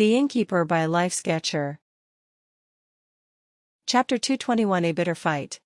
The Innkeeper by Life Sketcher. Chapter 221. A Bitter Fight.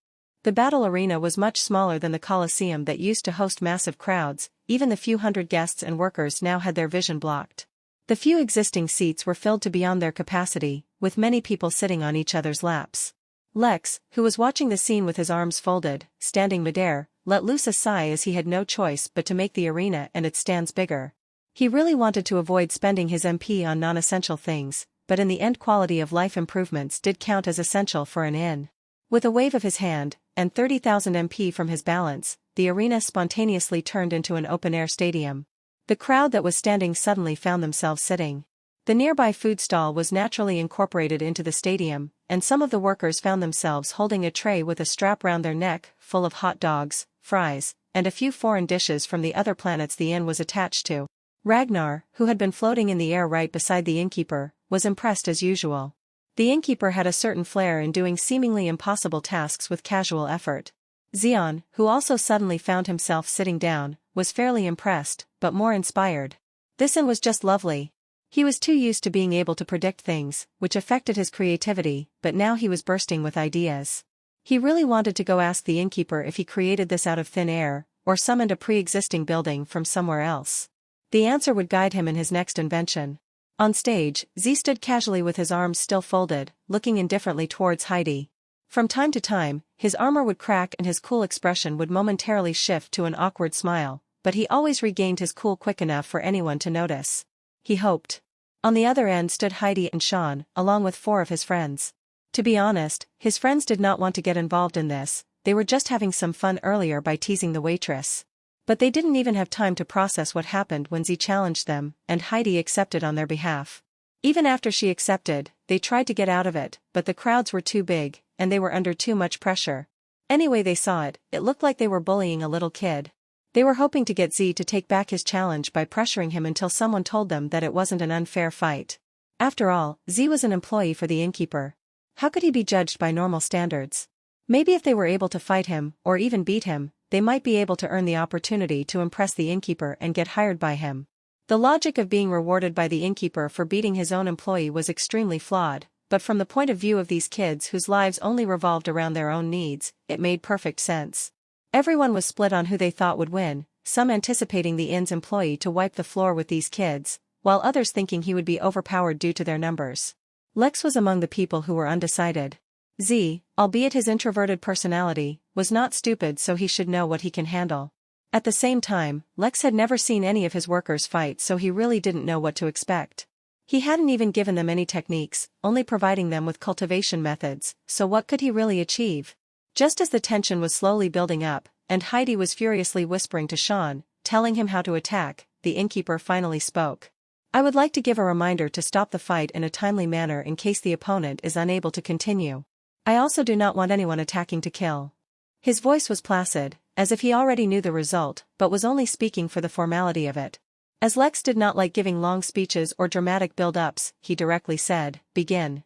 The battle arena was much smaller than the Colosseum that used to host massive crowds. Even the few hundred guests and workers now had their vision blocked. The few existing seats were filled to beyond their capacity, with many people sitting on each other's laps. Lex, who was watching the scene with his arms folded, standing midair, let loose a sigh as he had no choice but to make the arena and its stands bigger. He really wanted to avoid spending his MP on non-essential things, but in the end quality of life improvements did count as essential for an inn. With a wave of his hand, and 30,000 MP from his balance, the arena spontaneously turned into an open-air stadium. The crowd that was standing suddenly found themselves sitting. The nearby food stall was naturally incorporated into the stadium, and some of the workers found themselves holding a tray with a strap round their neck, full of hot dogs, fries, and a few foreign dishes from the other planets the inn was attached to. Ragnar, who had been floating in the air right beside the Innkeeper, was impressed as usual. The Innkeeper had a certain flair in doing seemingly impossible tasks with casual effort. Xeon, who also suddenly found himself sitting down, was fairly impressed, but more inspired. This inn was just lovely. He was too used to being able to predict things, which affected his creativity, but now he was bursting with ideas. He really wanted to go ask the Innkeeper if he created this out of thin air, or summoned a pre-existing building from somewhere else. The answer would guide him in his next invention. On stage, Z stood casually with his arms still folded, looking indifferently towards Heidi. From time to time, his armor would crack and his cool expression would momentarily shift to an awkward smile, but he always regained his cool quick enough for anyone to notice. He hoped. On the other end stood Heidi and Sean, along with 4 of his friends. To be honest, his friends did not want to get involved in this, they were just having some fun earlier by teasing the waitress. But they didn't even have time to process what happened when Z challenged them, and Heidi accepted on their behalf. Even after she accepted, they tried to get out of it, but the crowds were too big, and they were under too much pressure. Anyway they saw it, it looked like they were bullying a little kid. They were hoping to get Z to take back his challenge by pressuring him until someone told them that it wasn't an unfair fight. After all, Z was an employee for the Innkeeper. How could he be judged by normal standards? Maybe if they were able to fight him, or even beat him, they might be able to earn the opportunity to impress the Innkeeper and get hired by him. The logic of being rewarded by the Innkeeper for beating his own employee was extremely flawed, but from the point of view of these kids whose lives only revolved around their own needs, it made perfect sense. Everyone was split on who they thought would win, some anticipating the inn's employee to wipe the floor with these kids, while others thinking he would be overpowered due to their numbers. Lex was among the people who were undecided. Z, albeit his introverted personality, was not stupid, so he should know what he can handle. At the same time, Lex had never seen any of his workers fight, so he really didn't know what to expect. He hadn't even given them any techniques, only providing them with cultivation methods, so what could he really achieve? Just as the tension was slowly building up, and Heidi was furiously whispering to Sean, telling him how to attack, the Innkeeper finally spoke. I would like to give a reminder to stop the fight in a timely manner in case the opponent is unable to continue. I also do not want anyone attacking to kill. His voice was placid, as if he already knew the result, but was only speaking for the formality of it. As Lex did not like giving long speeches or dramatic build-ups, he directly said, "Begin."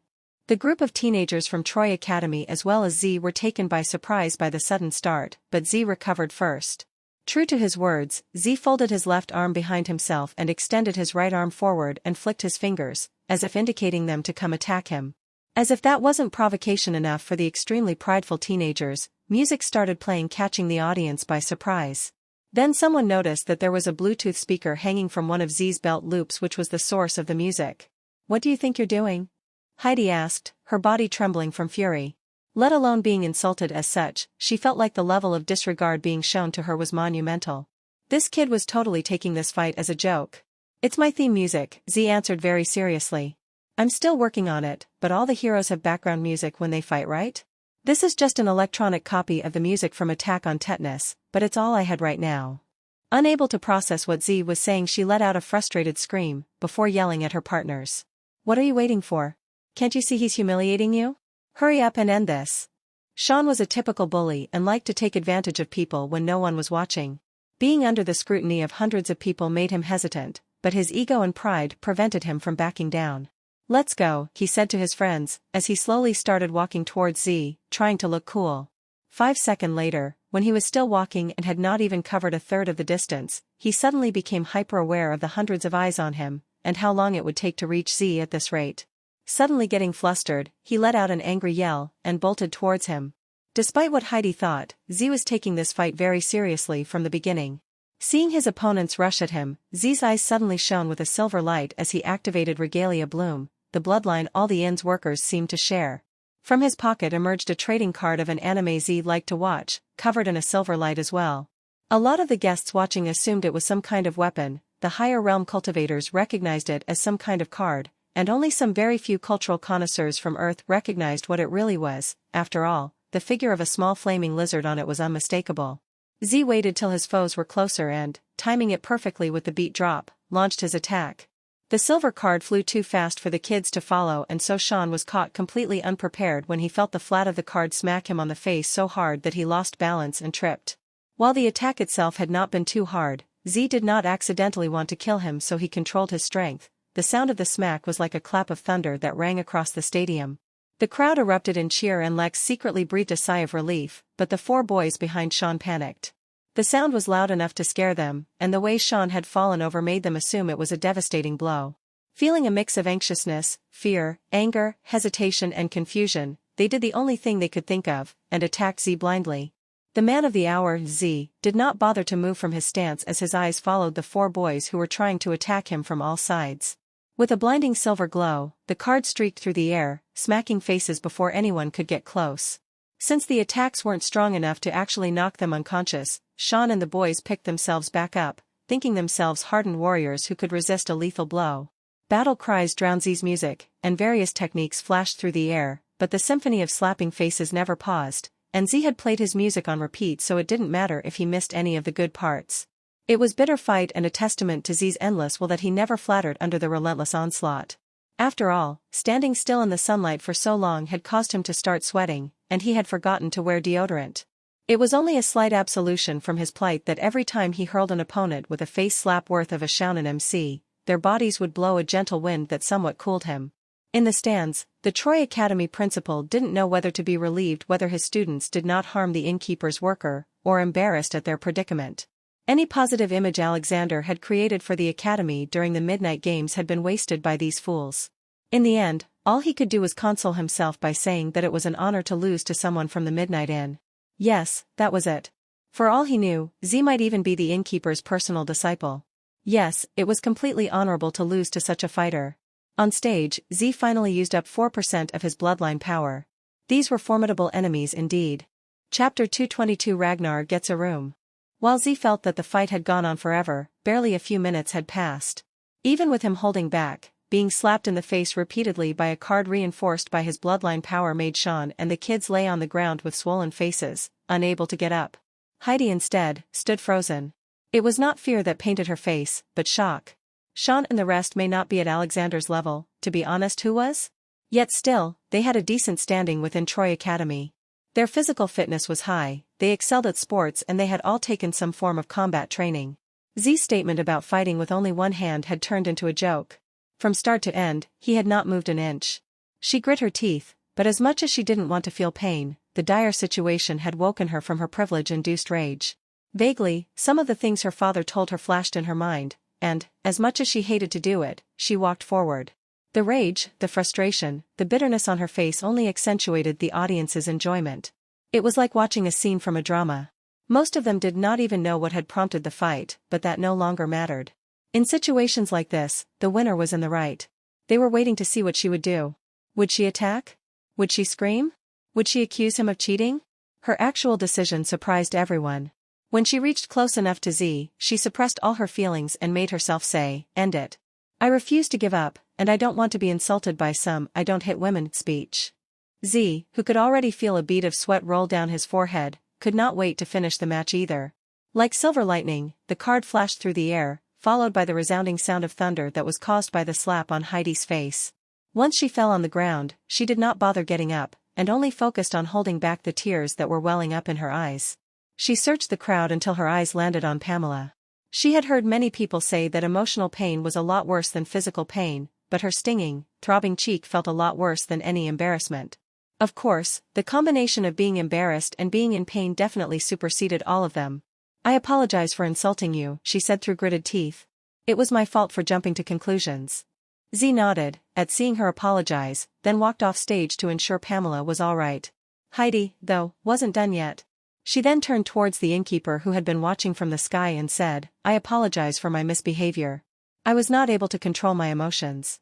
The group of teenagers from Troy Academy as well as Z were taken by surprise by the sudden start, but Z recovered first. True to his words, Z folded his left arm behind himself and extended his right arm forward and flicked his fingers, as if indicating them to come attack him. As if that wasn't provocation enough for the extremely prideful teenagers, music started playing, catching the audience by surprise. Then someone noticed that there was a Bluetooth speaker hanging from one of Z's belt loops, which was the source of the music. "What do you think you're doing?" Heidi asked, her body trembling from fury. Let alone being insulted as such, she felt like the level of disregard being shown to her was monumental. This kid was totally taking this fight as a joke. "It's my theme music," Z answered very seriously. "I'm still working on it, but all the heroes have background music when they fight, right? This is just an electronic copy of the music from Attack on Tetanus, but it's all I had right now." Unable to process what Z was saying, she let out a frustrated scream, before yelling at her partners. "What are you waiting for? Can't you see he's humiliating you? Hurry up and end this." Sean was a typical bully and liked to take advantage of people when no one was watching. Being under the scrutiny of hundreds of people made him hesitant, but his ego and pride prevented him from backing down. "Let's go," he said to his friends, as he slowly started walking towards Z, trying to look cool. 5 seconds later, when he was still walking and had not even covered a third of the distance, he suddenly became hyper-aware of the hundreds of eyes on him, and how long it would take to reach Z at this rate. Suddenly getting flustered, he let out an angry yell, and bolted towards him. Despite what Heidi thought, Z was taking this fight very seriously from the beginning. Seeing his opponents rush at him, Z's eyes suddenly shone with a silver light as he activated Regalia Bloom, the bloodline all the inn's workers seemed to share. From his pocket emerged a trading card of an anime Z liked to watch, covered in a silver light as well. A lot of the guests watching assumed it was some kind of weapon, the higher realm cultivators recognized it as some kind of card, and only some very few cultural connoisseurs from Earth recognized what it really was. After all, the figure of a small flaming lizard on it was unmistakable. Z waited till his foes were closer and, timing it perfectly with the beat drop, launched his attack. The silver card flew too fast for the kids to follow, and so Sean was caught completely unprepared when he felt the flat of the card smack him on the face so hard that he lost balance and tripped. While the attack itself had not been too hard, Z did not accidentally want to kill him, so he controlled his strength. The sound of the smack was like a clap of thunder that rang across the stadium. The crowd erupted in cheer and Lex secretly breathed a sigh of relief, but the four boys behind Sean panicked. The sound was loud enough to scare them, and the way Sean had fallen over made them assume it was a devastating blow. Feeling a mix of anxiousness, fear, anger, hesitation and confusion, they did the only thing they could think of, and attacked Z blindly. The man of the hour, Z, did not bother to move from his stance as his eyes followed the four boys who were trying to attack him from all sides. With a blinding silver glow, the card streaked through the air, smacking faces before anyone could get close. Since the attacks weren't strong enough to actually knock them unconscious, Sean and the boys picked themselves back up, thinking themselves hardened warriors who could resist a lethal blow. Battle cries drowned Z's music, and various techniques flashed through the air, but the symphony of slapping faces never paused, and Z had played his music on repeat, so it didn't matter if he missed any of the good parts. It was bitter fight and a testament to Z's endless will that he never flattered under the relentless onslaught. After all, standing still in the sunlight for so long had caused him to start sweating, and he had forgotten to wear deodorant. It was only a slight absolution from his plight that every time he hurled an opponent with a face slap worth of a Shounen MC, their bodies would blow a gentle wind that somewhat cooled him. In the stands, the Troy Academy principal didn't know whether to be relieved whether his students did not harm the innkeeper's worker, or embarrassed at their predicament. Any positive image Alexander had created for the academy during the midnight games had been wasted by these fools. In the end, all he could do was console himself by saying that it was an honor to lose to someone from the Midnight Inn. Yes, that was it. For all he knew, Z might even be the innkeeper's personal disciple. Yes, it was completely honorable to lose to such a fighter. On stage, Z finally used up 4% of his bloodline power. These were formidable enemies indeed. Chapter 222 Ragnar Gets a Room. While Z felt that the fight had gone on forever, barely a few minutes had passed. Even with him holding back, being slapped in the face repeatedly by a card reinforced by his bloodline power made Sean and the kids lay on the ground with swollen faces, unable to get up. Heidi instead, stood frozen. It was not fear that painted her face, but shock. Sean and the rest may not be at Alexander's level, to be honest, who was? Yet still, they had a decent standing within Troy Academy. Their physical fitness was high, they excelled at sports and they had all taken some form of combat training. Z's statement about fighting with only one hand had turned into a joke. From start to end, he had not moved an inch. She grit her teeth, but as much as she didn't want to feel pain, the dire situation had woken her from her privilege-induced rage. Vaguely, some of the things her father told her flashed in her mind, and, as much as she hated to do it, she walked forward. The rage, the frustration, the bitterness on her face only accentuated the audience's enjoyment. It was like watching a scene from a drama. Most of them did not even know what had prompted the fight, but that no longer mattered. In situations like this, the winner was in the right. They were waiting to see what she would do. Would she attack? Would she scream? Would she accuse him of cheating? Her actual decision surprised everyone. When she reached close enough to Z, she suppressed all her feelings and made herself say, "End it. I refuse to give up, and I don't want to be insulted by some 'I don't hit women' speech." Z, who could already feel a bead of sweat roll down his forehead, could not wait to finish the match either. Like silver lightning, the card flashed through the air, followed by the resounding sound of thunder that was caused by the slap on Heidi's face. Once she fell on the ground, she did not bother getting up, and only focused on holding back the tears that were welling up in her eyes. She searched the crowd until her eyes landed on Pamela. She had heard many people say that emotional pain was a lot worse than physical pain, but her stinging, throbbing cheek felt a lot worse than any embarrassment. Of course, the combination of being embarrassed and being in pain definitely superseded all of them. "I apologize for insulting you," she said through gritted teeth. It was my fault for jumping to conclusions. Z nodded, at seeing her apologize, then walked off stage to ensure Pamela was all right. Heidi, though, wasn't done yet. She then turned towards the innkeeper who had been watching from the sky and said, "I apologize for my misbehavior. I was not able to control my emotions."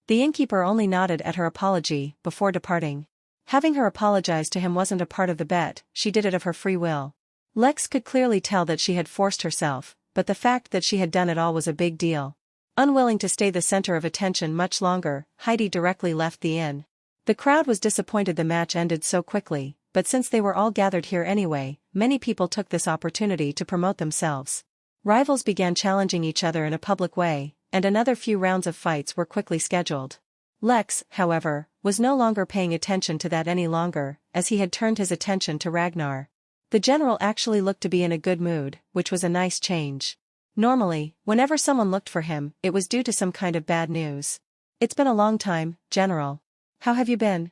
The innkeeper only nodded at her apology, before departing. Having her apologize to him wasn't a part of the bet, she did it of her free will. Lex could clearly tell that she had forced herself, but the fact that she had done it all was a big deal. Unwilling to stay the center of attention much longer, Heidi directly left the inn. The crowd was disappointed the match ended so quickly, but since they were all gathered here anyway, many people took this opportunity to promote themselves. Rivals began challenging each other in a public way, and another few rounds of fights were quickly scheduled. Lex, however, was no longer paying attention to that any longer, as he had turned his attention to Ragnar. The general actually looked to be in a good mood, which was a nice change. Normally, whenever someone looked for him, it was due to some kind of bad news. "It's been a long time, General. How have you been?"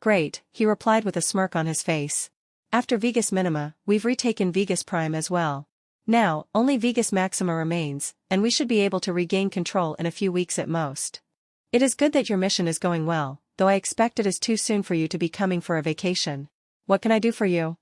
"Great," he replied with a smirk on his face. "After Vegas Minima, we've retaken Vegas Prime as well. Now, only Vegas Maxima remains, and we should be able to regain control in a few weeks at most. It is good that your mission is going well, though I expect it is too soon for you to be coming for a vacation. What can I do for you?"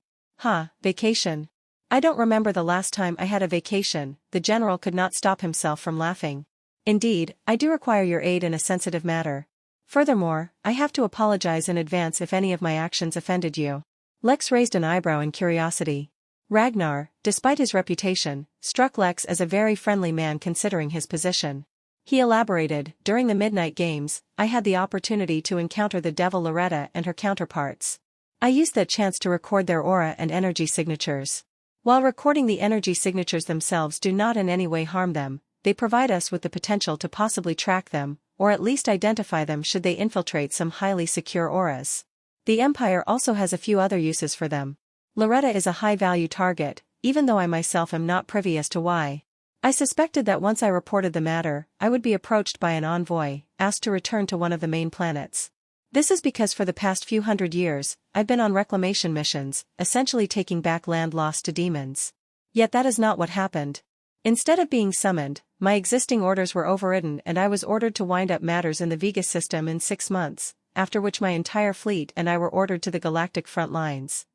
Vacation. I don't remember the last time I had a vacation." The general could not stop himself from laughing. "Indeed, I do require your aid in a sensitive matter. Furthermore, I have to apologize in advance if any of my actions offended you." Lex raised an eyebrow in curiosity. Ragnar, despite his reputation, struck Lex as a very friendly man considering his position. He elaborated, "During the Midnight Games, I had the opportunity to encounter the devil Loretta and her counterparts. I used that chance to record their aura and energy signatures. While recording the energy signatures themselves do not in any way harm them, they provide us with the potential to possibly track them, or at least identify them should they infiltrate some highly secure auras. The Empire also has a few other uses for them. Loretta is a high-value target, even though I myself am not privy as to why. I suspected that once I reported the matter, I would be approached by an envoy, asked to return to one of the main planets. This is because for the past few hundred years, I've been on reclamation missions, essentially taking back land lost to demons. Yet that is not what happened. Instead of being summoned, my existing orders were overridden and I was ordered to wind up matters in the Vegas system in 6 months, after which my entire fleet and I were ordered to the galactic front lines."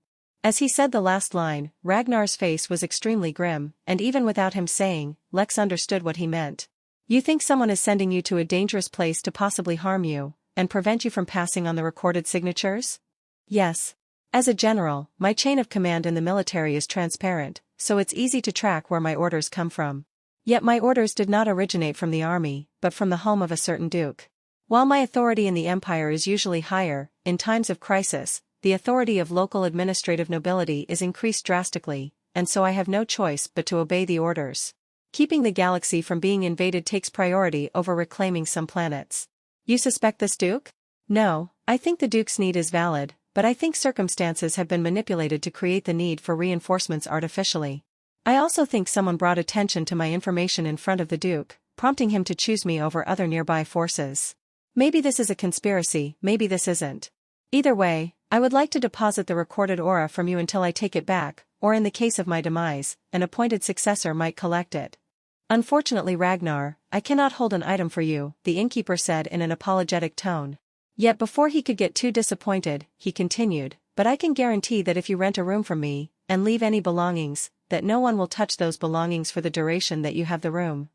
As he said the last line, Ragnar's face was extremely grim, and even without him saying, Lex understood what he meant. "You think someone is sending you to a dangerous place to possibly harm you, and prevent you from passing on the recorded signatures?" "Yes. As a general, my chain of command in the military is transparent, so it's easy to track where my orders come from. Yet my orders did not originate from the army, but from the home of a certain duke. While my authority in the Empire is usually higher, in times of crisis, the authority of local administrative nobility is increased drastically, and so I have no choice but to obey the orders. Keeping the galaxy from being invaded takes priority over reclaiming some planets." "You suspect this duke?" "No, I think the duke's need is valid, but I think circumstances have been manipulated to create the need for reinforcements artificially. I also think someone brought attention to my information in front of the duke, prompting him to choose me over other nearby forces. Maybe this is a conspiracy, maybe this isn't. Either way, I would like to deposit the recorded aura from you until I take it back, or in the case of my demise, an appointed successor might collect it." "Unfortunately, Ragnar, I cannot hold an item for you," the innkeeper said in an apologetic tone. Yet before he could get too disappointed, he continued, "But I can guarantee that if you rent a room from me, and leave any belongings, that no one will touch those belongings for the duration that you have the room."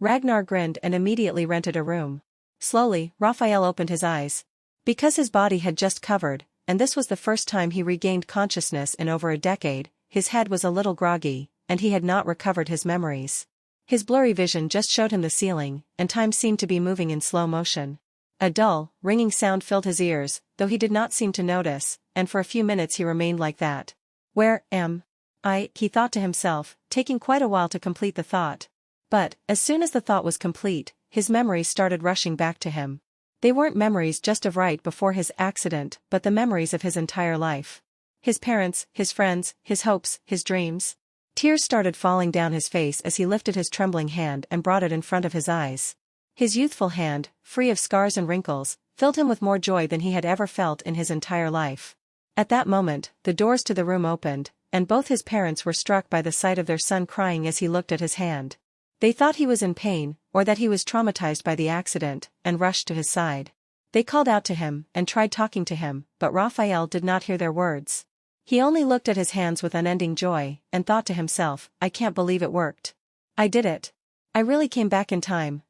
Ragnar grinned and immediately rented a room. Slowly, Raphael opened his eyes. Because his body had just covered, and this was the first time he regained consciousness in over a decade, his head was a little groggy, and he had not recovered his memories. His blurry vision just showed him the ceiling, and time seemed to be moving in slow motion. A dull, ringing sound filled his ears, though he did not seem to notice, and for a few minutes he remained like that. "Where am I?" he thought to himself, taking quite a while to complete the thought. But, as soon as the thought was complete, his memories started rushing back to him. They weren't memories just of right before his accident, but the memories of his entire life. His parents, his friends, his hopes, his dreams. Tears started falling down his face as he lifted his trembling hand and brought it in front of his eyes. His youthful hand, free of scars and wrinkles, filled him with more joy than he had ever felt in his entire life. At that moment, the doors to the room opened, and both his parents were struck by the sight of their son crying as he looked at his hand. They thought he was in pain, or that he was traumatized by the accident, and rushed to his side. They called out to him, and tried talking to him, but Raphael did not hear their words. He only looked at his hands with unending joy, and thought to himself, I can't believe it worked. I did it. I really came back in time.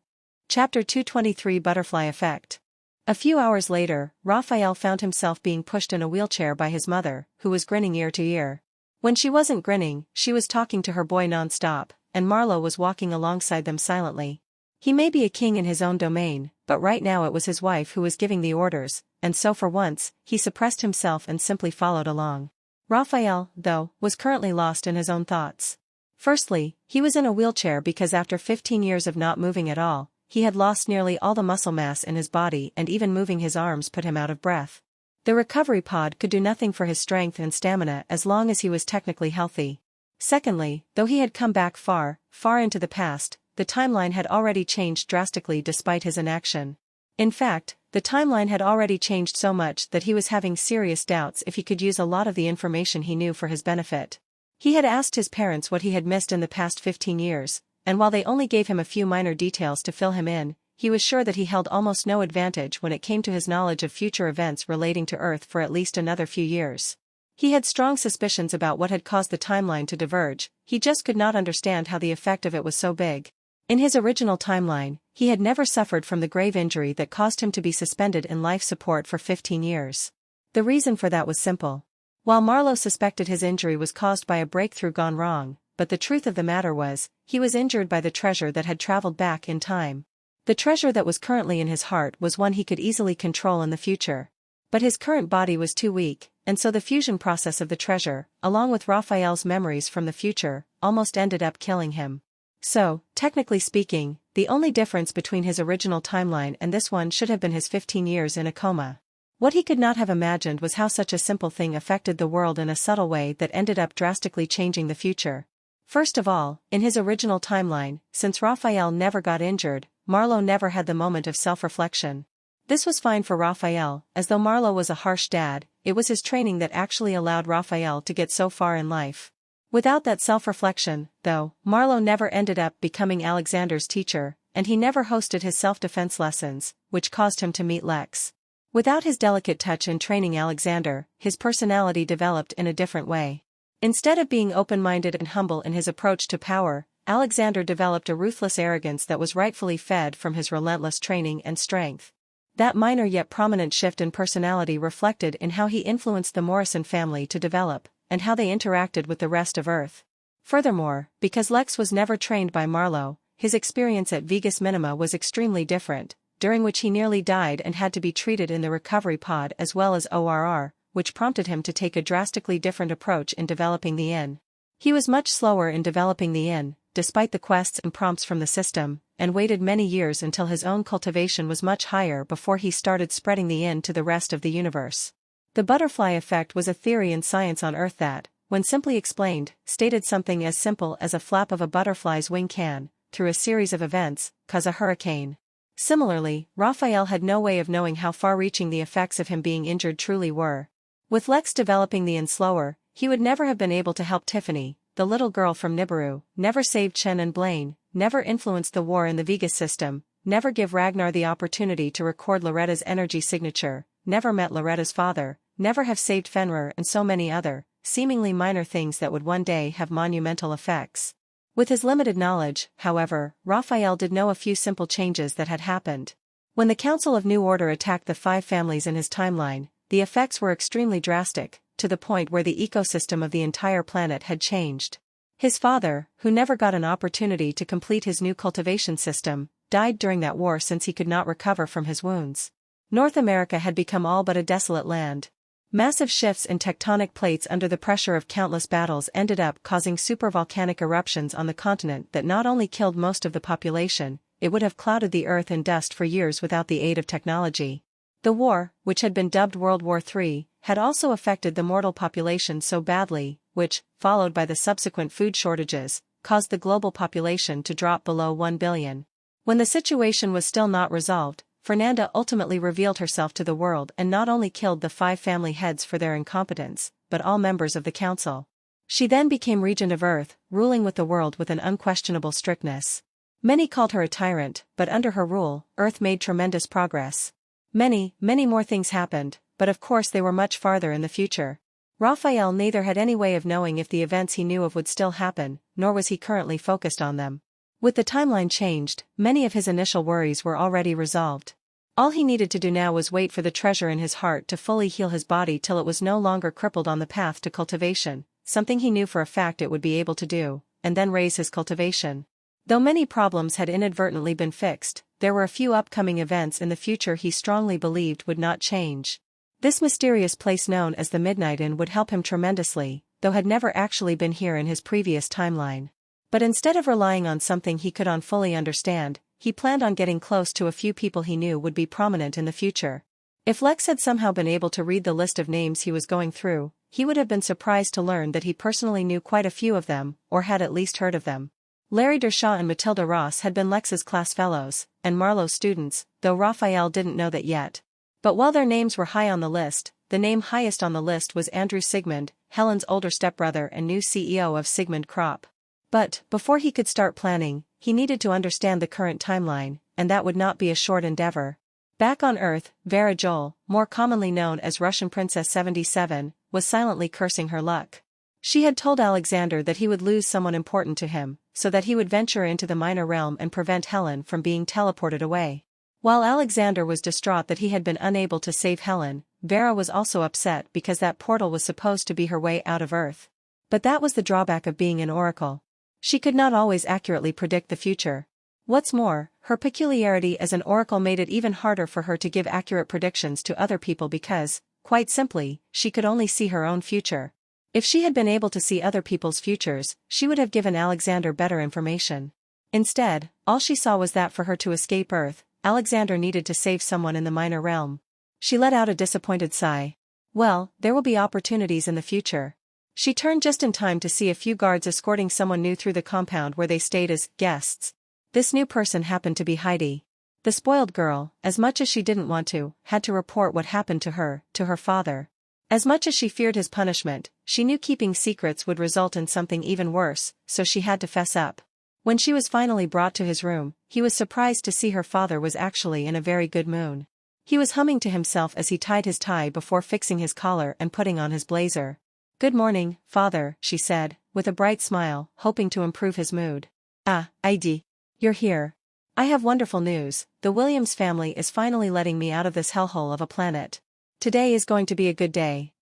Chapter 223 Butterfly Effect. A few hours later, Raphael found himself being pushed in a wheelchair by his mother, who was grinning ear to ear. When she wasn't grinning, she was talking to her boy non-stop, and Marlowe was walking alongside them silently. He may be a king in his own domain, but right now it was his wife who was giving the orders, and so for once, he suppressed himself and simply followed along. Raphael, though, was currently lost in his own thoughts. Firstly, he was in a wheelchair because after 15 years of not moving at all, he had lost nearly all the muscle mass in his body, and even moving his arms put him out of breath. The recovery pod could do nothing for his strength and stamina as long as he was technically healthy. Secondly, though he had come back far, far into the past, the timeline had already changed drastically despite his inaction. In fact, the timeline had already changed so much that he was having serious doubts if he could use a lot of the information he knew for his benefit. He had asked his parents what he had missed in the past 15 years, and while they only gave him a few minor details to fill him in, he was sure that he held almost no advantage when it came to his knowledge of future events relating to Earth for at least another few years. He had strong suspicions about what had caused the timeline to diverge, he just could not understand how the effect of it was so big. In his original timeline, he had never suffered from the grave injury that caused him to be suspended in life support for 15 years. The reason for that was simple. While Marlowe suspected his injury was caused by a breakthrough gone wrong, but the truth of the matter was, he was injured by the treasure that had traveled back in time. The treasure that was currently in his heart was one he could easily control in the future. But his current body was too weak, and so the fusion process of the treasure, along with Raphael's memories from the future, almost ended up killing him. So, technically speaking, the only difference between his original timeline and this one should have been his 15 years in a coma. What he could not have imagined was how such a simple thing affected the world in a subtle way that ended up drastically changing the future. First of all, in his original timeline, since Raphael never got injured, Marlowe never had the moment of self-reflection. This was fine for Raphael, as though Marlowe was a harsh dad, it was his training that actually allowed Raphael to get so far in life. Without that self-reflection, though, Marlowe never ended up becoming Alexander's teacher, and he never hosted his self-defense lessons, which caused him to meet Lex. Without his delicate touch in training Alexander, his personality developed in a different way. Instead of being open-minded and humble in his approach to power, Alexander developed a ruthless arrogance that was rightfully fed from his relentless training and strength. That minor yet prominent shift in personality reflected in how he influenced the Morrison family to develop, and how they interacted with the rest of Earth. Furthermore, because Lex was never trained by Marlowe, his experience at Vegas Minima was extremely different, during which he nearly died and had to be treated in the recovery pod as well as ORR, which prompted him to take a drastically different approach in developing the inn. He was much slower in developing the inn, despite the quests and prompts from the system, and waited many years until his own cultivation was much higher before he started spreading the inn to the rest of the universe. The butterfly effect was a theory in science on Earth that, when simply explained, stated something as simple as a flap of a butterfly's wing can, through a series of events, cause a hurricane. Similarly, Raphael had no way of knowing how far-reaching the effects of him being injured truly were. With Lex developing the inn slower, he would never have been able to help Tiffany, the little girl from Nibiru, never saved Chen and Blaine, never influenced the war in the Vegas system, never give Ragnar the opportunity to record Loretta's energy signature, never met Loretta's father, never have saved Fenrir, and so many other, seemingly minor things that would one day have monumental effects. With his limited knowledge, however, Raphael did know a few simple changes that had happened. When the Council of New Order attacked the 5 families in his timeline, the effects were extremely drastic, to the point where the ecosystem of the entire planet had changed. His father, who never got an opportunity to complete his new cultivation system, died during that war since he could not recover from his wounds. North America had become all but a desolate land. Massive shifts in tectonic plates under the pressure of countless battles ended up causing supervolcanic eruptions on the continent that not only killed most of the population, it would have clouded the earth in dust for years without the aid of technology. The war, which had been dubbed World War III, had also affected the mortal population so badly, which, followed by the subsequent food shortages, caused the global population to drop below 1 billion. When the situation was still not resolved, Fernanda ultimately revealed herself to the world and not only killed the 5 family heads for their incompetence, but all members of the council. She then became regent of Earth, ruling with the world with an unquestionable strictness. Many called her a tyrant, but under her rule, Earth made tremendous progress. Many more things happened, but of course they were much farther in the future. Raphael neither had any way of knowing if the events he knew of would still happen, nor was he currently focused on them. With the timeline changed, many of his initial worries were already resolved. All he needed to do now was wait for the treasure in his heart to fully heal his body till it was no longer crippled on the path to cultivation, something he knew for a fact it would be able to do, and then raise his cultivation. Though many problems had inadvertently been fixed, there were a few upcoming events in the future he strongly believed would not change. This mysterious place known as the Midnight Inn would help him tremendously, though had never actually been here in his previous timeline. But instead of relying on something he could fully understand, he planned on getting close to a few people he knew would be prominent in the future. If Lex had somehow been able to read the list of names he was going through, he would have been surprised to learn that he personally knew quite a few of them, or had at least heard of them. Larry Dershaw and Matilda Ross had been Lex's class fellows, and Marlowe's students, though Raphael didn't know that yet. But while their names were high on the list, the name highest on the list was Andrew Sigmund, Helen's older stepbrother and new CEO of Sigmund Crop. But, before he could start planning, he needed to understand the current timeline, and that would not be a short endeavor. Back on Earth, Vera Joel, more commonly known as Russian Princess 77, was silently cursing her luck. She had told Alexander that he would lose someone important to him, so that he would venture into the minor realm and prevent Helen from being teleported away. While Alexander was distraught that he had been unable to save Helen, Vera was also upset because that portal was supposed to be her way out of Earth. But that was the drawback of being an oracle. She could not always accurately predict the future. What's more, her peculiarity as an oracle made it even harder for her to give accurate predictions to other people because, quite simply, she could only see her own future. If she had been able to see other people's futures, she would have given Alexander better information. Instead, all she saw was that for her to escape Earth, Alexander needed to save someone in the minor realm. She let out a disappointed sigh. Well, there will be opportunities in the future. She turned just in time to see a few guards escorting someone new through the compound where they stayed as guests. This new person happened to be Heidi. The spoiled girl, as much as she didn't want to, had to report what happened to her father. As much as she feared his punishment, she knew keeping secrets would result in something even worse, so she had to fess up. When she was finally brought to his room, he was surprised to see her father was actually in a very good mood. He was humming to himself as he tied his tie before fixing his collar and putting on his blazer. "Good morning, father," she said, with a bright smile, hoping to improve his mood. "Ah, Heidi. You're here. I have wonderful news. The Williams family is finally letting me out of this hellhole of a planet. Today is going to be a good day."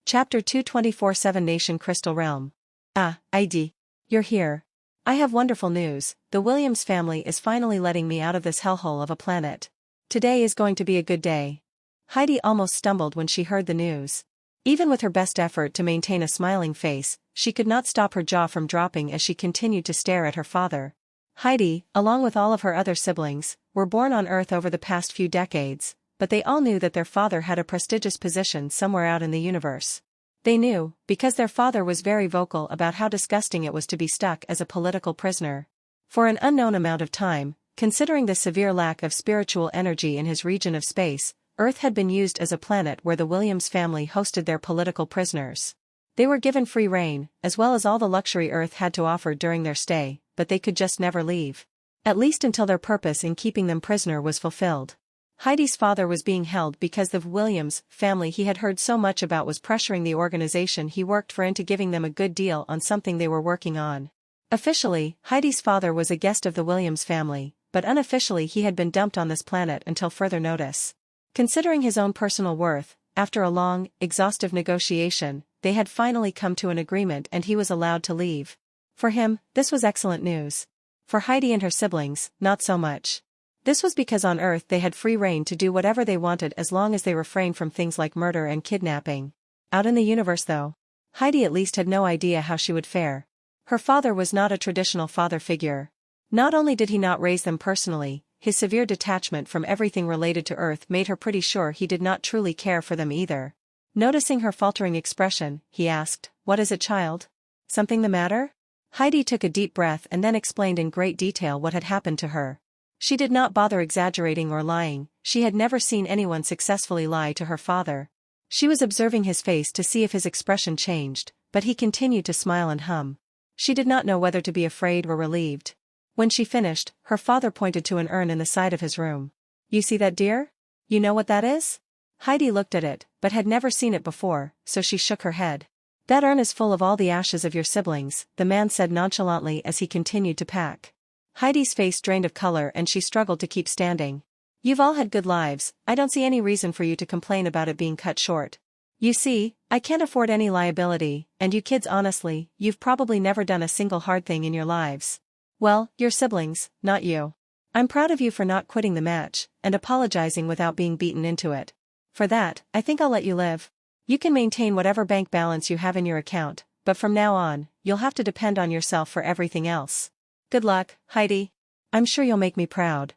Chapter 224-7 Nation Crystal Realm. "Ah, Heidi. You're here. I have wonderful news. The Williams family is finally letting me out of this hellhole of a planet. Today is going to be a good day." Heidi almost stumbled when she heard the news. Even with her best effort to maintain a smiling face, she could not stop her jaw from dropping as she continued to stare at her father. Heidi, along with all of her other siblings, were born on Earth over the past few decades, but they all knew that their father had a prestigious position somewhere out in the universe. They knew, because their father was very vocal about how disgusting it was to be stuck as a political prisoner. For an unknown amount of time, considering the severe lack of spiritual energy in his region of space, Earth had been used as a planet where the Williams family hosted their political prisoners. They were given free reign, as well as all the luxury Earth had to offer during their stay, but they could just never leave. At least until their purpose in keeping them prisoner was fulfilled. Heidi's father was being held because the Williams family he had heard so much about was pressuring the organization he worked for into giving them a good deal on something they were working on. Officially, Heidi's father was a guest of the Williams family, but unofficially he had been dumped on this planet until further notice. Considering his own personal worth, after a long, exhaustive negotiation, they had finally come to an agreement and he was allowed to leave. For him, this was excellent news. For Heidi and her siblings, not so much. This was because on Earth they had free reign to do whatever they wanted as long as they refrained from things like murder and kidnapping. Out in the universe though, Heidi at least had no idea how she would fare. Her father was not a traditional father figure. Not only did he not raise them personally, his severe detachment from everything related to Earth made her pretty sure he did not truly care for them either. Noticing her faltering expression, he asked, "What is it, child? Something the matter?" Heidi took a deep breath and then explained in great detail what had happened to her. She did not bother exaggerating or lying, she had never seen anyone successfully lie to her father. She was observing his face to see if his expression changed, but he continued to smile and hum. She did not know whether to be afraid or relieved. When she finished, her father pointed to an urn in the side of his room. You see that, dear? You know what that is? Heidi looked at it, but had never seen it before, so she shook her head. That urn is full of all the ashes of your siblings, the man said nonchalantly as he continued to pack. Heidi's face drained of color and she struggled to keep standing. You've all had good lives, I don't see any reason for you to complain about it being cut short. You see, I can't afford any liability, and you kids honestly, you've probably never done a single hard thing in your lives. Well, your siblings, not you. I'm proud of you for not quitting the match, and apologizing without being beaten into it. For that, I think I'll let you live. You can maintain whatever bank balance you have in your account, but from now on, you'll have to depend on yourself for everything else. Good luck, Heidi. I'm sure you'll make me proud.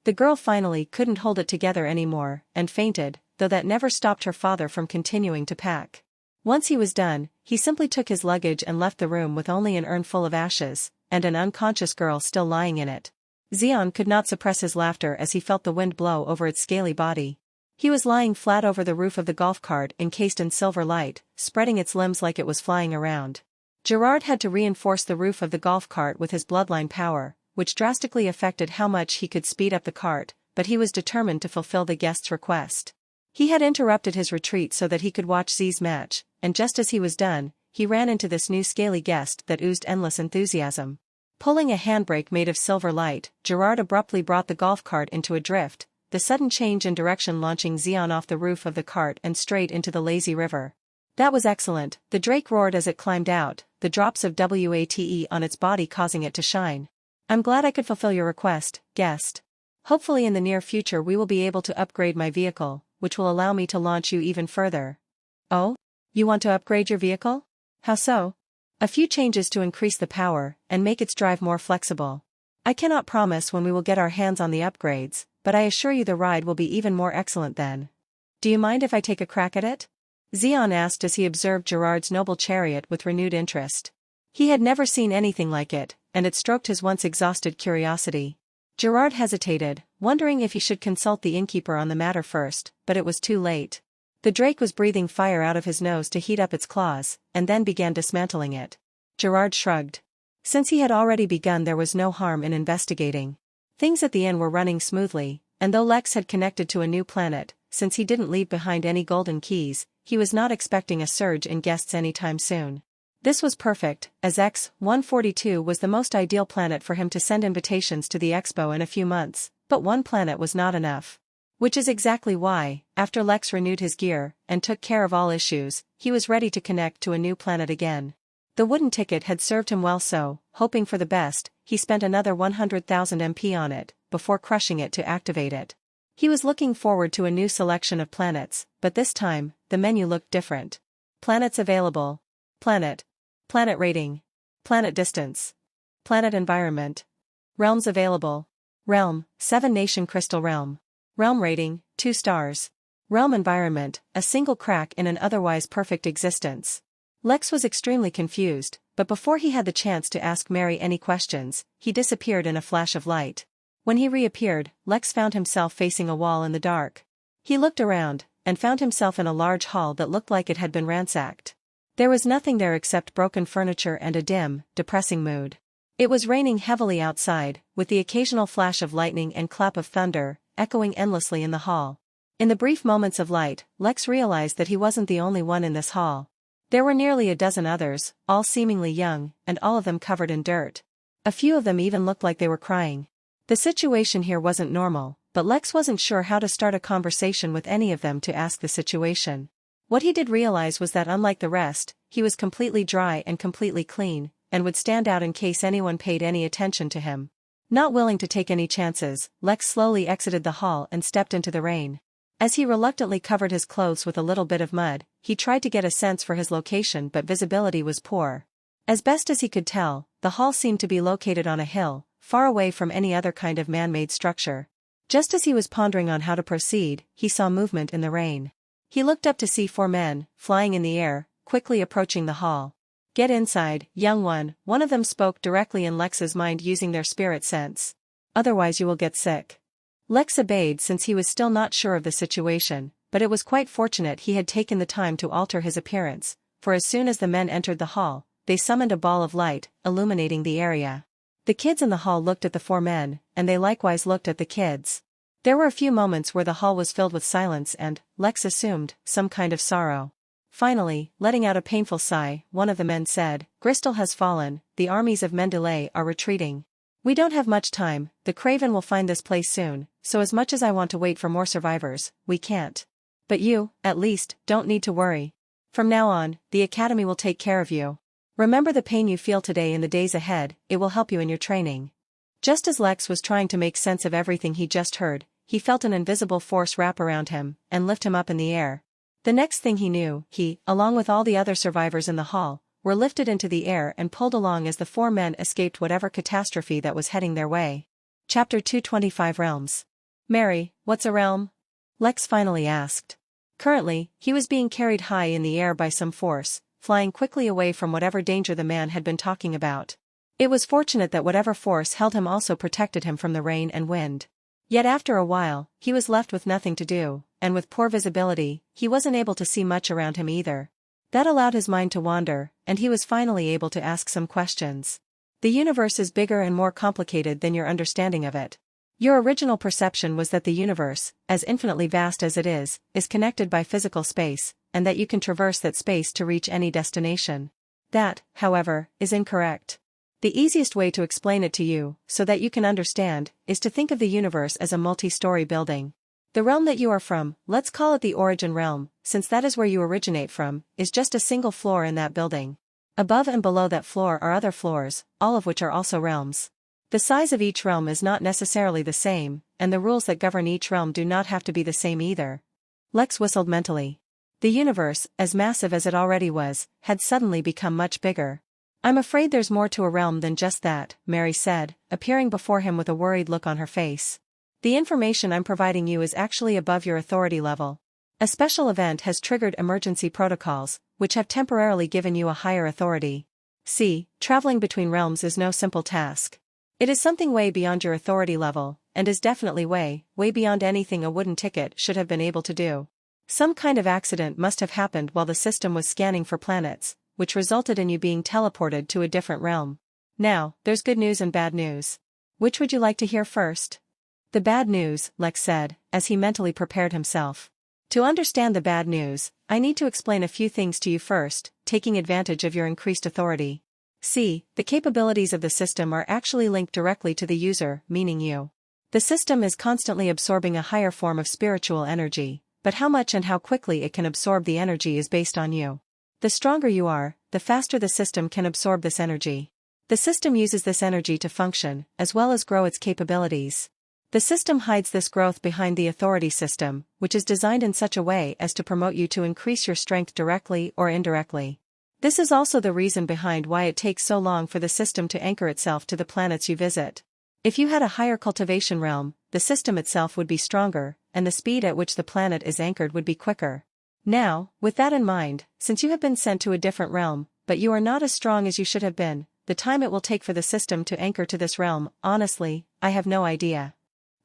The girl finally couldn't hold it together anymore, and fainted, though that never stopped her father from continuing to pack. Once he was done, he simply took his luggage and left the room with only an urn full of ashes, and an unconscious girl still lying in it. Xion could not suppress his laughter as he felt the wind blow over its scaly body. He was lying flat over the roof of the golf cart encased in silver light, spreading its limbs like it was flying around. Gerard had to reinforce the roof of the golf cart with his bloodline power, which drastically affected how much he could speed up the cart, but he was determined to fulfill the guest's request. He had interrupted his retreat so that he could watch Z's match, and just as he was done, he ran into this new scaly guest that oozed endless enthusiasm. Pulling a handbrake made of silver light, Gerard abruptly brought the golf cart into a drift, the sudden change in direction launching Xion off the roof of the cart and straight into the lazy river. That was excellent, the drake roared as it climbed out, the drops of wate on its body causing it to shine. I'm glad I could fulfill your request, guest. Hopefully in the near future we will be able to upgrade my vehicle, which will allow me to launch you even further. Oh? You want to upgrade your vehicle? How so? A few changes to increase the power, and make its drive more flexible. I cannot promise when we will get our hands on the upgrades, but I assure you the ride will be even more excellent then. Do you mind if I take a crack at it? Xion asked as he observed Gerard's noble chariot with renewed interest. He had never seen anything like it, and it stroked his once exhausted curiosity. Gerard hesitated, wondering if he should consult the innkeeper on the matter first, but it was too late. The drake was breathing fire out of his nose to heat up its claws, and then began dismantling it. Gerard shrugged. Since he had already begun, there was no harm in investigating. Things at the inn were running smoothly, and though Lex had connected to a new planet, since he didn't leave behind any golden keys, he was not expecting a surge in guests anytime soon. This was perfect, as X-142 was the most ideal planet for him to send invitations to the expo in a few months, but one planet was not enough. Which is exactly why, after Lex renewed his gear and took care of all issues, he was ready to connect to a new planet again. The wooden ticket had served him well, so, hoping for the best, he spent another 100,000 MP on it, before crushing it to activate it. He was looking forward to a new selection of planets, but this time, the menu looked different. Planets available. Planet. Planet rating. Planet distance. Planet environment. Realms available. Realm, 7-nation crystal realm. Realm rating, 2 stars. Realm environment, a single crack in an otherwise perfect existence. Lex was extremely confused, but before he had the chance to ask Mary any questions, he disappeared in a flash of light. When he reappeared, Lex found himself facing a wall in the dark. He looked around, and found himself in a large hall that looked like it had been ransacked. There was nothing there except broken furniture and a dim, depressing mood. It was raining heavily outside, with the occasional flash of lightning and clap of thunder, echoing endlessly in the hall. In the brief moments of light, Lex realized that he wasn't the only one in this hall. There were nearly a dozen others, all seemingly young, and all of them covered in dirt. A few of them even looked like they were crying. The situation here wasn't normal, but Lex wasn't sure how to start a conversation with any of them to ask the situation. What he did realize was that unlike the rest, he was completely dry and completely clean, and would stand out in case anyone paid any attention to him. Not willing to take any chances, Lex slowly exited the hall and stepped into the rain. As he reluctantly covered his clothes with a little bit of mud, he tried to get a sense for his location, but visibility was poor. As best as he could tell, the hall seemed to be located on a hill, far away from any other kind of man-made structure. Just as he was pondering on how to proceed, he saw movement in the rain. He looked up to see 4 men, flying in the air, quickly approaching the hall. "Get inside, young one of them spoke directly in Lex's mind using their spirit sense. "Otherwise you will get sick." Lex obeyed since he was still not sure of the situation, but it was quite fortunate he had taken the time to alter his appearance, for as soon as the men entered the hall, they summoned a ball of light, illuminating the area. The kids in the hall looked at the four men, and they likewise looked at the kids. There were a few moments where the hall was filled with silence and, Lex assumed, some kind of sorrow. Finally, letting out a painful sigh, one of the men said, "Gristle has fallen, the armies of Mendeley are retreating. We don't have much time, the Craven will find this place soon, so as much as I want to wait for more survivors, we can't. But you, at least, don't need to worry. From now on, the Academy will take care of you. Remember the pain you feel today in the days ahead, it will help you in your training." Just as Lex was trying to make sense of everything he just heard, he felt an invisible force wrap around him and lift him up in the air. The next thing he knew, he, along with all the other survivors in the hall, were lifted into the air and pulled along as the four men escaped whatever catastrophe that was heading their way. Chapter 225 Realms. "Mary, what's a realm?" Lex finally asked. Currently, he was being carried high in the air by some force, flying quickly away from whatever danger the man had been talking about. It was fortunate that whatever force held him also protected him from the rain and wind. Yet after a while, he was left with nothing to do, and with poor visibility, he wasn't able to see much around him either. That allowed his mind to wander, and he was finally able to ask some questions. The universe is bigger and more complicated than your understanding of it. Your original perception was that the universe, as infinitely vast as it is connected by physical space, and that you can traverse that space to reach any destination. That, however, is incorrect. The easiest way to explain it to you, so that you can understand, is to think of the universe as a multi-story building. The realm that you are from, let's call it the origin realm, since that is where you originate from, is just a single floor in that building. Above and below that floor are other floors, all of which are also realms. The size of each realm is not necessarily the same, and the rules that govern each realm do not have to be the same either. Lex whistled mentally. The universe, as massive as it already was, had suddenly become much bigger. "I'm afraid there's more to a realm than just that," Mary said, appearing before him with a worried look on her face. "The information I'm providing you is actually above your authority level. A special event has triggered emergency protocols, which have temporarily given you a higher authority. See, traveling between realms is no simple task. It is something way beyond your authority level, and is definitely way beyond anything a wooden ticket should have been able to do. Some kind of accident must have happened while the system was scanning for planets, which resulted in you being teleported to a different realm. Now, there's good news and bad news. Which would you like to hear first?" "The bad news," Lex said, as he mentally prepared himself. "To understand the bad news, I need to explain a few things to you first, taking advantage of your increased authority. See, the capabilities of the system are actually linked directly to the user, meaning you. The system is constantly absorbing a higher form of spiritual energy, but how much and how quickly it can absorb the energy is based on you. The stronger you are, the faster the system can absorb this energy. The system uses this energy to function, as well as grow its capabilities. The system hides this growth behind the authority system, which is designed in such a way as to promote you to increase your strength directly or indirectly. This is also the reason behind why it takes so long for the system to anchor itself to the planets you visit. If you had a higher cultivation realm, the system itself would be stronger, and the speed at which the planet is anchored would be quicker. Now, with that in mind, since you have been sent to a different realm, but you are not as strong as you should have been, the time it will take for the system to anchor to this realm, honestly, I have no idea."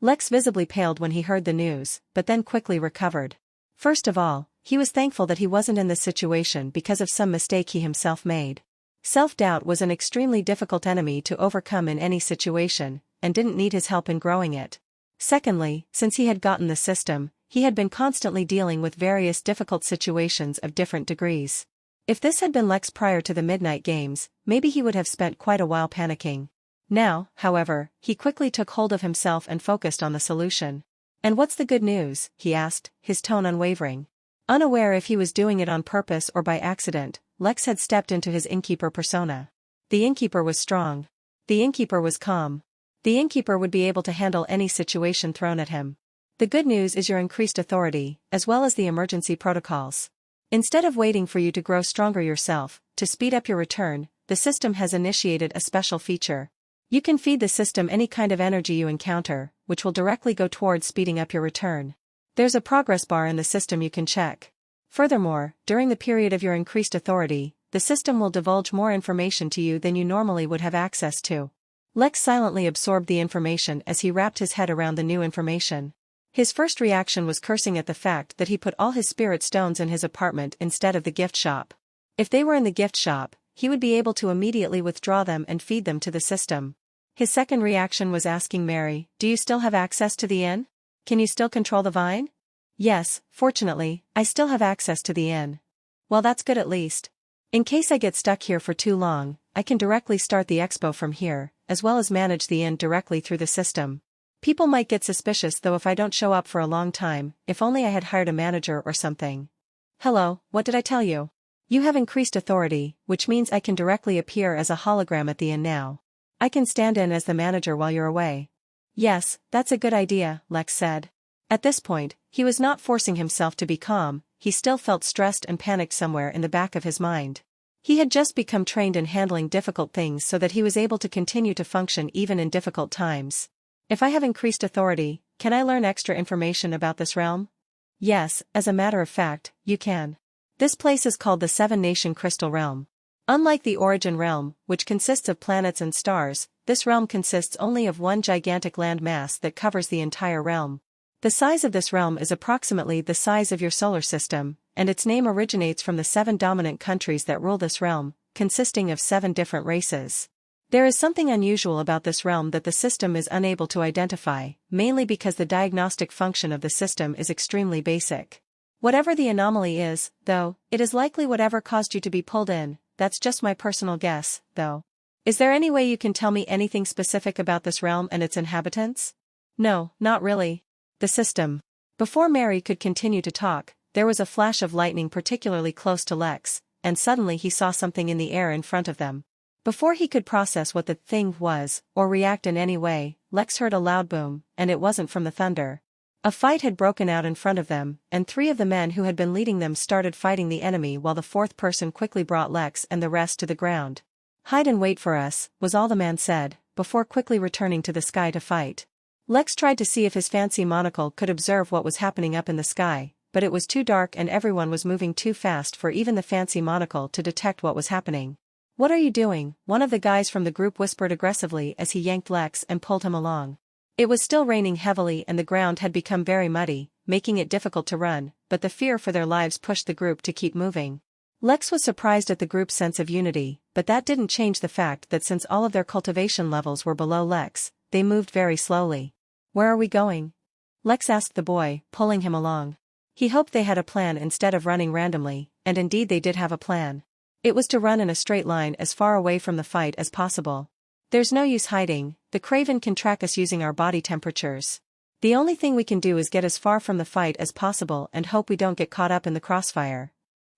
Lex visibly paled when he heard the news, but then quickly recovered. First of all, he was thankful that he wasn't in this situation because of some mistake he himself made. Self-doubt was an extremely difficult enemy to overcome in any situation, and didn't need his help in growing it. Secondly, since he had gotten the system, he had been constantly dealing with various difficult situations of different degrees. If this had been Lex prior to the Midnight Games, maybe he would have spent quite a while panicking. Now, however, he quickly took hold of himself and focused on the solution. "And what's the good news?" he asked, his tone unwavering. Unaware if he was doing it on purpose or by accident, Lex had stepped into his Innkeeper persona. The Innkeeper was strong. The Innkeeper was calm. The Innkeeper would be able to handle any situation thrown at him. "The good news is your increased authority, as well as the emergency protocols. Instead of waiting for you to grow stronger yourself, to speed up your return, the system has initiated a special feature. You can feed the system any kind of energy you encounter, which will directly go towards speeding up your return. There's a progress bar in the system you can check. Furthermore, during the period of your increased authority, the system will divulge more information to you than you normally would have access to." Lex silently absorbed the information as he wrapped his head around the new information. His first reaction was cursing at the fact that he put all his spirit stones in his apartment instead of the gift shop. If they were in the gift shop, he would be able to immediately withdraw them and feed them to the system. His second reaction was asking Mary, "Do you still have access to the inn? Can you still control the vine?" "Yes, fortunately, I still have access to the inn." "Well, that's good at least. In case I get stuck here for too long, I can directly start the expo from here, as well as manage the inn directly through the system. People might get suspicious though if I don't show up for a long time, if only I had hired a manager or something." "Hello, what did I tell you? You have increased authority, which means I can directly appear as a hologram at the inn now. I can stand in as the manager while you're away." "Yes, that's a good idea," Lex said. At this point, he was not forcing himself to be calm, he still felt stressed and panicked somewhere in the back of his mind. He had just become trained in handling difficult things so that he was able to continue to function even in difficult times. "If I have increased authority, can I learn extra information about this realm?" "Yes, as a matter of fact, you can. This place is called the Seven-Nation Crystal Realm. Unlike the Origin Realm, which consists of planets and stars, this realm consists only of one gigantic land mass that covers the entire realm. The size of this realm is approximately the size of your solar system, and its name originates from the 7 dominant countries that rule this realm, consisting of 7 different races. There is something unusual about this realm that the system is unable to identify, mainly because the diagnostic function of the system is extremely basic. Whatever the anomaly is, though, it is likely whatever caused you to be pulled in. That's just my personal guess, though. Is there any way you can tell me anything specific about this realm and its inhabitants?" "No, not really. The system." Before Mary could continue to talk, there was a flash of lightning particularly close to Lex, and suddenly he saw something in the air in front of them. Before he could process what the thing was, or react in any way, Lex heard a loud boom, and it wasn't from the thunder. A fight had broken out in front of them, and 3 of the men who had been leading them started fighting the enemy while the 4th person quickly brought Lex and the rest to the ground. "Hide and wait for us," was all the man said, before quickly returning to the sky to fight. Lex tried to see if his fancy monocle could observe what was happening up in the sky, but it was too dark and everyone was moving too fast for even the fancy monocle to detect what was happening. "What are you doing?" one of the guys from the group whispered aggressively as he yanked Lex and pulled him along. It was still raining heavily and the ground had become very muddy, making it difficult to run, but the fear for their lives pushed the group to keep moving. Lex was surprised at the group's sense of unity, but that didn't change the fact that since all of their cultivation levels were below Lex, they moved very slowly. "Where are we going?" Lex asked the boy, pulling him along. He hoped they had a plan instead of running randomly, and indeed they did have a plan. It was to run in a straight line as far away from the fight as possible. "There's no use hiding, the Craven can track us using our body temperatures. The only thing we can do is get as far from the fight as possible and hope we don't get caught up in the crossfire."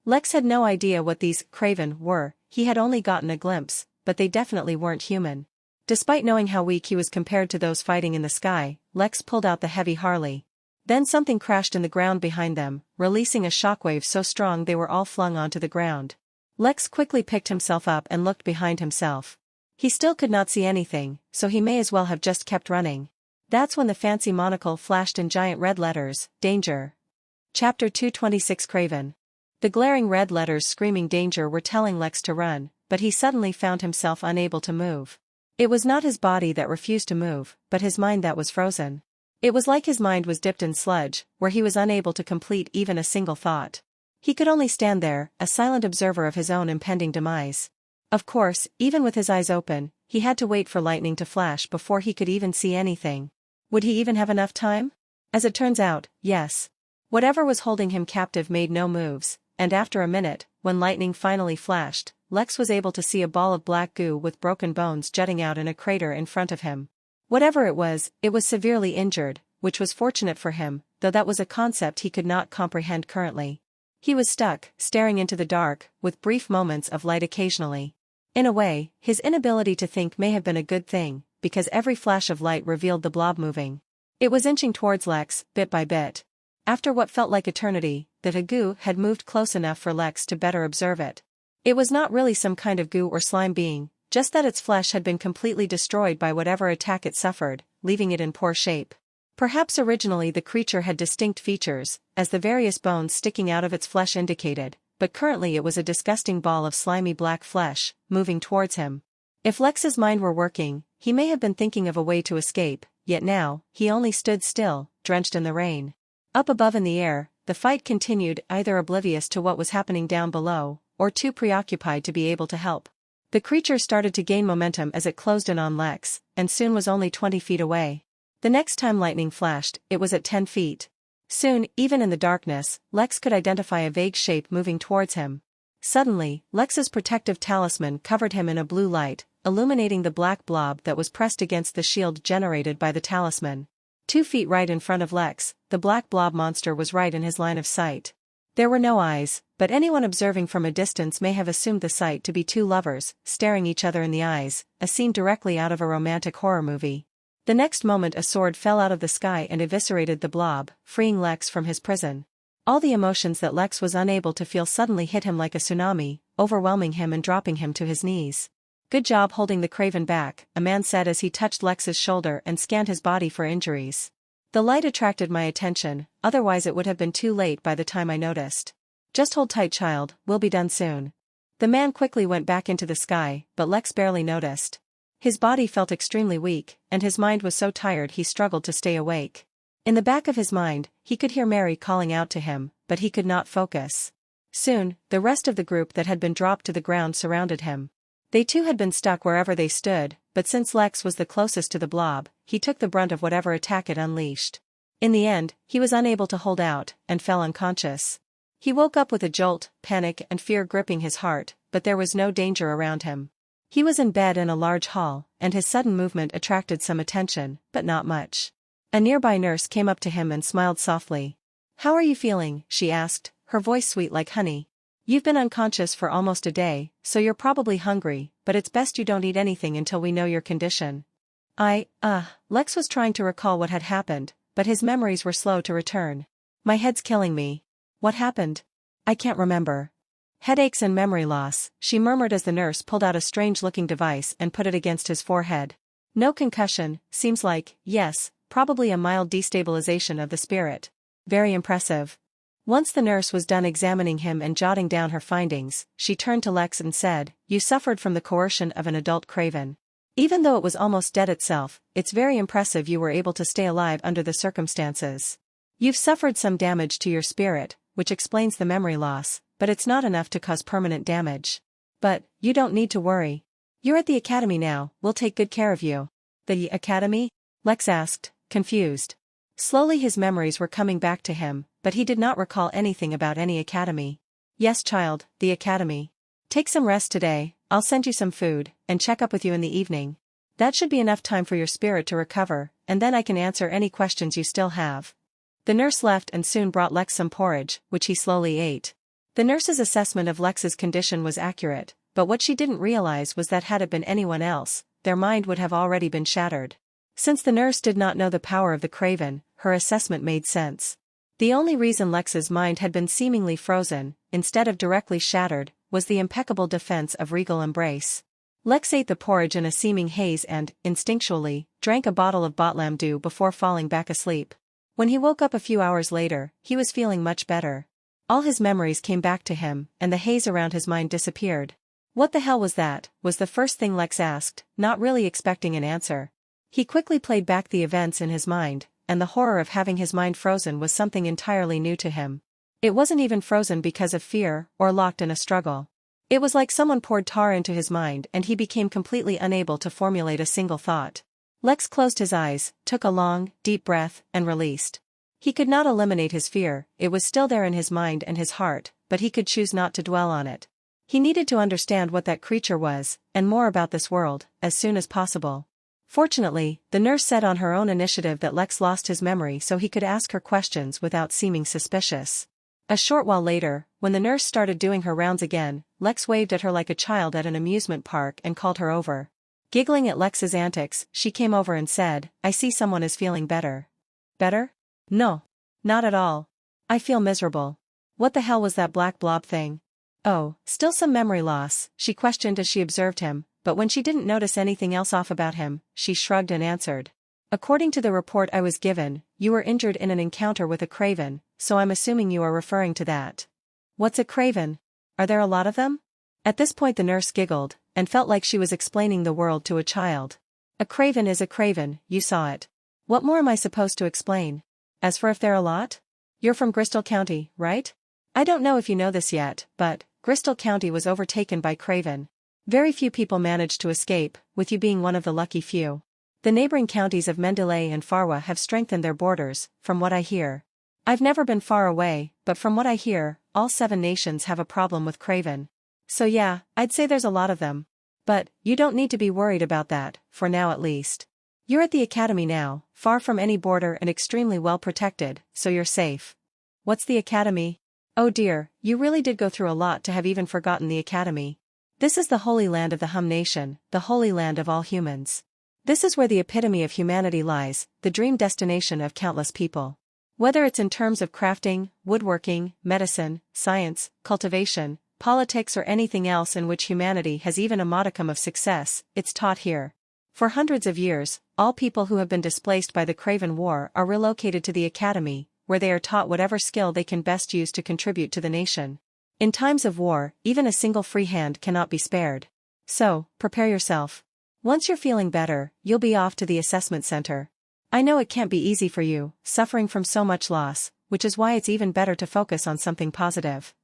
Lex had no idea what these Craven were, he had only gotten a glimpse, but they definitely weren't human. Despite knowing how weak he was compared to those fighting in the sky, Lex pulled out the heavy Harley. Then something crashed in the ground behind them, releasing a shockwave so strong they were all flung onto the ground. Lex quickly picked himself up and looked behind himself. He still could not see anything, so he may as well have just kept running. That's when the fancy monocle flashed in giant red letters, "Danger." Chapter 226 Craven. The glaring red letters screaming danger were telling Lex to run, but he suddenly found himself unable to move. It was not his body that refused to move, but his mind that was frozen. It was like his mind was dipped in sludge, where he was unable to complete even a single thought. He could only stand there, a silent observer of his own impending demise. Of course, even with his eyes open, he had to wait for lightning to flash before he could even see anything. Would he even have enough time? As it turns out, yes. Whatever was holding him captive made no moves, and after a minute, when lightning finally flashed, Lex was able to see a ball of black goo with broken bones jutting out in a crater in front of him. Whatever it was severely injured, which was fortunate for him, though that was a concept he could not comprehend currently. He was stuck, staring into the dark, with brief moments of light occasionally. In a way, his inability to think may have been a good thing, because every flash of light revealed the blob moving. It was inching towards Lex, bit by bit. After what felt like eternity, the goo had moved close enough for Lex to better observe it. It was not really some kind of goo or slime being, just that its flesh had been completely destroyed by whatever attack it suffered, leaving it in poor shape. Perhaps originally the creature had distinct features, as the various bones sticking out of its flesh indicated, but currently it was a disgusting ball of slimy black flesh, moving towards him. If Lex's mind were working, he may have been thinking of a way to escape, yet now, he only stood still, drenched in the rain. Up above in the air, the fight continued, either oblivious to what was happening down below, or too preoccupied to be able to help. The creature started to gain momentum as it closed in on Lex, and soon was only 20 feet away. The next time lightning flashed, it was at 10 feet. Soon, even in the darkness, Lex could identify a vague shape moving towards him. Suddenly, Lex's protective talisman covered him in a blue light, illuminating the black blob that was pressed against the shield generated by the talisman. 2 feet right in front of Lex, the black blob monster was right in his line of sight. There were no eyes, but anyone observing from a distance may have assumed the sight to be two lovers, staring each other in the eyes, a scene directly out of a romantic horror movie. The next moment a sword fell out of the sky and eviscerated the blob, freeing Lex from his prison. All the emotions that Lex was unable to feel suddenly hit him like a tsunami, overwhelming him and dropping him to his knees. "Good job holding the craven back," a man said as he touched Lex's shoulder and scanned his body for injuries. "The light attracted my attention, otherwise it would have been too late by the time I noticed. Just hold tight, child, we'll be done soon." The man quickly went back into the sky, but Lex barely noticed. His body felt extremely weak, and his mind was so tired he struggled to stay awake. In the back of his mind, he could hear Mary calling out to him, but he could not focus. Soon, the rest of the group that had been dropped to the ground surrounded him. They too had been stuck wherever they stood, but since Lex was the closest to the blob, he took the brunt of whatever attack it unleashed. In the end, he was unable to hold out, and fell unconscious. He woke up with a jolt, panic and fear gripping his heart, but there was no danger around him. He was in bed in a large hall, and his sudden movement attracted some attention, but not much. A nearby nurse came up to him and smiled softly. "How are you feeling?" she asked, her voice sweet like honey. "You've been unconscious for almost a day, so you're probably hungry, but it's best you don't eat anything until we know your condition." Lex was trying to recall what had happened, but his memories were slow to return. "My head's killing me." "What happened?" "I can't remember." "Headaches and memory loss," she murmured as the nurse pulled out a strange-looking device and put it against his forehead. "No concussion, seems like, yes, probably a mild destabilization of the spirit." "Very impressive." Once the nurse was done examining him and jotting down her findings, she turned to Lex and said, "You suffered from the coercion of an adult craven. Even though it was almost dead itself, it's very impressive you were able to stay alive under the circumstances. You've suffered some damage to your spirit, which explains the memory loss, but it's not enough to cause permanent damage. But, you don't need to worry. You're at the academy now, we'll take good care of you." "The academy?" Lex asked, confused. Slowly his memories were coming back to him, but he did not recall anything about any academy. "Yes, child, the academy. Take some rest today, I'll send you some food, and check up with you in the evening. That should be enough time for your spirit to recover, and then I can answer any questions you still have." The nurse left and soon brought Lex some porridge, which he slowly ate. The nurse's assessment of Lex's condition was accurate, but what she didn't realize was that had it been anyone else, their mind would have already been shattered. Since the nurse did not know the power of the craven, her assessment made sense. The only reason Lex's mind had been seemingly frozen, instead of directly shattered, was the impeccable defense of regal embrace. Lex ate the porridge in a seeming haze and, instinctually, drank a bottle of Botlam dew before falling back asleep. When he woke up a few hours later, he was feeling much better. All his memories came back to him, and the haze around his mind disappeared. "What the hell was that?" was the first thing Lex asked, not really expecting an answer. He quickly played back the events in his mind, and the horror of having his mind frozen was something entirely new to him. It wasn't even frozen because of fear, or locked in a struggle. It was like someone poured tar into his mind and he became completely unable to formulate a single thought. Lex closed his eyes, took a long, deep breath, and released. He could not eliminate his fear, it was still there in his mind and his heart, but he could choose not to dwell on it. He needed to understand what that creature was, and more about this world, as soon as possible. Fortunately, the nurse said on her own initiative that Lex lost his memory so he could ask her questions without seeming suspicious. A short while later, when the nurse started doing her rounds again, Lex waved at her like a child at an amusement park and called her over. Giggling at Lex's antics, she came over and said, "I see someone is feeling better." "Better?" "No. Not at all. I feel miserable." "What the hell was that black blob thing?" "Oh, still some memory loss," she questioned as she observed him, but when she didn't notice anything else off about him, she shrugged and answered. "According to the report I was given, you were injured in an encounter with a craven, so I'm assuming you are referring to that." "What's a craven? Are there a lot of them?" At this point the nurse giggled, and felt like she was explaining the world to a child. "A craven is a craven, you saw it. What more am I supposed to explain? As for if there are a lot? You're from Bristol County, right? I don't know if you know this yet, but Bristol County was overtaken by craven." Very few people managed to escape, with you being one of the lucky few. The neighboring counties of Mendeley and Farwa have strengthened their borders, from what I hear. I've never been far away, but from what I hear, all 7 nations have a problem with Craven. So yeah, I'd say there's a lot of them. But, you don't need to be worried about that, for now at least. You're at the academy now, far from any border and extremely well protected, so you're safe. What's the academy? Oh dear, you really did go through a lot to have even forgotten the academy. This is the holy land of the Hum nation, the holy land of all humans. This is where the epitome of humanity lies, the dream destination of countless people. Whether it's in terms of crafting, woodworking, medicine, science, cultivation, politics or anything else in which humanity has even a modicum of success, it's taught here. For hundreds of years, all people who have been displaced by the Craven War are relocated to the academy, where they are taught whatever skill they can best use to contribute to the nation. In times of war, even a single free hand cannot be spared. So, prepare yourself. Once you're feeling better, you'll be off to the assessment center. I know it can't be easy for you, suffering from so much loss, which is why it's even better to focus on something positive.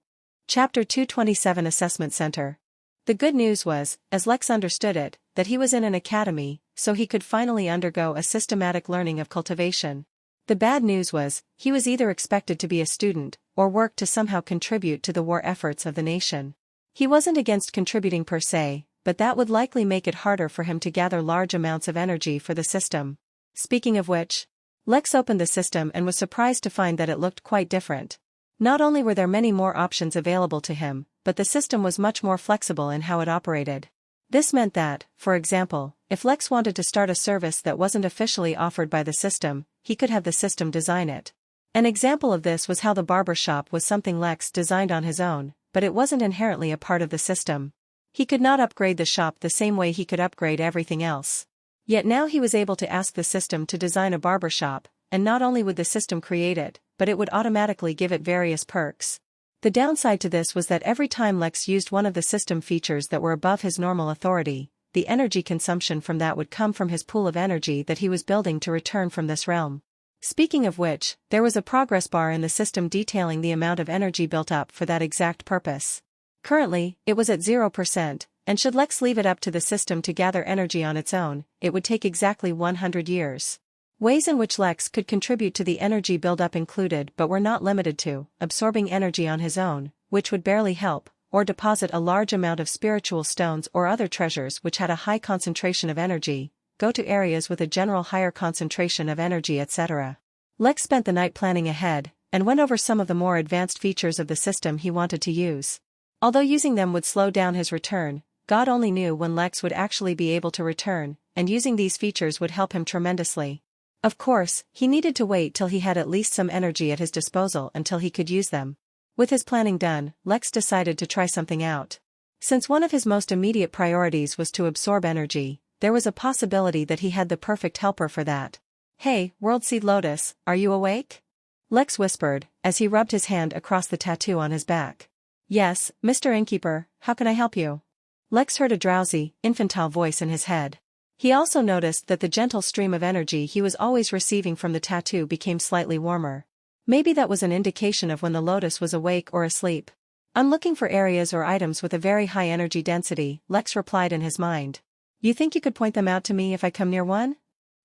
Chapter 227 Assessment Center. The good news was, as Lex understood it, that he was in an academy, so he could finally undergo a systematic learning of cultivation. The bad news was, he was either expected to be a student, or work to somehow contribute to the war efforts of the nation. He wasn't against contributing per se, but that would likely make it harder for him to gather large amounts of energy for the system. Speaking of which, Lex opened the system and was surprised to find that it looked quite different. Not only were there many more options available to him, but the system was much more flexible in how it operated. This meant that, for example, if Lex wanted to start a service that wasn't officially offered by the system, he could have the system design it. An example of this was how the barber shop was something Lex designed on his own, but it wasn't inherently a part of the system. He could not upgrade the shop the same way he could upgrade everything else. Yet now he was able to ask the system to design a barber shop, and not only would the system create it, but it would automatically give it various perks. The downside to this was that every time Lex used one of the system features that were above his normal authority, the energy consumption from that would come from his pool of energy that he was building to return from this realm. Speaking of which, there was a progress bar in the system detailing the amount of energy built up for that exact purpose. Currently, it was at 0%, and should Lex leave it up to the system to gather energy on its own, it would take exactly 100 years. Ways in which Lex could contribute to the energy buildup included but were not limited to absorbing energy on his own, which would barely help, or deposit a large amount of spiritual stones or other treasures which had a high concentration of energy, go to areas with a general higher concentration of energy, etc. Lex spent the night planning ahead, and went over some of the more advanced features of the system he wanted to use. Although using them would slow down his return, God only knew when Lex would actually be able to return, and using these features would help him tremendously. Of course, he needed to wait till he had at least some energy at his disposal until he could use them. With his planning done, Lex decided to try something out. Since one of his most immediate priorities was to absorb energy, there was a possibility that he had the perfect helper for that. "Hey, World Seed Lotus, are you awake?" Lex whispered, as he rubbed his hand across the tattoo on his back. "Yes, Mr. Innkeeper, how can I help you?" Lex heard a drowsy, infantile voice in his head. He also noticed that the gentle stream of energy he was always receiving from the tattoo became slightly warmer. Maybe that was an indication of when the lotus was awake or asleep. "I'm looking for areas or items with a very high energy density," Lex replied in his mind. "You think you could point them out to me if I come near one?"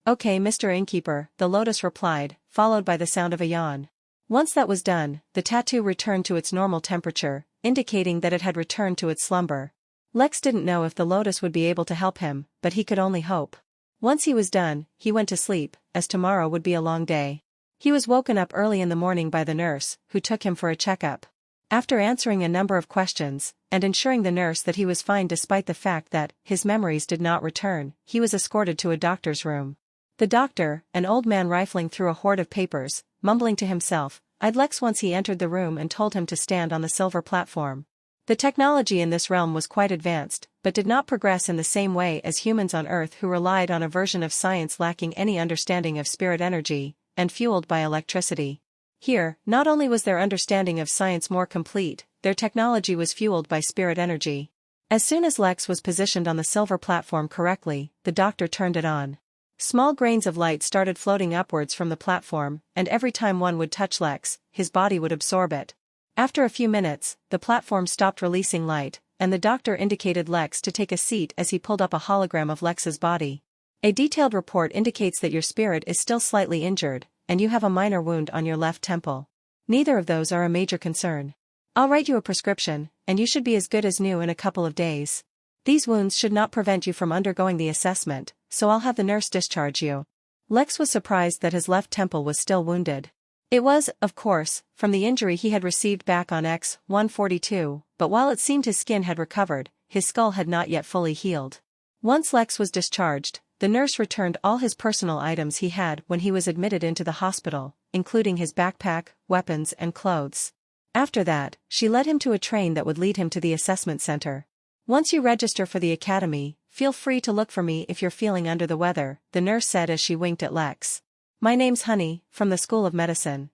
"Okay, Mr. Innkeeper," the lotus replied, followed by the sound of a yawn. Once that was done, the tattoo returned to its normal temperature, indicating that it had returned to its slumber. Lex didn't know if the lotus would be able to help him, but he could only hope. Once he was done, he went to sleep, as tomorrow would be a long day. He was woken up early in the morning by the nurse, who took him for a checkup. After answering a number of questions, and ensuring the nurse that he was fine despite the fact that his memories did not return, he was escorted to a doctor's room. The doctor, an old man rifling through a hoard of papers, mumbling to himself, eyed Lex once he entered the room and told him to stand on the silver platform. The technology in this realm was quite advanced, but did not progress in the same way as humans on Earth who relied on a version of science lacking any understanding of spirit energy, and fueled by electricity. Here, not only was their understanding of science more complete, their technology was fueled by spirit energy. As soon as Lex was positioned on the silver platform correctly, the doctor turned it on. Small grains of light started floating upwards from the platform, and every time one would touch Lex, his body would absorb it. After a few minutes, the platform stopped releasing light, and the doctor indicated Lex to take a seat as he pulled up a hologram of Lex's body. A detailed report indicates that your spirit is still slightly injured, and you have a minor wound on your left temple. Neither of those are a major concern. I'll write you a prescription, and you should be as good as new in a couple of days. These wounds should not prevent you from undergoing the assessment, so I'll have the nurse discharge you. Lex was surprised that his left temple was still wounded. It was, of course, from the injury he had received back on X-142, but while it seemed his skin had recovered, his skull had not yet fully healed. Once Lex was discharged, the nurse returned all his personal items he had when he was admitted into the hospital, including his backpack, weapons and clothes. After that, she led him to a train that would lead him to the assessment center. Once you register for the academy, feel free to look for me if you're feeling under the weather, the nurse said as she winked at Lex. My name's Honey, from the School of Medicine.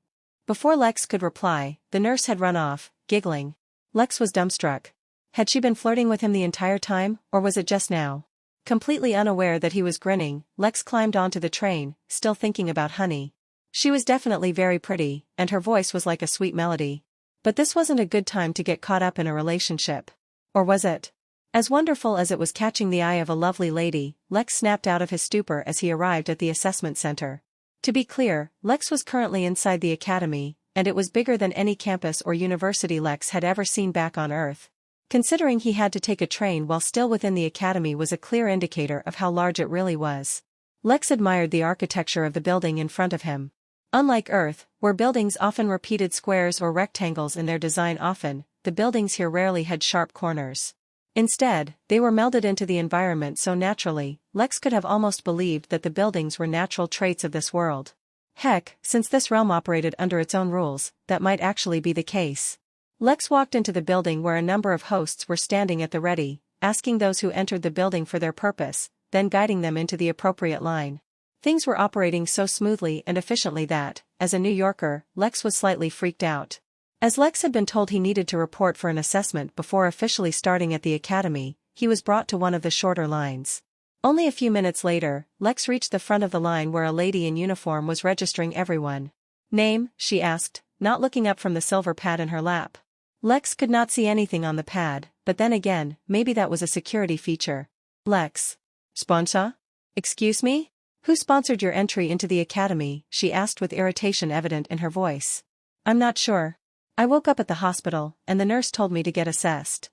Before Lex could reply, the nurse had run off, giggling. Lex was dumbstruck. Had she been flirting with him the entire time, or was it just now? Completely unaware that he was grinning, Lex climbed onto the train, still thinking about Honey. She was definitely very pretty, and her voice was like a sweet melody. But this wasn't a good time to get caught up in a relationship. Or was it? As wonderful as it was catching the eye of a lovely lady, Lex snapped out of his stupor as he arrived at the assessment center. To be clear, Lex was currently inside the academy, and it was bigger than any campus or university Lex had ever seen back on Earth. Considering he had to take a train while still within the academy was a clear indicator of how large it really was. Lex admired the architecture of the building in front of him. Unlike Earth, where buildings often repeated squares or rectangles in their design the buildings here rarely had sharp corners. Instead, they were melded into the environment so naturally, Lex could have almost believed that the buildings were natural traits of this world. Heck, since this realm operated under its own rules, that might actually be the case. Lex walked into the building where a number of hosts were standing at the ready, asking those who entered the building for their purpose, then guiding them into the appropriate line. Things were operating so smoothly and efficiently that, as a New Yorker, Lex was slightly freaked out. As Lex had been told he needed to report for an assessment before officially starting at the academy, he was brought to one of the shorter lines. Only a few minutes later, Lex reached the front of the line where a lady in uniform was registering everyone. Name, she asked, not looking up from the silver pad in her lap. Lex could not see anything on the pad, but then again, maybe that was a security feature. Lex. Sponsor? Excuse me? Who sponsored your entry into the academy? She asked with irritation evident in her voice. I'm not sure. I woke up at the hospital, and the nurse told me to get assessed.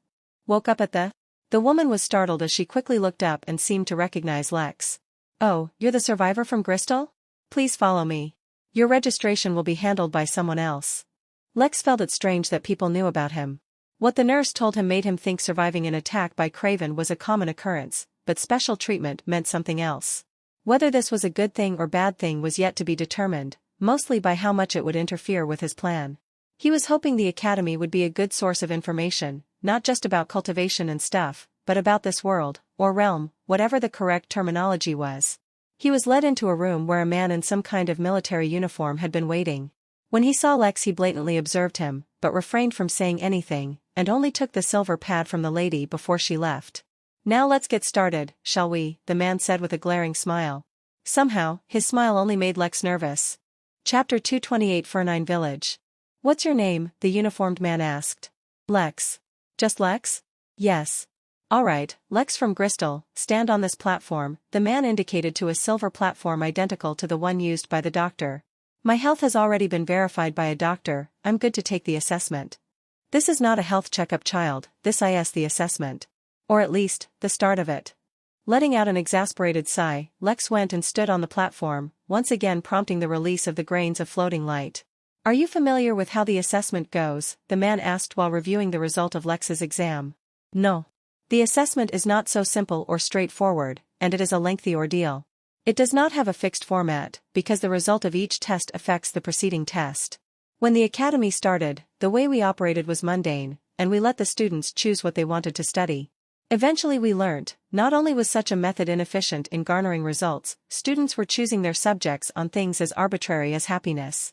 Woke up at the? The woman was startled as she quickly looked up and seemed to recognize Lex. Oh, you're the survivor from Bristol? Please follow me. Your registration will be handled by someone else. Lex felt it strange that people knew about him. What the nurse told him made him think surviving an attack by Craven was a common occurrence, but special treatment meant something else. Whether this was a good thing or bad thing was yet to be determined, mostly by how much it would interfere with his plan. He was hoping the academy would be a good source of information, not just about cultivation and stuff, but about this world, or realm, whatever the correct terminology was. He was led into a room where a man in some kind of military uniform had been waiting. When he saw Lex he blatantly observed him, but refrained from saying anything, and only took the silver pad from the lady before she left. Now let's get started, shall we? The man said with a glaring smile. Somehow, his smile only made Lex nervous. Chapter 228 Fernine Village. What's your name? The uniformed man asked. Lex. Just Lex? Yes. All right, Lex from Bristol, stand on this platform, the man indicated to a silver platform identical to the one used by the doctor. My health has already been verified by a doctor, I'm good to take the assessment. This is not a health checkup, child, this is the assessment. Or at least, the start of it. Letting out an exasperated sigh, Lex went and stood on the platform, once again prompting the release of the grains of floating light. Are you familiar with how the assessment goes? The man asked while reviewing the result of Lex's exam. No. The assessment is not so simple or straightforward, and it is a lengthy ordeal. It does not have a fixed format, because the result of each test affects the preceding test. When the academy started, the way we operated was mundane, and we let the students choose what they wanted to study. Eventually we learnt, not only was such a method inefficient in garnering results, students were choosing their subjects on things as arbitrary as happiness.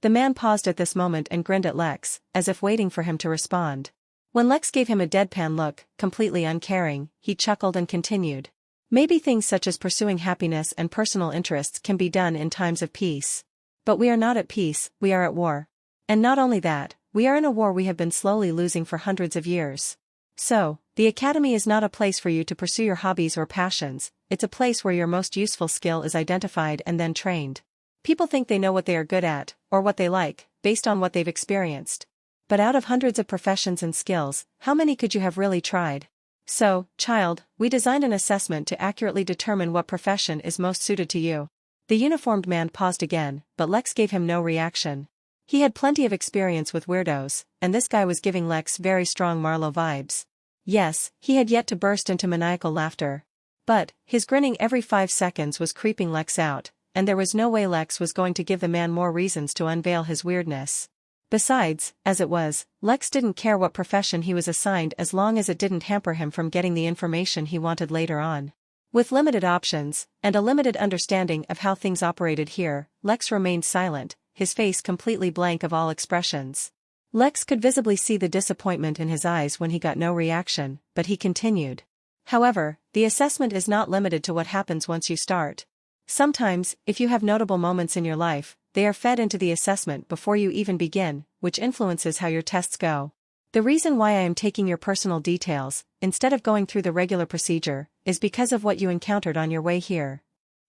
The man paused at this moment and grinned at Lex, as if waiting for him to respond. When Lex gave him a deadpan look, completely uncaring, he chuckled and continued. Maybe things such as pursuing happiness and personal interests can be done in times of peace. But we are not at peace, we are at war. And not only that, we are in a war we have been slowly losing for hundreds of years. So, the academy is not a place for you to pursue your hobbies or passions, it's a place where your most useful skill is identified and then trained. People think they know what they are good at, or what they like, based on what they've experienced. But out of hundreds of professions and skills, how many could you have really tried? So, child, we designed an assessment to accurately determine what profession is most suited to you. The uniformed man paused again, but Lex gave him no reaction. He had plenty of experience with weirdos, and this guy was giving Lex very strong Marlowe vibes. Yes, he had yet to burst into maniacal laughter. But, his grinning every 5 seconds was creeping Lex out, and there was no way Lex was going to give the man more reasons to unveil his weirdness. Besides, as it was, Lex didn't care what profession he was assigned as long as it didn't hamper him from getting the information he wanted later on. With limited options, and a limited understanding of how things operated here, Lex remained silent, his face completely blank of all expressions. Lex could visibly see the disappointment in his eyes when he got no reaction, but he continued. However, the assessment is not limited to what happens once you start. Sometimes, if you have notable moments in your life, they are fed into the assessment before you even begin, which influences how your tests go. The reason why I am taking your personal details, instead of going through the regular procedure, is because of what you encountered on your way here.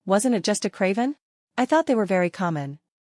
Wasn't it just a craven? I thought they were very common.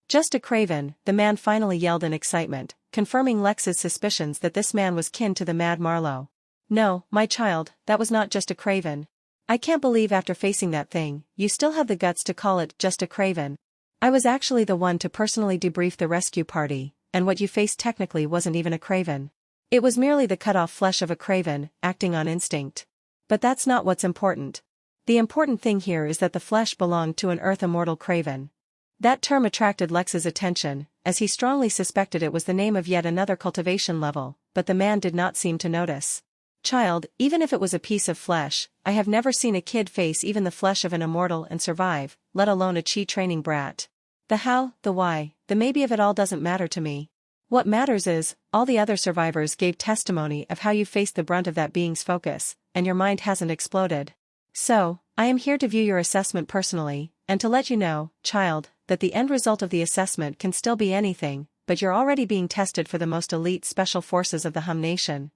Just a craven, the man finally yelled in excitement, confirming Lex's suspicions that this man was kin to the Mad Marlowe. No, my child, that was not just a craven. I can't believe after facing that thing, you still have the guts to call it just a craven. I was actually the one to personally debrief the rescue party, and what you faced technically wasn't even a craven. It was merely the cut-off flesh of a craven, acting on instinct. But that's not what's important. The important thing here is that the flesh belonged to an earth immortal craven. That term attracted Lex's attention, as he strongly suspected it was the name of yet another cultivation level, but the man did not seem to notice. Child, even if it was a piece of flesh, I have never seen a kid face even the flesh of an immortal and survive, let alone a chi training brat. The how, the why, the maybe of it all doesn't matter to me. What matters is, all the other survivors gave testimony of how you faced the brunt of that being's focus, and your mind hasn't exploded. So, I am here to view your assessment personally, and to let you know, child, that the end result of the assessment can still be anything, but you're already being tested for the most elite special forces of the Hum Nation.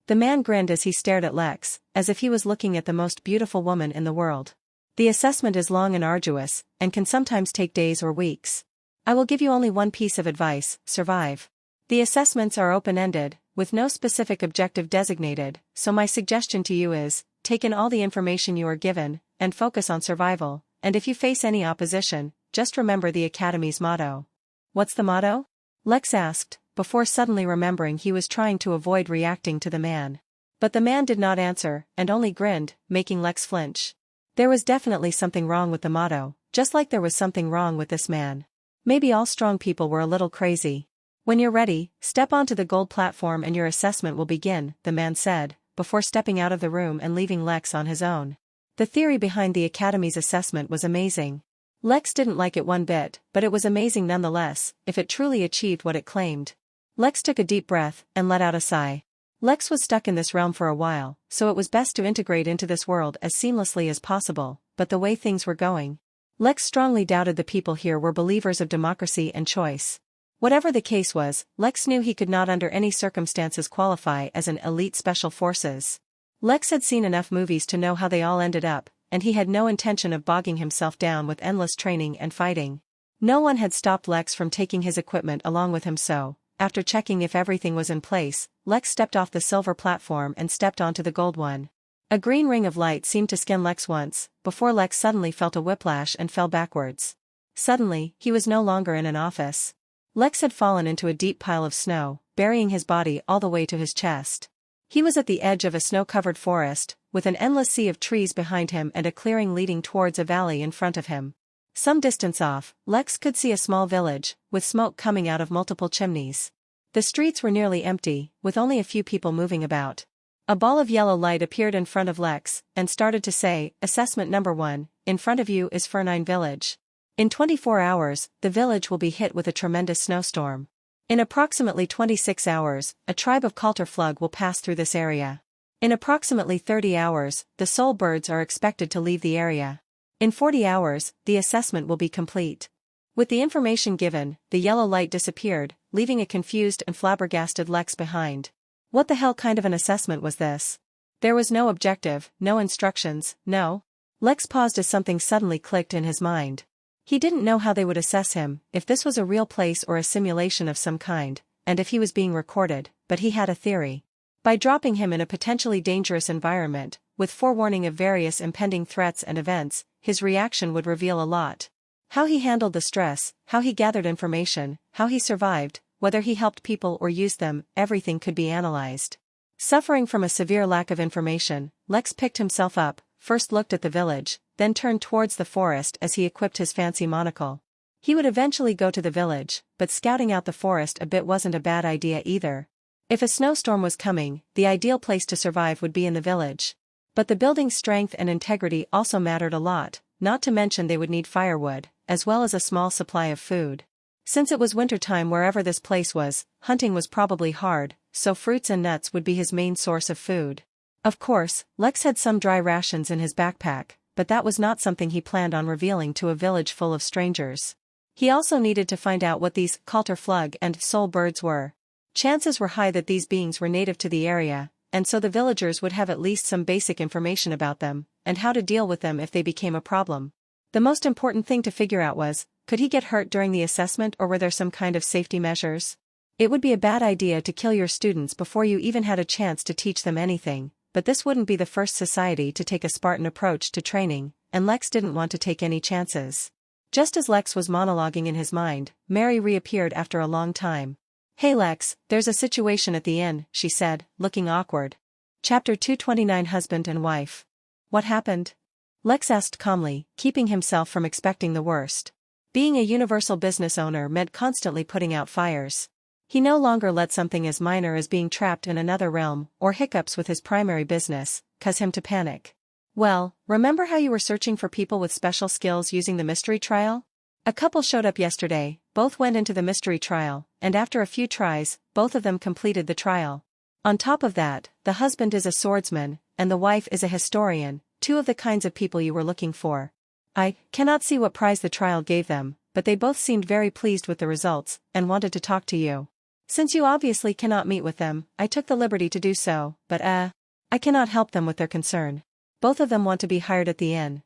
The man grinned as he stared at Lex, as if he was looking at the most beautiful woman in the world. The assessment is long and arduous, and can sometimes take days or weeks. I will give you only one piece of advice: survive. The assessments are open-ended, with no specific objective designated, so my suggestion to you is, take in all the information you are given, and focus on survival, and if you face any opposition, just remember the Academy's motto. What's the motto? Lex asked, before suddenly remembering he was trying to avoid reacting to the man. But the man did not answer, and only grinned, making Lex flinch. There was definitely something wrong with the motto, just like there was something wrong with this man. Maybe all strong people were a little crazy. When you're ready, step onto the gold platform and your assessment will begin, the man said, before stepping out of the room and leaving Lex on his own. The theory behind the Academy's assessment was amazing. Lex didn't like it one bit, but it was amazing nonetheless, if it truly achieved what it claimed. Lex took a deep breath, and let out a sigh. Lex was stuck in this realm for a while, so it was best to integrate into this world as seamlessly as possible, but the way things were going. Lex strongly doubted the people here were believers of democracy and choice. Whatever the case was, Lex knew he could not under any circumstances qualify as an elite special forces. Lex had seen enough movies to know how they all ended up, and he had no intention of bogging himself down with endless training and fighting. No one had stopped Lex from taking his equipment along with him, so, after checking if everything was in place, Lex stepped off the silver platform and stepped onto the gold one. A green ring of light seemed to skin Lex once, before Lex suddenly felt a whiplash and fell backwards. Suddenly, he was no longer in an office. Lex had fallen into a deep pile of snow, burying his body all the way to his chest. He was at the edge of a snow-covered forest, with an endless sea of trees behind him and a clearing leading towards a valley in front of him. Some distance off, Lex could see a small village, with smoke coming out of multiple chimneys. The streets were nearly empty, with only a few people moving about. A ball of yellow light appeared in front of Lex, and started to say, Assessment number 1, in front of you is Fernine Village. In 24 hours, the village will be hit with a tremendous snowstorm. In approximately 26 hours, a tribe of cultivator will pass through this area. In approximately 30 hours, the soul birds are expected to leave the area. In 40 hours, the assessment will be complete. With the information given, the yellow light disappeared, leaving a confused and flabbergasted Lex behind. What the hell kind of an assessment was this? There was no objective, no instructions, no. Lex paused as something suddenly clicked in his mind. He didn't know how they would assess him, if this was a real place or a simulation of some kind, and if he was being recorded, but he had a theory. By dropping him in a potentially dangerous environment, with forewarning of various impending threats and events, his reaction would reveal a lot. How he handled the stress, how he gathered information, how he survived, whether he helped people or used them, everything could be analyzed. Suffering from a severe lack of information, Lex picked himself up, first looked at the village, then turned towards the forest as he equipped his fancy monocle. He would eventually go to the village, but scouting out the forest a bit wasn't a bad idea either. If a snowstorm was coming, the ideal place to survive would be in the village. But the building's strength and integrity also mattered a lot, not to mention they would need firewood, as well as a small supply of food. Since it was wintertime wherever this place was, hunting was probably hard, so fruits and nuts would be his main source of food. Of course, Lex had some dry rations in his backpack, but that was not something he planned on revealing to a village full of strangers. He also needed to find out what these cultivator and soul birds were. Chances were high that these beings were native to the area, and so the villagers would have at least some basic information about them, and how to deal with them if they became a problem. The most important thing to figure out was, could he get hurt during the assessment or were there some kind of safety measures? It would be a bad idea to kill your students before you even had a chance to teach them anything, but this wouldn't be the first society to take a Spartan approach to training, and Lex didn't want to take any chances. Just as Lex was monologuing in his mind, Mary reappeared after a long time. "Hey Lex, there's a situation at the inn," she said, looking awkward. Chapter 229 Husband and Wife. What happened? Lex asked calmly, keeping himself from expecting the worst. Being a universal business owner meant constantly putting out fires. He no longer let something as minor as being trapped in another realm, or hiccups with his primary business, cause him to panic. "Well, remember how you were searching for people with special skills using the mystery trial? A couple showed up yesterday, both went into the mystery trial, and after a few tries, both of them completed the trial. On top of that, the husband is a swordsman, and the wife is a historian, two of the kinds of people you were looking for. I cannot see what prize the trial gave them, but they both seemed very pleased with the results, and wanted to talk to you. Since you obviously cannot meet with them, I took the liberty to do so, but I cannot help them with their concern. Both of them want to be hired at the inn."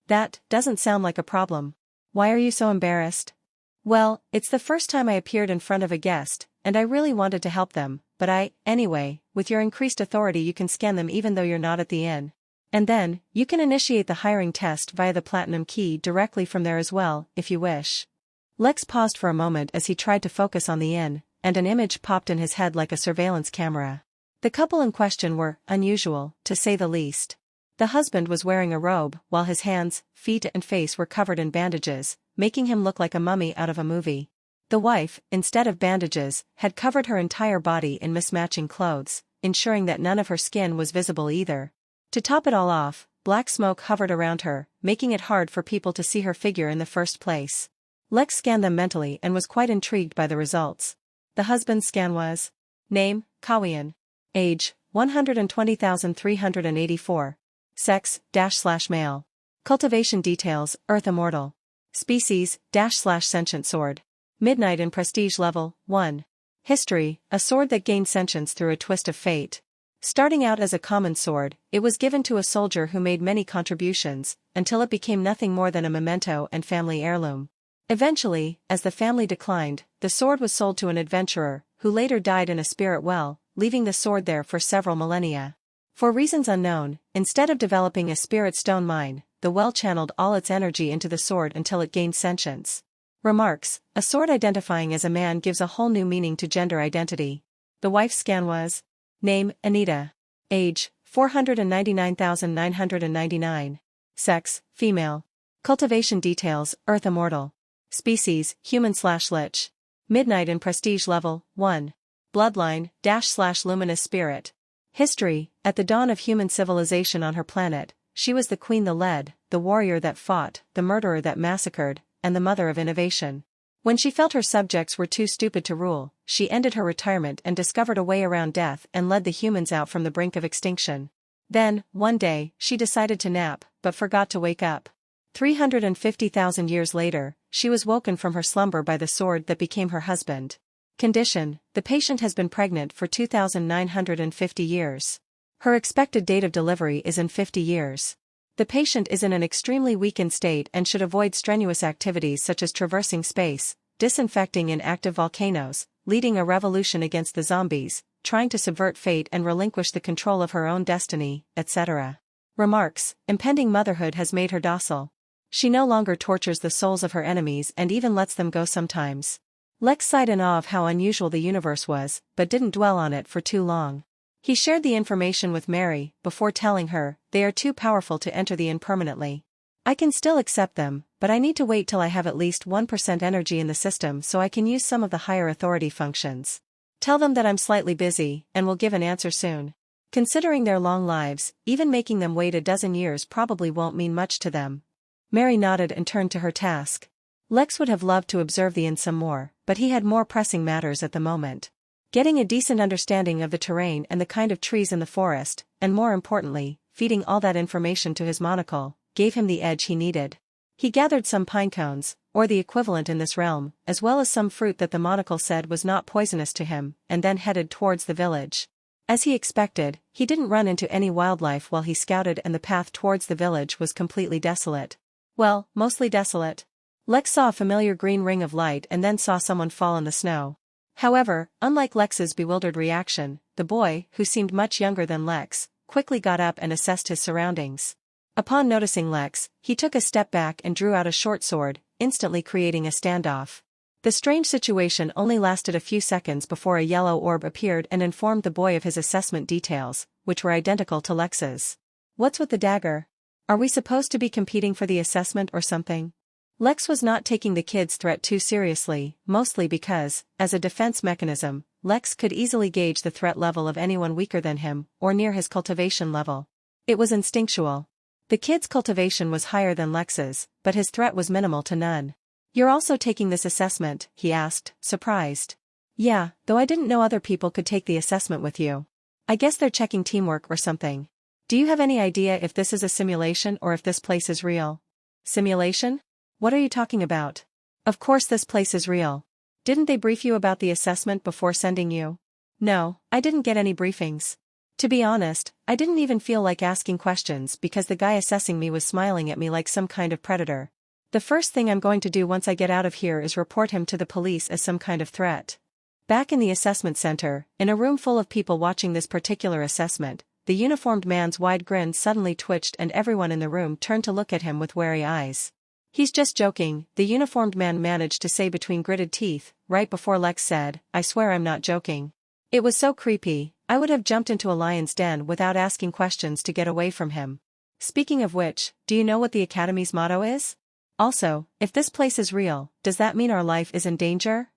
"That doesn't sound like a problem. Why are you so embarrassed?" "Well, it's the first time I appeared in front of a guest, and I really wanted to help them, but anyway, with your increased authority you can scan them even though you're not at the inn. And then, you can initiate the hiring test via the platinum key directly from there as well, if you wish." Lex paused for a moment as he tried to focus on the inn, and an image popped in his head like a surveillance camera. The couple in question were unusual, to say the least. The husband was wearing a robe, while his hands, feet and face were covered in bandages, making him look like a mummy out of a movie. The wife, instead of bandages, had covered her entire body in mismatching clothes, ensuring that none of her skin was visible either. To top it all off, black smoke hovered around her, making it hard for people to see her figure in the first place. Lex scanned them mentally and was quite intrigued by the results. The husband's scan was: name, Kawian. Age, 120,384. Sex, /male. Cultivation details, Earth Immortal. Species, /sentient sword. Midnight in prestige level, 1. History, a sword that gained sentience through a twist of fate. Starting out as a common sword, it was given to a soldier who made many contributions, until it became nothing more than a memento and family heirloom. Eventually, as the family declined, the sword was sold to an adventurer, who later died in a spirit well, leaving the sword there for several millennia. For reasons unknown, instead of developing a spirit stone mine, the well channeled all its energy into the sword until it gained sentience. Remarks: a sword identifying as a man gives a whole new meaning to gender identity. The wife's scan was: name, Anita. Age, 499,999. Sex, female. Cultivation details, Earth Immortal. Species, human/lich. Midnight in prestige level, 1. Bloodline, /luminous spirit. History, at the dawn of human civilization on her planet, she was the queen that led, the warrior that fought, the murderer that massacred, and the mother of innovation. When she felt her subjects were too stupid to rule, she ended her retirement and discovered a way around death and led the humans out from the brink of extinction. Then, one day, she decided to nap, but forgot to wake up. 350,000 years later, she was woken from her slumber by the sword that became her husband. Condition: the patient has been pregnant for 2,950 years. Her expected date of delivery is in 50 years. The patient is in an extremely weakened state and should avoid strenuous activities such as traversing space, disinfecting in active volcanoes, leading a revolution against the zombies, trying to subvert fate and relinquish the control of her own destiny, etc. Remarks: impending motherhood has made her docile. She no longer tortures the souls of her enemies and even lets them go sometimes. Lex sighed in awe of how unusual the universe was, but didn't dwell on it for too long. He shared the information with Mary, before telling her, they are too powerful to enter the inn permanently. I can still accept them, but I need to wait till I have at least 1% energy in the system so I can use some of the higher authority functions. Tell them that I'm slightly busy, and will give an answer soon. Considering their long lives, even making them wait a dozen years probably won't mean much to them. Mary nodded and turned to her task. Lex would have loved to observe the inn some more, but he had more pressing matters at the moment. Getting a decent understanding of the terrain and the kind of trees in the forest, and more importantly, feeding all that information to his monocle, gave him the edge he needed. He gathered some pine cones, or the equivalent in this realm, as well as some fruit that the monocle said was not poisonous to him, and then headed towards the village. As he expected, he didn't run into any wildlife while he scouted, and the path towards the village was completely desolate. Well, mostly desolate. Lex saw a familiar green ring of light and then saw someone fall in the snow. However, unlike Lex's bewildered reaction, the boy, who seemed much younger than Lex, quickly got up and assessed his surroundings. Upon noticing Lex, he took a step back and drew out a short sword, instantly creating a standoff. The strange situation only lasted a few seconds before a yellow orb appeared and informed the boy of his assessment details, which were identical to Lex's. What's with the dagger? Are we supposed to be competing for the assessment or something? Lex was not taking the kid's threat too seriously, mostly because, as a defense mechanism, Lex could easily gauge the threat level of anyone weaker than him, or near his cultivation level. It was instinctual. The kid's cultivation was higher than Lex's, but his threat was minimal to none. You're also taking this assessment? He asked, surprised. Yeah, though I didn't know other people could take the assessment with you. I guess they're checking teamwork or something. Do you have any idea if this is a simulation or if this place is real? Simulation? What are you talking about? Of course this place is real. Didn't they brief you about the assessment before sending you? No, I didn't get any briefings. To be honest, I didn't even feel like asking questions because the guy assessing me was smiling at me like some kind of predator. The first thing I'm going to do once I get out of here is report him to the police as some kind of threat. Back in the assessment center, in a room full of people watching this particular assessment, the uniformed man's wide grin suddenly twitched and everyone in the room turned to look at him with wary eyes. He's just joking, the uniformed man managed to say between gritted teeth, right before Lex said, I swear I'm not joking. It was so creepy, I would have jumped into a lion's den without asking questions to get away from him. Speaking of which, do you know what the Academy's motto is? Also, if this place is real, does that mean our life is in danger?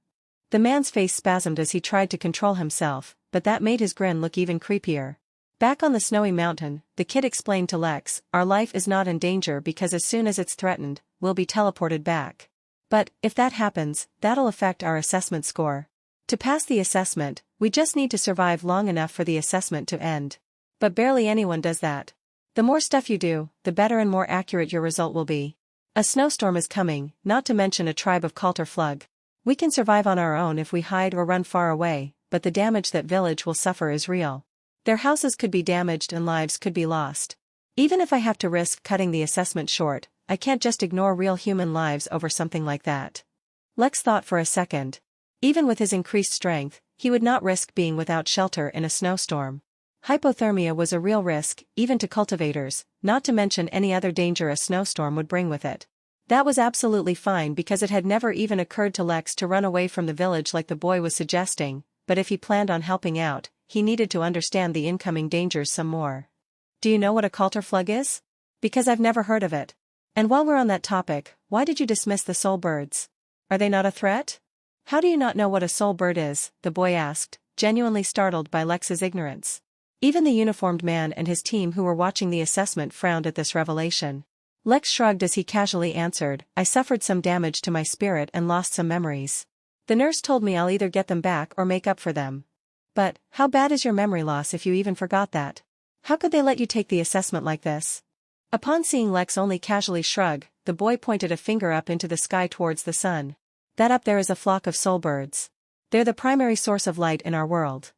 The man's face spasmed as he tried to control himself, but that made his grin look even creepier. Back on the snowy mountain, the kid explained to Lex, our life is not in danger because as soon as it's threatened, we'll be teleported back. But, if that happens, that'll affect our assessment score. To pass the assessment, we just need to survive long enough for the assessment to end. But barely anyone does that. The more stuff you do, the better and more accurate your result will be. A snowstorm is coming, not to mention a tribe of cultivator. We can survive on our own if we hide or run far away, but the damage that village will suffer is real. Their houses could be damaged and lives could be lost. Even if I have to risk cutting the assessment short, I can't just ignore real human lives over something like that. Lex thought for a second. Even with his increased strength, he would not risk being without shelter in a snowstorm. Hypothermia was a real risk, even to cultivators, not to mention any other danger a snowstorm would bring with it. That was absolutely fine because it had never even occurred to Lex to run away from the village like the boy was suggesting, but if he planned on helping out, he needed to understand the incoming dangers some more. Do you know what a cultivator is? Because I've never heard of it. And while we're on that topic, why did you dismiss the soul birds? Are they not a threat? How do you not know what a soul bird is? The boy asked, genuinely startled by Lex's ignorance. Even the uniformed man and his team who were watching the assessment frowned at this revelation. Lex shrugged as he casually answered, I suffered some damage to my spirit and lost some memories. The nurse told me I'll either get them back or make up for them. But, how bad is your memory loss if you even forgot that? How could they let you take the assessment like this? Upon seeing Lex only casually shrug, the boy pointed a finger up into the sky towards the sun. That up there is a flock of soul birds. They're the primary source of light in our world.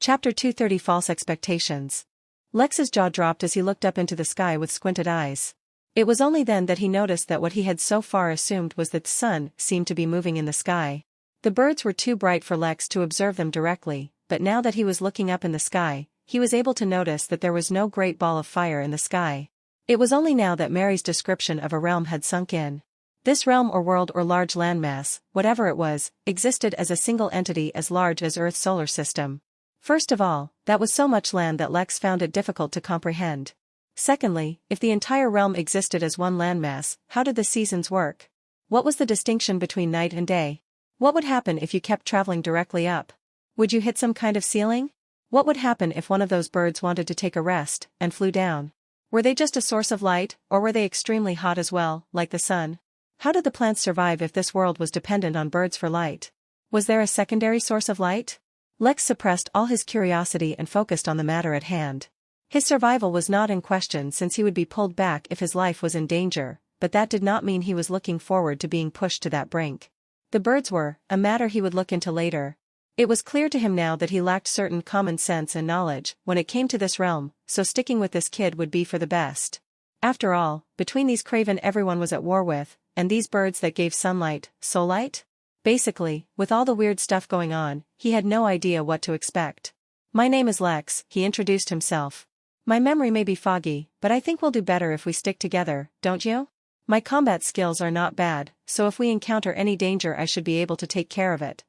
Chapter 230 False Expectations. Lex's jaw dropped as he looked up into the sky with squinted eyes. It was only then that he noticed that what he had so far assumed was that the sun seemed to be moving in the sky. The birds were too bright for Lex to observe them directly, but now that he was looking up in the sky, he was able to notice that there was no great ball of fire in the sky. It was only now that Mary's description of a realm had sunk in. This realm or world or large landmass, whatever it was, existed as a single entity as large as Earth's solar system. First of all, that was so much land that Lex found it difficult to comprehend. Secondly, if the entire realm existed as one landmass, how did the seasons work? What was the distinction between night and day? What would happen if you kept traveling directly up? Would you hit some kind of ceiling? What would happen if one of those birds wanted to take a rest and flew down? Were they just a source of light, or were they extremely hot as well, like the sun? How did the plants survive if this world was dependent on birds for light? Was there a secondary source of light? Lex suppressed all his curiosity and focused on the matter at hand. His survival was not in question since he would be pulled back if his life was in danger, but that did not mean he was looking forward to being pushed to that brink. The birds were a matter he would look into later. It was clear to him now that he lacked certain common sense and knowledge when it came to this realm, so sticking with this kid would be for the best. After all, between these craven everyone was at war with, and these birds that gave sunlight, soullight? Basically, with all the weird stuff going on, he had no idea what to expect. "My name is Lex," he introduced himself. "My memory may be foggy, but I think we'll do better if we stick together, don't you? My combat skills are not bad, so if we encounter any danger I should be able to take care of it."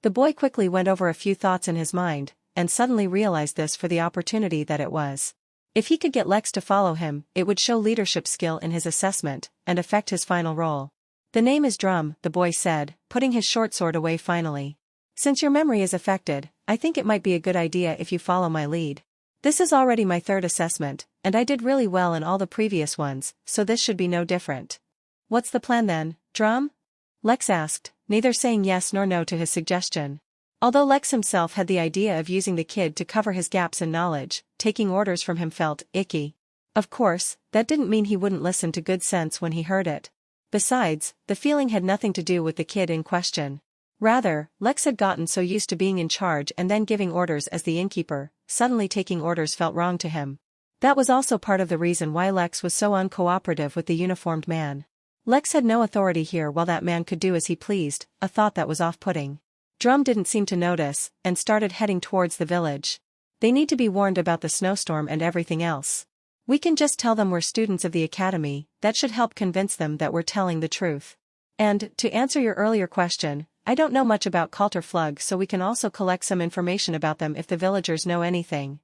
The boy quickly went over a few thoughts in his mind, and suddenly realized this for the opportunity that it was. If he could get Lex to follow him, it would show leadership skill in his assessment, and affect his final role. "The name is Drum," the boy said, putting his short sword away finally. "Since your memory is affected, I think it might be a good idea if you follow my lead. This is already my third assessment, and I did really well in all the previous ones, so this should be no different." "What's the plan then, Drum?" Lex asked, neither saying yes nor no to his suggestion. Although Lex himself had the idea of using the kid to cover his gaps in knowledge, taking orders from him felt icky. Of course, that didn't mean he wouldn't listen to good sense when he heard it. Besides, the feeling had nothing to do with the kid in question. Rather, Lex had gotten so used to being in charge and then giving orders as the innkeeper, suddenly taking orders felt wrong to him. That was also part of the reason why Lex was so uncooperative with the uniformed man. Lex had no authority here while that man could do as he pleased, a thought that was off-putting. Drum didn't seem to notice, and started heading towards the village. "They need to be warned about the snowstorm and everything else. We can just tell them we're students of the academy, that should help convince them that we're telling the truth. And, to answer your earlier question, I don't know much about cultivator, so we can also collect some information about them if the villagers know anything.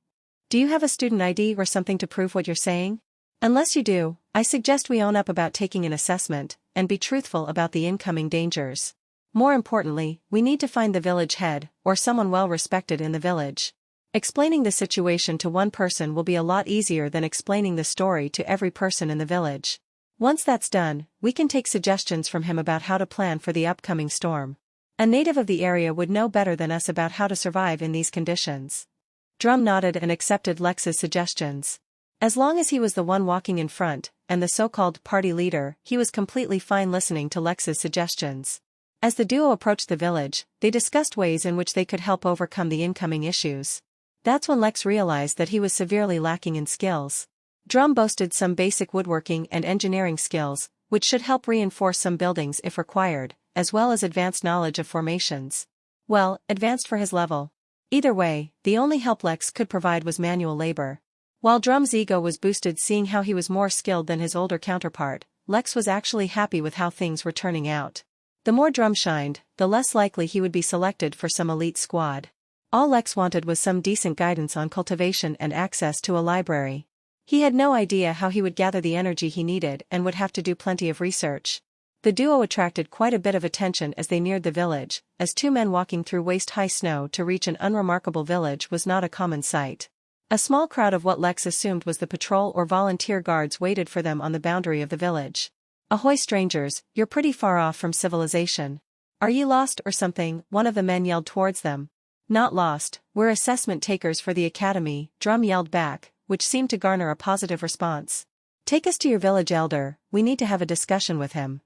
Do you have a student ID or something to prove what you're saying? Unless you do, I suggest we own up about taking an assessment, and be truthful about the incoming dangers. More importantly, we need to find the village head, or someone well respected in the village. Explaining the situation to one person will be a lot easier than explaining the story to every person in the village. Once that's done, we can take suggestions from him about how to plan for the upcoming storm. A native of the area would know better than us about how to survive in these conditions." Drum nodded and accepted Lex's suggestions. As long as he was the one walking in front, and the so-called party leader, he was completely fine listening to Lex's suggestions. As the duo approached the village, they discussed ways in which they could help overcome the incoming issues. That's when Lex realized that he was severely lacking in skills. Drum boasted some basic woodworking and engineering skills, which should help reinforce some buildings if required, as well as advanced knowledge of formations. Well, advanced for his level. Either way, the only help Lex could provide was manual labor. While Drum's ego was boosted seeing how he was more skilled than his older counterpart, Lex was actually happy with how things were turning out. The more Drum shined, the less likely he would be selected for some elite squad. All Lex wanted was some decent guidance on cultivation and access to a library. He had no idea how he would gather the energy he needed and would have to do plenty of research. The duo attracted quite a bit of attention as they neared the village, as two men walking through waist-high snow to reach an unremarkable village was not a common sight. A small crowd of what Lex assumed was the patrol or volunteer guards waited for them on the boundary of the village. "Ahoy strangers, you're pretty far off from civilization. Are you lost or something?" one of the men yelled towards them. "Not lost, we're assessment takers for the academy," Drum yelled back, which seemed to garner a positive response. "Take us to your village elder, we need to have a discussion with him."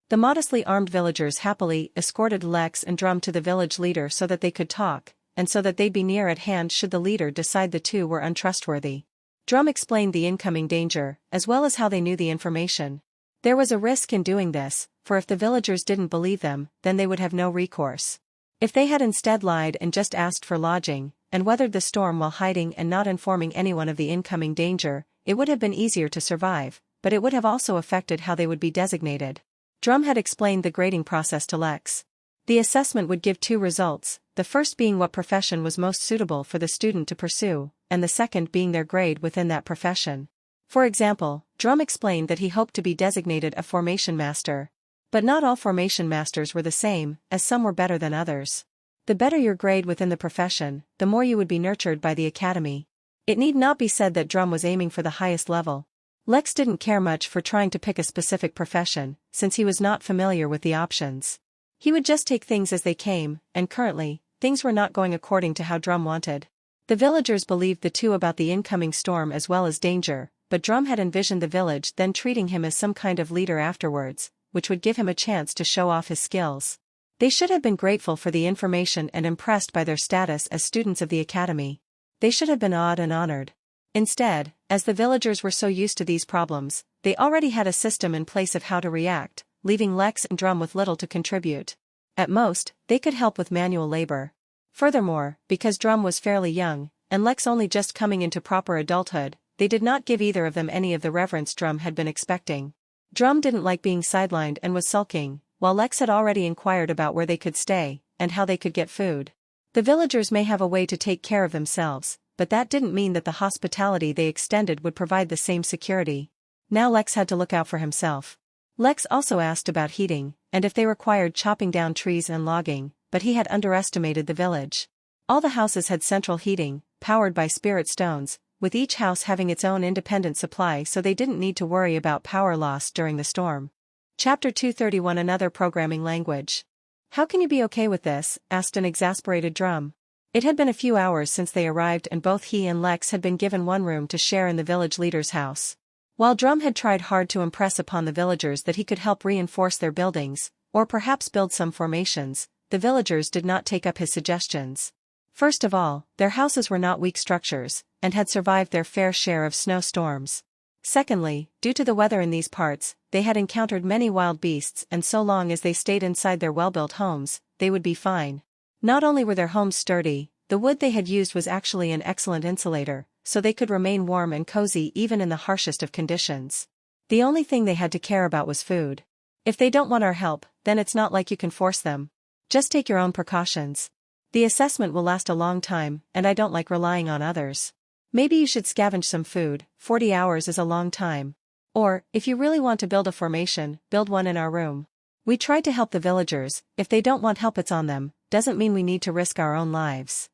The modestly armed villagers happily escorted Lex and Drum to the village leader so that they could talk, and so that they'd be near at hand should the leader decide the two were untrustworthy. Drum explained the incoming danger, as well as how they knew the information. There was a risk in doing this, for if the villagers didn't believe them, then they would have no recourse. If they had instead lied and just asked for lodging, and weathered the storm while hiding and not informing anyone of the incoming danger, it would have been easier to survive, but it would have also affected how they would be designated. Drum had explained the grading process to Lex. The assessment would give two results, the first being what profession was most suitable for the student to pursue, and the second being their grade within that profession. For example, Drum explained that he hoped to be designated a formation master. But not all formation masters were the same, as some were better than others. The better your grade within the profession, the more you would be nurtured by the academy. It need not be said that Drum was aiming for the highest level. Lex didn't care much for trying to pick a specific profession, since he was not familiar with the options. He would just take things as they came, and currently, things were not going according to how Drum wanted. The villagers believed the two about the incoming storm as well as danger, but Drum had envisioned the village then treating him as some kind of leader afterwards, which would give him a chance to show off his skills. They should have been grateful for the information and impressed by their status as students of the academy. They should have been awed and honored. Instead, as the villagers were so used to these problems, they already had a system in place of how to react, leaving Lex and Drum with little to contribute. At most, they could help with manual labor. Furthermore, because Drum was fairly young, and Lex only just coming into proper adulthood, they did not give either of them any of the reverence Drum had been expecting. Drum didn't like being sidelined and was sulking, while Lex had already inquired about where they could stay, and how they could get food. The villagers may have a way to take care of themselves, but that didn't mean that the hospitality they extended would provide the same security. Now Lex had to look out for himself. Lex also asked about heating, and if they required chopping down trees and logging, but he had underestimated the village. All the houses had central heating, powered by spirit stones, with each house having its own independent supply so they didn't need to worry about power loss during the storm. Chapter 231 Another Programming Language. How can you be okay with this? Asked an exasperated Drum. It had been a few hours since they arrived and both he and Lex had been given one room to share in the village leader's house. While Drum had tried hard to impress upon the villagers that he could help reinforce their buildings, or perhaps build some formations, the villagers did not take up his suggestions. First of all, their houses were not weak structures, and had survived their fair share of snowstorms. Secondly, due to the weather in these parts, they had encountered many wild beasts and so long as they stayed inside their well-built homes, they would be fine. Not only were their homes sturdy, the wood they had used was actually an excellent insulator, so they could remain warm and cozy even in the harshest of conditions. The only thing they had to care about was food. If they don't want our help, then it's not like you can force them. Just take your own precautions. The assessment will last a long time, and I don't like relying on others. Maybe you should scavenge some food, 40 hours is a long time. Or, if you really want to build a formation, build one in our room. We tried to help the villagers, if they don't want help it's on them, doesn't mean we need to risk our own lives.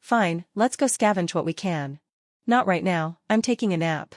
Fine, let's go scavenge what we can. Not right now, I'm taking a nap.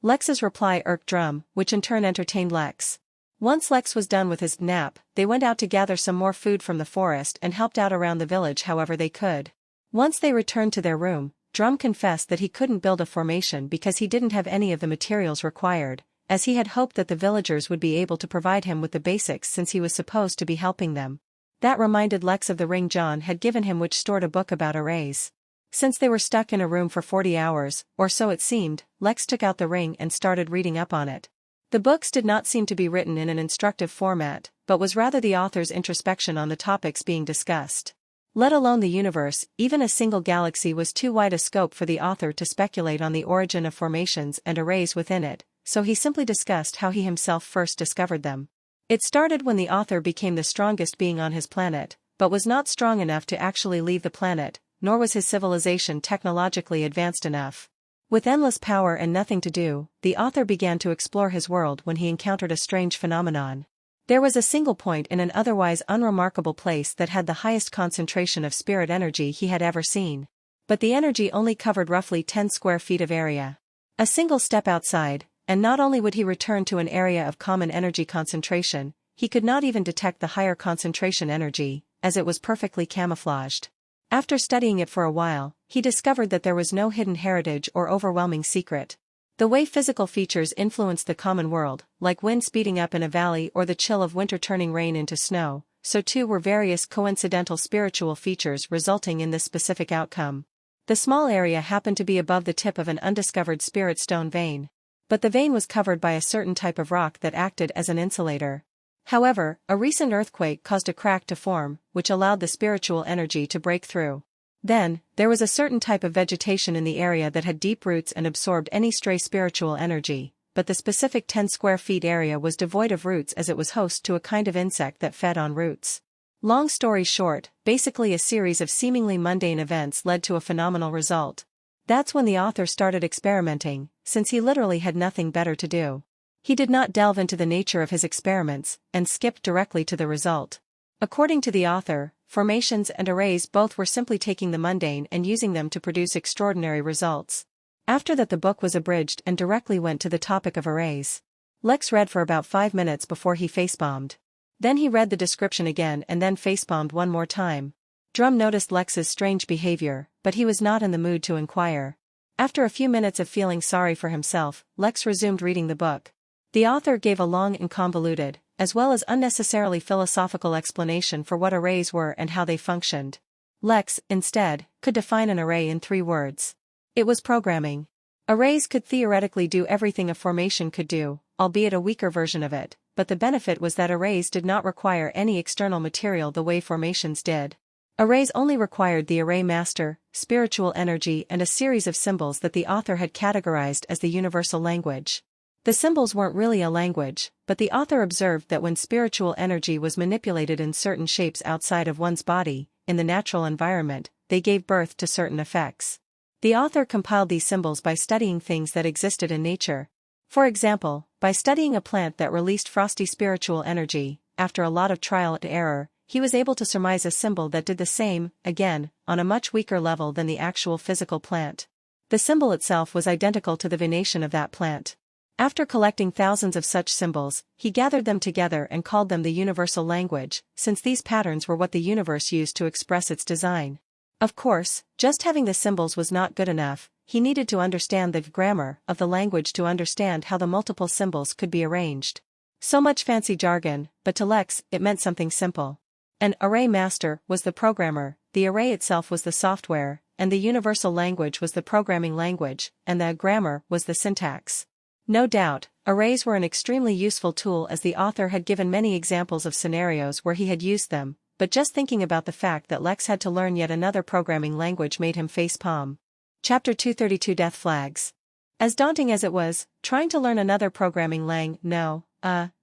Lex's reply irked Drum, which in turn entertained Lex. Once Lex was done with his nap, they went out to gather some more food from the forest and helped out around the village however they could. Once they returned to their room, Drum confessed that he couldn't build a formation because he didn't have any of the materials required, as he had hoped that the villagers would be able to provide him with the basics since he was supposed to be helping them. That reminded Lex of the ring John had given him, which stored a book about arrays. Since they were stuck in a room for 40 hours, or so it seemed, Lex took out the ring and started reading up on it. The books did not seem to be written in an instructive format, but was rather the author's introspection on the topics being discussed. Let alone the universe, even a single galaxy was too wide a scope for the author to speculate on the origin of formations and arrays within it, so he simply discussed how he himself first discovered them. It started when the author became the strongest being on his planet, but was not strong enough to actually leave the planet, nor was his civilization technologically advanced enough. With endless power and nothing to do, the author began to explore his world when he encountered a strange phenomenon. There was a single point in an otherwise unremarkable place that had the highest concentration of spirit energy he had ever seen. But the energy only covered roughly 10 square feet of area. A single step outside, and not only would he return to an area of common energy concentration, he could not even detect the higher concentration energy, as it was perfectly camouflaged. After studying it for a while, he discovered that there was no hidden heritage or overwhelming secret. The way physical features influence the common world, like wind speeding up in a valley or the chill of winter turning rain into snow, so too were various coincidental spiritual features resulting in this specific outcome. The small area happened to be above the tip of an undiscovered spirit stone vein. But the vein was covered by a certain type of rock that acted as an insulator. However, a recent earthquake caused a crack to form, which allowed the spiritual energy to break through. Then, there was a certain type of vegetation in the area that had deep roots and absorbed any stray spiritual energy, but the specific 10 square feet area was devoid of roots as it was host to a kind of insect that fed on roots. Long story short, basically a series of seemingly mundane events led to a phenomenal result. That's when the author started experimenting, since he literally had nothing better to do. He did not delve into the nature of his experiments, and skipped directly to the result. According to the author, formations and arrays both were simply taking the mundane and using them to produce extraordinary results. After that, the book was abridged and directly went to the topic of arrays. Lex read for about 5 minutes before he facepalmed. Then he read the description again and then facepalmed one more time. Drum noticed Lex's strange behavior, but he was not in the mood to inquire. After a few minutes of feeling sorry for himself, Lex resumed reading the book. The author gave a long and convoluted, as well as unnecessarily philosophical explanation for what arrays were and how they functioned. Lex, instead, could define an array in 3 words. It was programming. Arrays could theoretically do everything a formation could do, albeit a weaker version of it, but the benefit was that arrays did not require any external material the way formations did. Arrays only required the array master, spiritual energy, and a series of symbols that the author had categorized as the universal language. The symbols weren't really a language, but the author observed that when spiritual energy was manipulated in certain shapes outside of one's body, in the natural environment, they gave birth to certain effects. The author compiled these symbols by studying things that existed in nature. For example, by studying a plant that released frosty spiritual energy, after a lot of trial and error, he was able to surmise a symbol that did the same, again, on a much weaker level than the actual physical plant. The symbol itself was identical to the venation of that plant. After collecting thousands of such symbols, he gathered them together and called them the universal language, since these patterns were what the universe used to express its design. Of course, just having the symbols was not good enough. He needed to understand the grammar of the language to understand how the multiple symbols could be arranged. So much fancy jargon, but to Lex, it meant something simple. An array master was the programmer, the array itself was the software, and the universal language was the programming language, and the grammar was the syntax. No doubt, arrays were an extremely useful tool, as the author had given many examples of scenarios where he had used them, but just thinking about the fact that Lex had to learn yet another programming language made him facepalm. Chapter 232 Death Flags. As daunting as it was, trying to learn another programming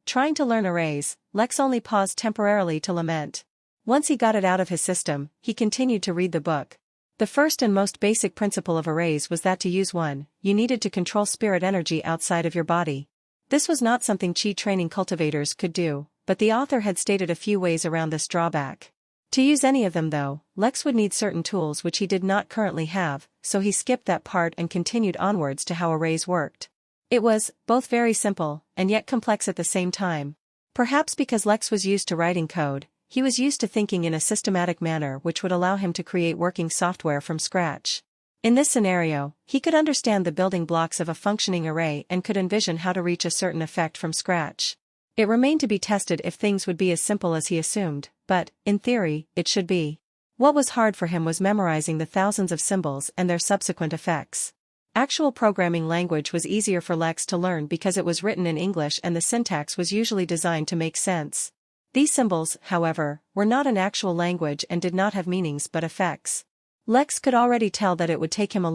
trying to learn arrays, Lex only paused temporarily to lament. Once he got it out of his system, he continued to read the book. The first and most basic principle of arrays was that to use one, you needed to control spirit energy outside of your body. This was not something chi training cultivators could do, but the author had stated a few ways around this drawback. To use any of them though, Lex would need certain tools which he did not currently have, so he skipped that part and continued onwards to how arrays worked. It was, both very simple, and yet complex at the same time. Perhaps because Lex was used to writing code, he was used to thinking in a systematic manner which would allow him to create working software from scratch. In this scenario, he could understand the building blocks of a functioning array and could envision how to reach a certain effect from scratch. It remained to be tested if things would be as simple as he assumed, but, in theory, it should be. What was hard for him was memorizing the thousands of symbols and their subsequent effects. Actual programming language was easier for Lex to learn because it was written in English and the syntax was usually designed to make sense. These symbols, however, were not an actual language and did not have meanings but effects. Lex could already tell that it would take him a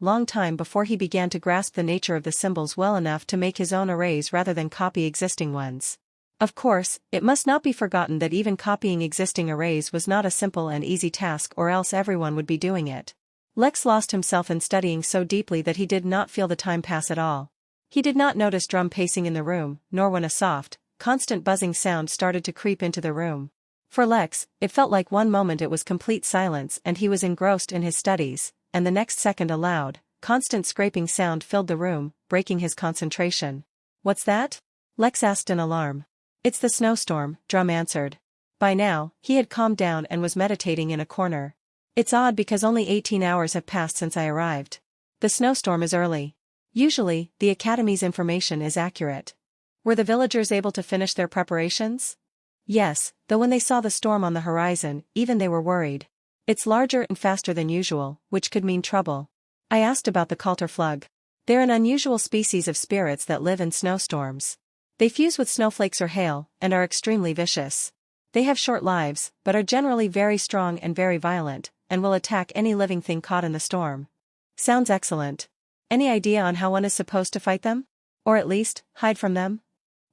long time before he began to grasp the nature of the symbols well enough to make his own arrays rather than copy existing ones. Of course, it must not be forgotten that even copying existing arrays was not a simple and easy task, or else everyone would be doing it. Lex lost himself in studying so deeply that he did not feel the time pass at all. He did not notice Drum pacing in the room, nor when a soft, constant buzzing sound started to creep into the room. For Lex, it felt like one moment it was complete silence and he was engrossed in his studies, and the next second a loud, constant scraping sound filled the room, breaking his concentration. "What's that?" Lex asked in alarm. "It's the snowstorm," Drum answered. By now, he had calmed down and was meditating in a corner. "It's odd because only 18 hours have passed since I arrived. The snowstorm is early." Usually, the Academy's information is accurate. Were the villagers able to finish their preparations? Yes, though when they saw the storm on the horizon, even they were worried. It's larger and faster than usual, which could mean trouble. I asked about the cultivator. They're an unusual species of spirits that live in snowstorms. They fuse with snowflakes or hail, and are extremely vicious. They have short lives, but are generally very strong and very violent, and will attack any living thing caught in the storm. Sounds excellent. Any idea on how one is supposed to fight them? Or at least, hide from them?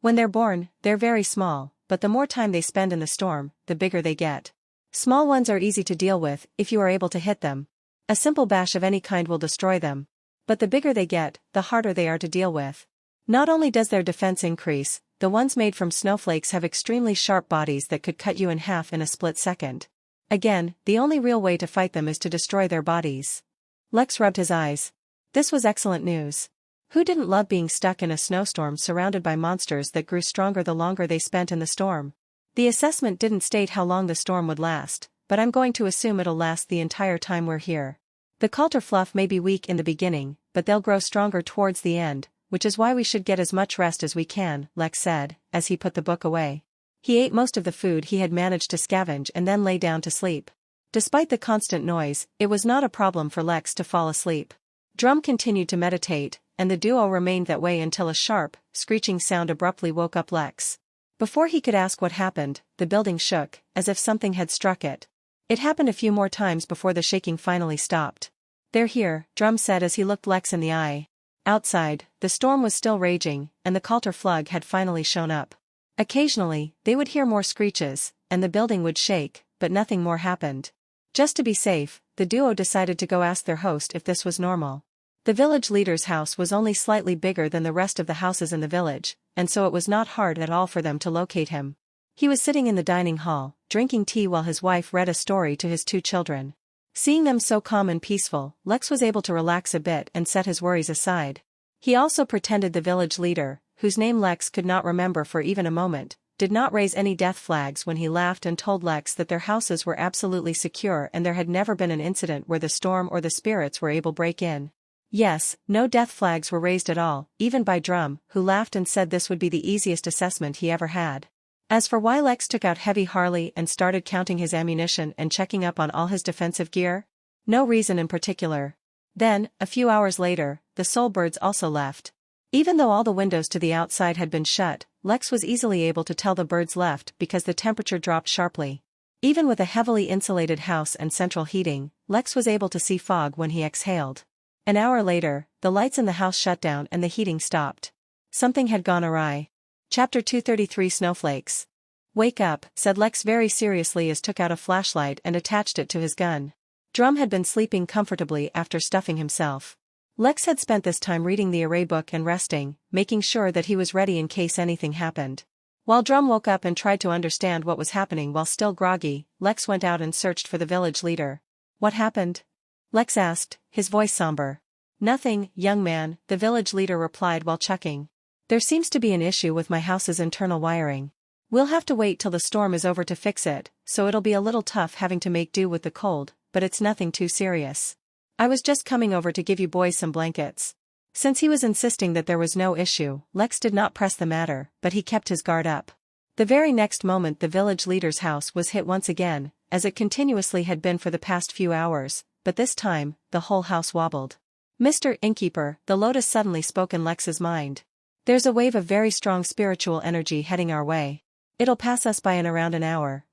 When they're born, they're very small, but the more time they spend in the storm, the bigger they get. Small ones are easy to deal with if you are able to hit them. A simple bash of any kind will destroy them. But the bigger they get, the harder they are to deal with. Not only does their defense increase, the ones made from snowflakes have extremely sharp bodies that could cut you in half in a split second. Again, the only real way to fight them is to destroy their bodies. Lex rubbed his eyes. This was excellent news. Who didn't love being stuck in a snowstorm surrounded by monsters that grew stronger the longer they spent in the storm? The assessment didn't state how long the storm would last, but I'm going to assume it'll last the entire time we're here. The cultivator may be weak in the beginning, but they'll grow stronger towards the end, which is why we should get as much rest as we can, Lex said, as he put the book away. He ate most of the food he had managed to scavenge and then lay down to sleep. Despite the constant noise, it was not a problem for Lex to fall asleep. Drum continued to meditate, and the duo remained that way until a sharp, screeching sound abruptly woke up Lex. Before he could ask what happened, the building shook, as if something had struck it. It happened a few more times before the shaking finally stopped. They're here, Drum said as he looked Lex in the eye. Outside, the storm was still raging, and the cultivator had finally shown up. Occasionally, they would hear more screeches, and the building would shake, but nothing more happened. Just to be safe, the duo decided to go ask their host if this was normal. The village leader's house was only slightly bigger than the rest of the houses in the village, and so it was not hard at all for them to locate him. He was sitting in the dining hall, drinking tea while his wife read a story to his 2 children. Seeing them so calm and peaceful, Lex was able to relax a bit and set his worries aside. He also pretended the village leader, whose name Lex could not remember for even a moment, did not raise any death flags when he laughed and told Lex that their houses were absolutely secure and there had never been an incident where the storm or the spirits were able to break in. Yes, no death flags were raised at all, even by Drum, who laughed and said this would be the easiest assessment he ever had. As for why Lex took out heavy Harley and started counting his ammunition and checking up on all his defensive gear? No reason in particular. Then, a few hours later, the soul birds also left. Even though all the windows to the outside had been shut, Lex was easily able to tell the birds left because the temperature dropped sharply. Even with a heavily insulated house and central heating, Lex was able to see fog when he exhaled. An hour later, the lights in the house shut down and the heating stopped. Something had gone awry. Chapter 233 Snowflakes. Wake up, said Lex very seriously as took out a flashlight and attached it to his gun. Drum had been sleeping comfortably after stuffing himself. Lex had spent this time reading the array book and resting, making sure that he was ready in case anything happened. While Drum woke up and tried to understand what was happening while still groggy, Lex went out and searched for the village leader. What happened? Lex asked, his voice somber. Nothing, young man, the village leader replied while chuckling. There seems to be an issue with my house's internal wiring. We'll have to wait till the storm is over to fix it, so it'll be a little tough having to make do with the cold, but it's nothing too serious. I was just coming over to give you boys some blankets. Since he was insisting that there was no issue, Lex did not press the matter, but he kept his guard up. The very next moment the village leader's house was hit once again, as it continuously had been for the past few hours, but this time, the whole house wobbled. Mr. Innkeeper, the lotus suddenly spoke in Lex's mind. There's a wave of very strong spiritual energy heading our way. It'll pass us by in around an hour.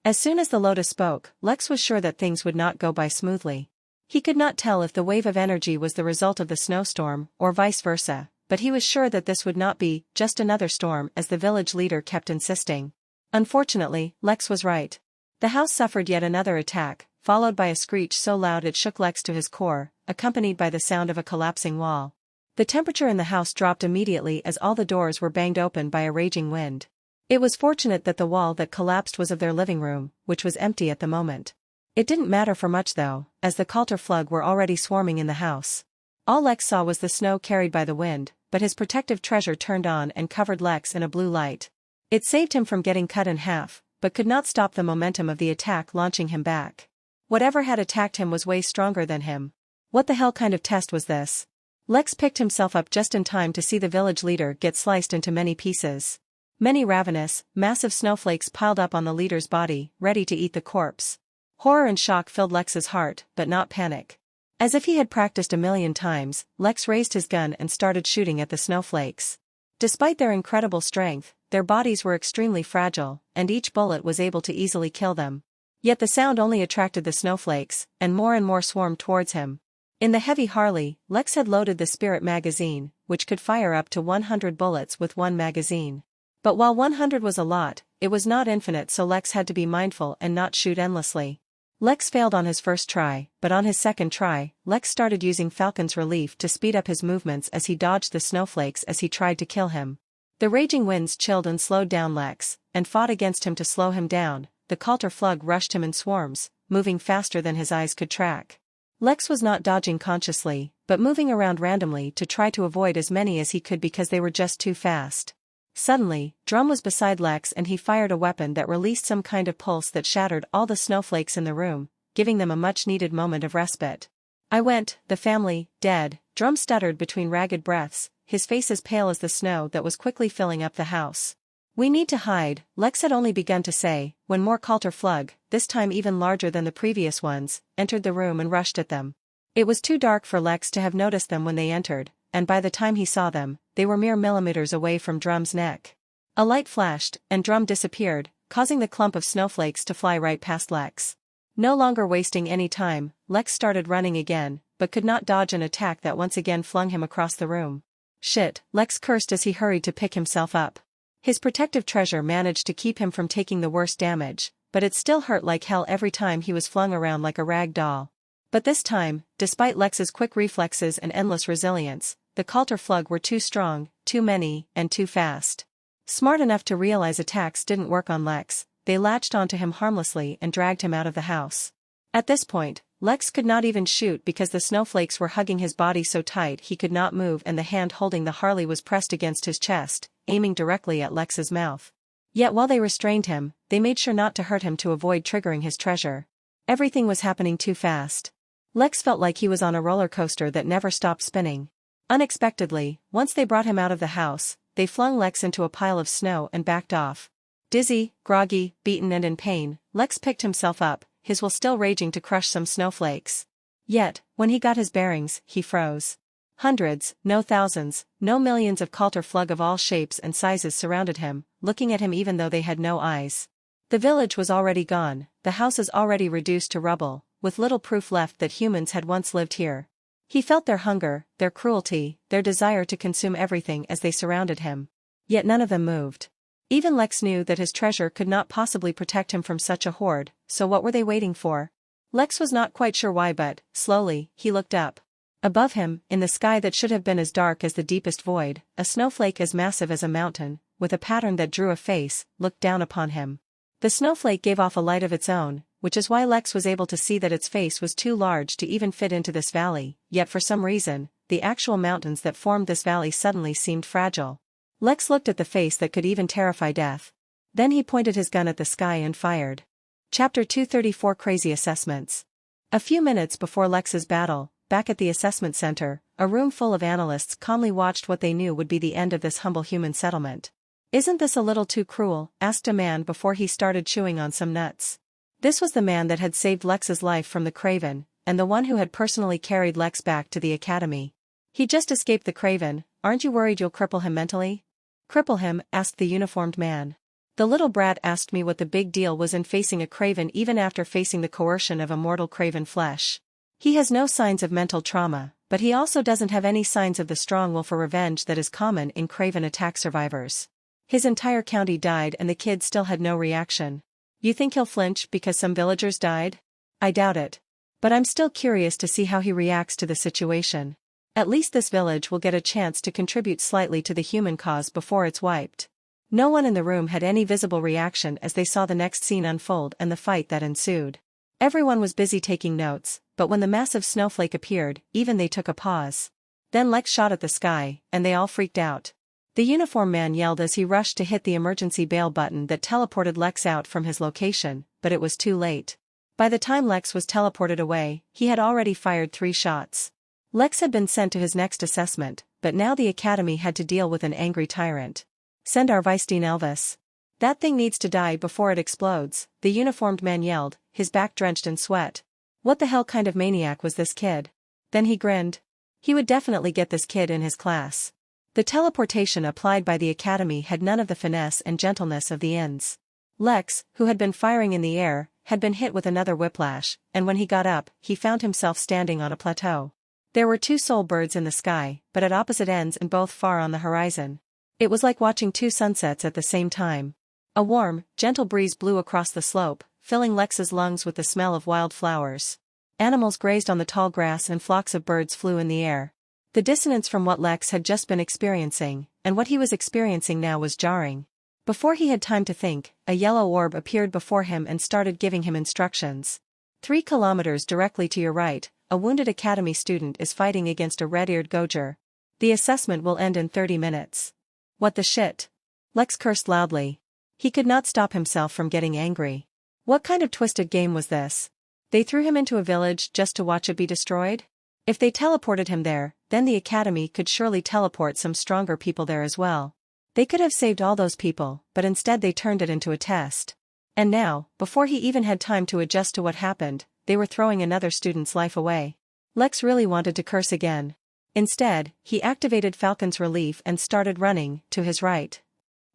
As soon as the lotus spoke, Lex was sure that things would not go by smoothly. He could not tell if the wave of energy was the result of the snowstorm, or vice versa, but he was sure that this would not be just another storm as the village leader kept insisting. Unfortunately, Lex was right. The house suffered yet another attack, followed by a screech so loud it shook Lex to his core, accompanied by the sound of a collapsing wall. The temperature in the house dropped immediately as all the doors were banged open by a raging wind. It was fortunate that the wall that collapsed was of their living room, which was empty at the moment. It didn't matter for much though, as the cultivator were already swarming in the house. All Lex saw was the snow carried by the wind, but his protective treasure turned on and covered Lex in a blue light. It saved him from getting cut in half, but could not stop the momentum of the attack launching him back. Whatever had attacked him was way stronger than him. What the hell kind of test was this? Lex picked himself up just in time to see the village leader get sliced into many pieces. Many ravenous, massive snowflakes piled up on the leader's body, ready to eat the corpse. Horror and shock filled Lex's heart, but not panic. As if he had practiced a million times, Lex raised his gun and started shooting at the snowflakes. Despite their incredible strength, their bodies were extremely fragile, and each bullet was able to easily kill them. Yet the sound only attracted the snowflakes, and more swarmed towards him. In the heavy Harley, Lex had loaded the spirit magazine, which could fire up to 100 bullets with one magazine. But while 100 was a lot, it was not infinite, so Lex had to be mindful and not shoot endlessly. Lex failed on his first try, but on his second try, Lex started using Falcon's relief to speed up his movements as he dodged the snowflakes as he tried to kill him. The raging winds chilled and slowed down Lex, and fought against him to slow him down. The cultivator rushed him in swarms, moving faster than his eyes could track. Lex was not dodging consciously, but moving around randomly to try to avoid as many as he could because they were just too fast. Suddenly, Drum was beside Lex and he fired a weapon that released some kind of pulse that shattered all the snowflakes in the room, giving them a much-needed moment of respite. "I went, the family, dead," Drum stuttered between ragged breaths, his face as pale as the snow that was quickly filling up the house. "We need to hide," Lex had only begun to say, when more cultivator, this time even larger than the previous ones, entered the room and rushed at them. It was too dark for Lex to have noticed them when they entered, and by the time he saw them, they were mere millimeters away from Drum's neck. A light flashed, and Drum disappeared, causing the clump of snowflakes to fly right past Lex. No longer wasting any time, Lex started running again, but could not dodge an attack that once again flung him across the room. "Shit," Lex cursed as he hurried to pick himself up. His protective treasure managed to keep him from taking the worst damage, but it still hurt like hell every time he was flung around like a rag doll. But this time, despite Lex's quick reflexes and endless resilience, the cultivator were too strong, too many, and too fast. Smart enough to realize attacks didn't work on Lex, they latched onto him harmlessly and dragged him out of the house. At this point, Lex could not even shoot because the snowflakes were hugging his body so tight he could not move, and the hand holding the Harley was pressed against his chest, aiming directly at Lex's mouth. Yet while they restrained him, they made sure not to hurt him to avoid triggering his treasure. Everything was happening too fast. Lex felt like he was on a roller coaster that never stopped spinning. Unexpectedly, once they brought him out of the house, they flung Lex into a pile of snow and backed off. Dizzy, groggy, beaten and in pain, Lex picked himself up, his will still raging to crush some snowflakes. Yet, when he got his bearings, he froze. Hundreds, no thousands, no millions of cultivator of all shapes and sizes surrounded him, looking at him even though they had no eyes. The village was already gone, the houses already reduced to rubble, with little proof left that humans had once lived here. He felt their hunger, their cruelty, their desire to consume everything as they surrounded him. Yet none of them moved. Even Lex knew that his treasure could not possibly protect him from such a horde, so what were they waiting for? Lex was not quite sure why, but, slowly, he looked up. Above him, in the sky that should have been as dark as the deepest void, a snowflake as massive as a mountain, with a pattern that drew a face, looked down upon him. The snowflake gave off a light of its own, which is why Lex was able to see that its face was too large to even fit into this valley, yet for some reason, the actual mountains that formed this valley suddenly seemed fragile. Lex looked at the face that could even terrify death. Then he pointed his gun at the sky and fired. Chapter 234 Crazy Assessments. A few minutes before Lex's battle, back at the assessment center, a room full of analysts calmly watched what they knew would be the end of this humble human settlement. "Isn't this a little too cruel?" asked a man before he started chewing on some nuts. This was the man that had saved Lex's life from the Craven, and the one who had personally carried Lex back to the academy. "He just escaped the Craven, aren't you worried you'll cripple him mentally?" "Cripple him?" asked the uniformed man. "The little brat asked me what the big deal was in facing a Craven even after facing the coercion of immortal Craven flesh. He has no signs of mental trauma, but he also doesn't have any signs of the strong will for revenge that is common in Craven attack survivors. His entire county died and the kid still had no reaction. You think he'll flinch because some villagers died? I doubt it. But I'm still curious to see how he reacts to the situation. At least this village will get a chance to contribute slightly to the human cause before it's wiped." No one in the room had any visible reaction as they saw the next scene unfold and the fight that ensued. Everyone was busy taking notes, but when the massive snowflake appeared, even they took a pause. Then Lex shot at the sky, and they all freaked out. The uniform man yelled as he rushed to hit the emergency bail button that teleported Lex out from his location, but it was too late. By the time Lex was teleported away, he had already fired 3 shots. Lex had been sent to his next assessment, but now the academy had to deal with an angry tyrant. Send our Vice-Dean Elvis. That thing needs to die before it explodes, the uniformed man yelled, his back drenched in sweat. What the hell kind of maniac was this kid? Then he grinned. He would definitely get this kid in his class. The teleportation applied by the academy had none of the finesse and gentleness of the inns. Lex, who had been firing in the air, had been hit with another whiplash, and when he got up, he found himself standing on a plateau. There were two soul birds in the sky, but at opposite ends and both far on the horizon. It was like watching two sunsets at the same time. A warm, gentle breeze blew across the slope, filling Lex's lungs with the smell of wild flowers. Animals grazed on the tall grass and flocks of birds flew in the air. The dissonance from what Lex had just been experiencing, and what he was experiencing now was jarring. Before he had time to think, a yellow orb appeared before him and started giving him instructions. 3 kilometers directly to your right, a wounded academy student is fighting against a red-eared Gojer. The assessment will end in 30 minutes. What the shit? Lex cursed loudly. He could not stop himself from getting angry. What kind of twisted game was this? They threw him into a village just to watch it be destroyed? If they teleported him there, then the academy could surely teleport some stronger people there as well. They could have saved all those people, but instead they turned it into a test. And now, before he even had time to adjust to what happened, they were throwing another student's life away. Lex really wanted to curse again. Instead, he activated Falcon's relief and started running, to his right.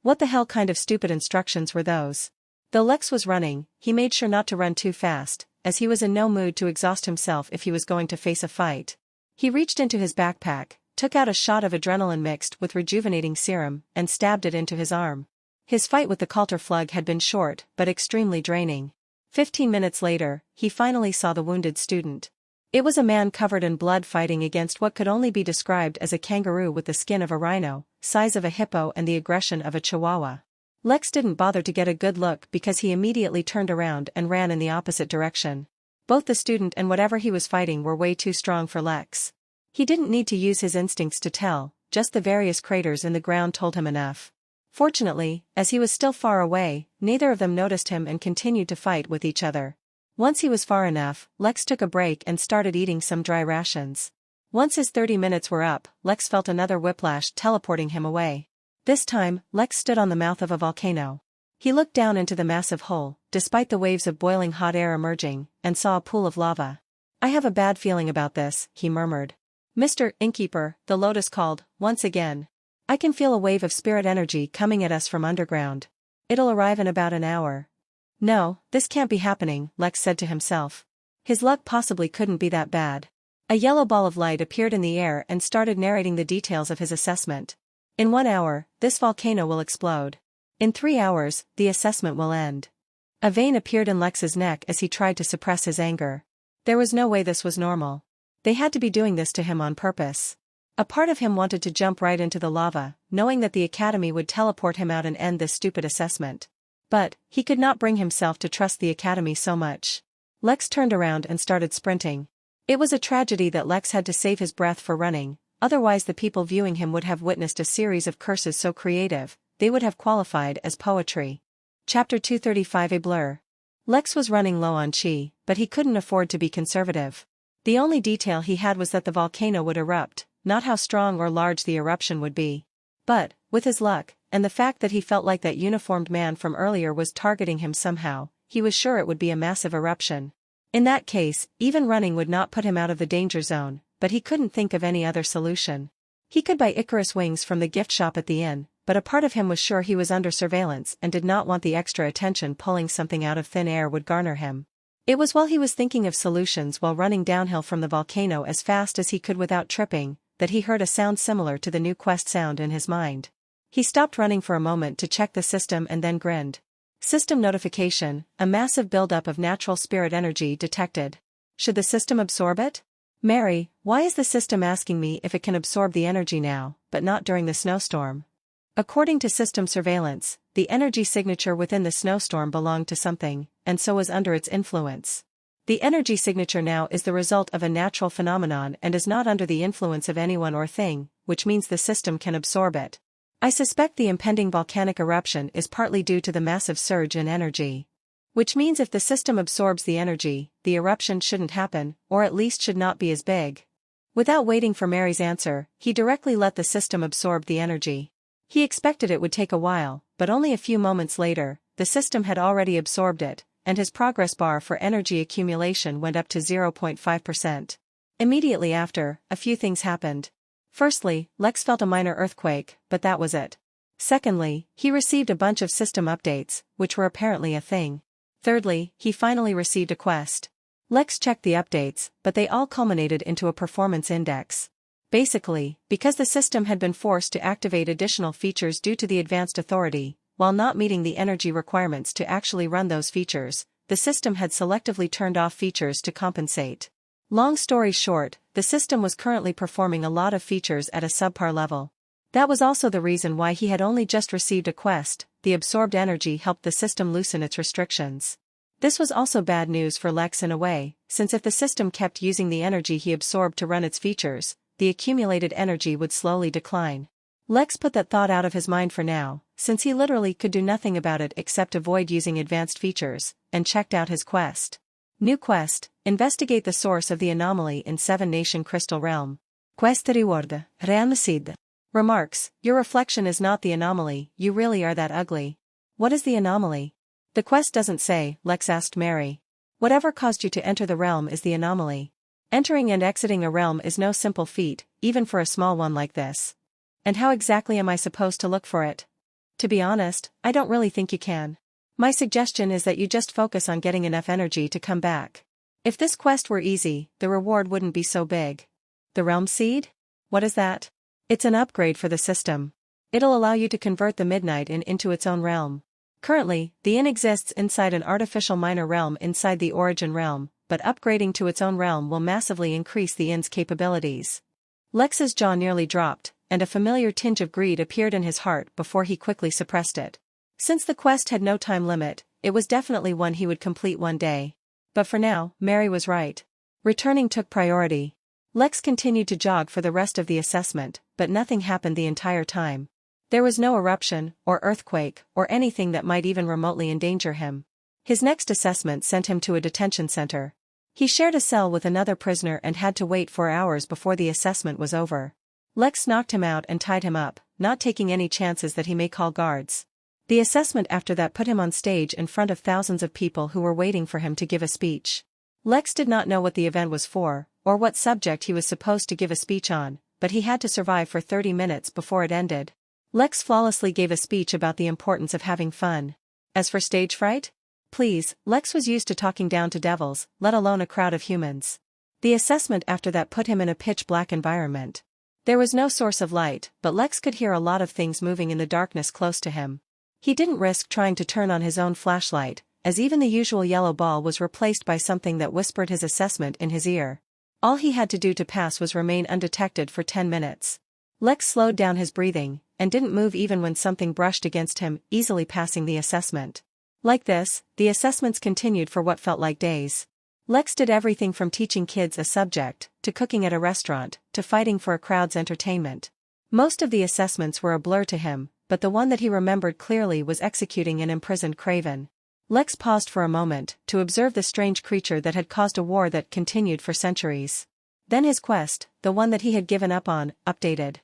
What the hell kind of stupid instructions were those? Though Lex was running, he made sure not to run too fast, as he was in no mood to exhaust himself if he was going to face a fight. He reached into his backpack, took out a shot of adrenaline mixed with rejuvenating serum, and stabbed it into his arm. His fight with the cultivator had been short, but extremely draining. 15 minutes later, he finally saw the wounded student. It was a man covered in blood fighting against what could only be described as a kangaroo with the skin of a rhino, size of a hippo and the aggression of a chihuahua. Lex didn't bother to get a good look because he immediately turned around and ran in the opposite direction. Both the student and whatever he was fighting were way too strong for Lex. He didn't need to use his instincts to tell, just the various craters in the ground told him enough. Fortunately, as he was still far away, neither of them noticed him and continued to fight with each other. Once he was far enough, Lex took a break and started eating some dry rations. Once his 30 minutes were up, Lex felt another whiplash teleporting him away. This time, Lex stood on the mouth of a volcano. He looked down into the massive hole, despite the waves of boiling hot air emerging, and saw a pool of lava. I have a bad feeling about this, he murmured. Mr. Innkeeper, the lotus called, once again. I can feel a wave of spirit energy coming at us from underground. It'll arrive in about an hour. No, this can't be happening, Lex said to himself. His luck possibly couldn't be that bad. A yellow ball of light appeared in the air and started narrating the details of his assessment. In 1 hour, this volcano will explode. In 3 hours, the assessment will end. A vein appeared in Lex's neck as he tried to suppress his anger. There was no way this was normal. They had to be doing this to him on purpose. A part of him wanted to jump right into the lava, knowing that the academy would teleport him out and end this stupid assessment. But, he could not bring himself to trust the academy so much. Lex turned around and started sprinting. It was a tragedy that Lex had to save his breath for running, otherwise the people viewing him would have witnessed a series of curses so creative, they would have qualified as poetry. Chapter 235 A Blur. Lex was running low on chi, but he couldn't afford to be conservative. The only detail he had was that the volcano would erupt, not how strong or large the eruption would be. But, with his luck, and the fact that he felt like that uniformed man from earlier was targeting him somehow, he was sure it would be a massive eruption. In that case, even running would not put him out of the danger zone, but he couldn't think of any other solution. He could buy Icarus wings from the gift shop at the inn, but a part of him was sure he was under surveillance and did not want the extra attention pulling something out of thin air would garner him. It was while he was thinking of solutions while running downhill from the volcano as fast as he could without tripping, that he heard a sound similar to the new quest sound in his mind. He stopped running for a moment to check the system and then grinned. System notification, a massive buildup of natural spirit energy detected. Should the system absorb it? Mary, why is the system asking me if it can absorb the energy now, but not during the snowstorm? According to system surveillance, the energy signature within the snowstorm belonged to something, and so was under its influence. The energy signature now is the result of a natural phenomenon and is not under the influence of anyone or thing, which means the system can absorb it. I suspect the impending volcanic eruption is partly due to the massive surge in energy. Which means if the system absorbs the energy, the eruption shouldn't happen, or at least should not be as big. Without waiting for Mary's answer, he directly let the system absorb the energy. He expected it would take a while, but only a few moments later, the system had already absorbed it, and his progress bar for energy accumulation went up to 0.5%. Immediately after, a few things happened. Firstly, Lex felt a minor earthquake, but that was it. Secondly, he received a bunch of system updates, which were apparently a thing. Thirdly, he finally received a quest. Lex checked the updates, but they all culminated into a performance index. Basically, because the system had been forced to activate additional features due to the advanced authority, while not meeting the energy requirements to actually run those features, the system had selectively turned off features to compensate. Long story short, the system was currently performing a lot of features at a subpar level. That was also the reason why he had only just received a quest. The absorbed energy helped the system loosen its restrictions. This was also bad news for Lex in a way, since if the system kept using the energy he absorbed to run its features, the accumulated energy would slowly decline. Lex put that thought out of his mind for now, since he literally could do nothing about it except avoid using advanced features, and checked out his quest. New quest: investigate the source of the anomaly in 7-Nation Crystal Realm. Quest reward: Realmcid. Remarks: your reflection is not the anomaly, you really are that ugly. What is the anomaly? The quest doesn't say, Lex asked Mary. Whatever caused you to enter the realm is the anomaly. Entering and exiting a realm is no simple feat, even for a small one like this. And how exactly am I supposed to look for it? To be honest, I don't really think you can. My suggestion is that you just focus on getting enough energy to come back. If this quest were easy, the reward wouldn't be so big. The realm seed? What is that? It's an upgrade for the system. It'll allow you to convert the Midnight Inn into its own realm. Currently, the inn exists inside an artificial minor realm inside the origin realm, but upgrading to its own realm will massively increase the inn's capabilities. Lex's jaw nearly dropped, and a familiar tinge of greed appeared in his heart before he quickly suppressed it. Since the quest had no time limit, it was definitely one he would complete one day. But for now, Mary was right. Returning took priority. Lex continued to jog for the rest of the assessment, but nothing happened the entire time. There was no eruption, or earthquake, or anything that might even remotely endanger him. His next assessment sent him to a detention center. He shared a cell with another prisoner and had to wait 4 hours before the assessment was over. Lex knocked him out and tied him up, not taking any chances that he may call guards. The assessment after that put him on stage in front of thousands of people who were waiting for him to give a speech. Lex did not know what the event was for, or what subject he was supposed to give a speech on, but he had to survive for 30 minutes before it ended. Lex flawlessly gave a speech about the importance of having fun. As for stage fright? Please, Lex was used to talking down to devils, let alone a crowd of humans. The assessment after that put him in a pitch-black environment. There was no source of light, but Lex could hear a lot of things moving in the darkness close to him. He didn't risk trying to turn on his own flashlight, as even the usual yellow ball was replaced by something that whispered his assessment in his ear. All he had to do to pass was remain undetected for 10 minutes. Lex slowed down his breathing, and didn't move even when something brushed against him, easily passing the assessment. Like this, the assessments continued for what felt like days. Lex did everything from teaching kids a subject, to cooking at a restaurant, to fighting for a crowd's entertainment. Most of the assessments were a blur to him, but the one that he remembered clearly was executing an imprisoned craven. Lex paused for a moment, to observe the strange creature that had caused a war that continued for centuries. Then his quest, the one that he had given up on, updated.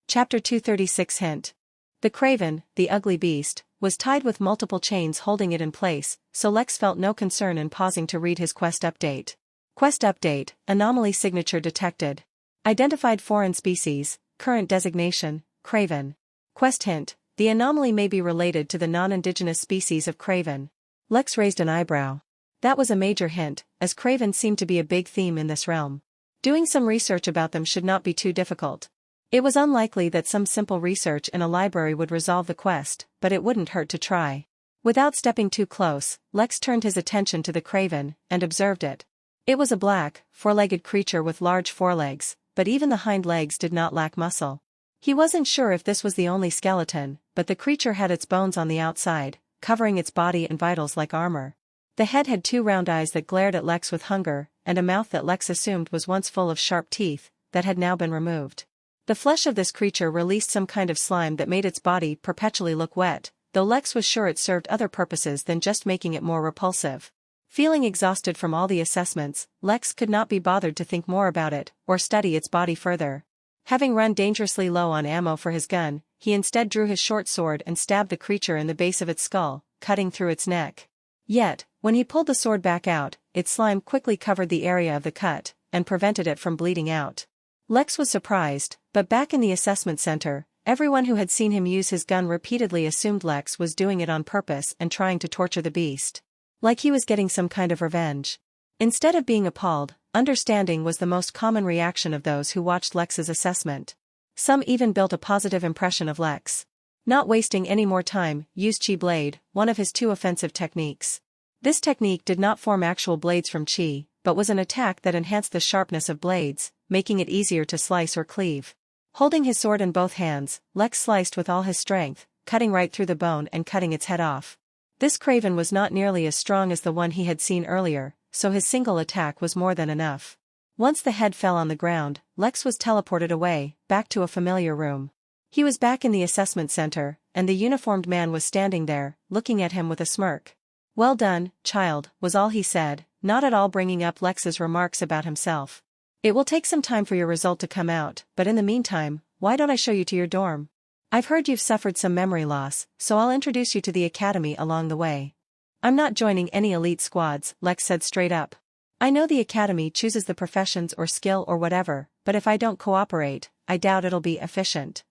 Chapter 236 Hint. The craven, the ugly beast, was tied with multiple chains holding it in place, so Lex felt no concern in pausing to read his quest update. Quest update: anomaly signature detected. Identified foreign species, current designation, craven. Quest hint: the anomaly may be related to the non-indigenous species of craven. Lex raised an eyebrow. That was a major hint, as craven seemed to be a big theme in this realm. Doing some research about them should not be too difficult. It was unlikely that some simple research in a library would resolve the quest, but it wouldn't hurt to try. Without stepping too close, Lex turned his attention to the craven, and observed it. It was a black, four-legged creature with large forelegs, but even the hind legs did not lack muscle. He wasn't sure if this was the only skeleton, but the creature had its bones on the outside, covering its body and vitals like armor. The head had 2 round eyes that glared at Lex with hunger, and a mouth that Lex assumed was once full of sharp teeth, that had now been removed. The flesh of this creature released some kind of slime that made its body perpetually look wet, though Lex was sure it served other purposes than just making it more repulsive. Feeling exhausted from all the assessments, Lex could not be bothered to think more about it, or study its body further. Having run dangerously low on ammo for his gun, he instead drew his short sword and stabbed the creature in the base of its skull, cutting through its neck. Yet, when he pulled the sword back out, its slime quickly covered the area of the cut, and prevented it from bleeding out. Lex was surprised, but back in the assessment center, everyone who had seen him use his gun repeatedly assumed Lex was doing it on purpose and trying to torture the beast. Like he was getting some kind of revenge. Instead of being appalled, understanding was the most common reaction of those who watched Lex's assessment. Some even built a positive impression of Lex. Not wasting any more time, used Chi blade, one of his 2 offensive techniques. This technique did not form actual blades from Chi, but was an attack that enhanced the sharpness of blades, making it easier to slice or cleave. Holding his sword in both hands, Lex sliced with all his strength, cutting right through the bone and cutting its head off. This craven was not nearly as strong as the one he had seen earlier, so his single attack was more than enough. Once the head fell on the ground, Lex was teleported away, back to a familiar room. He was back in the assessment center, and the uniformed man was standing there, looking at him with a smirk. "Well done, child," was all he said, not at all bringing up Lex's remarks about himself. "It will take some time for your result to come out, but in the meantime, why don't I show you to your dorm? I've heard you've suffered some memory loss, so I'll introduce you to the academy along the way." "I'm not joining any elite squads," Lex said straight up. "I know the academy chooses the professions or skill or whatever, but if I don't cooperate, I doubt it'll be efficient.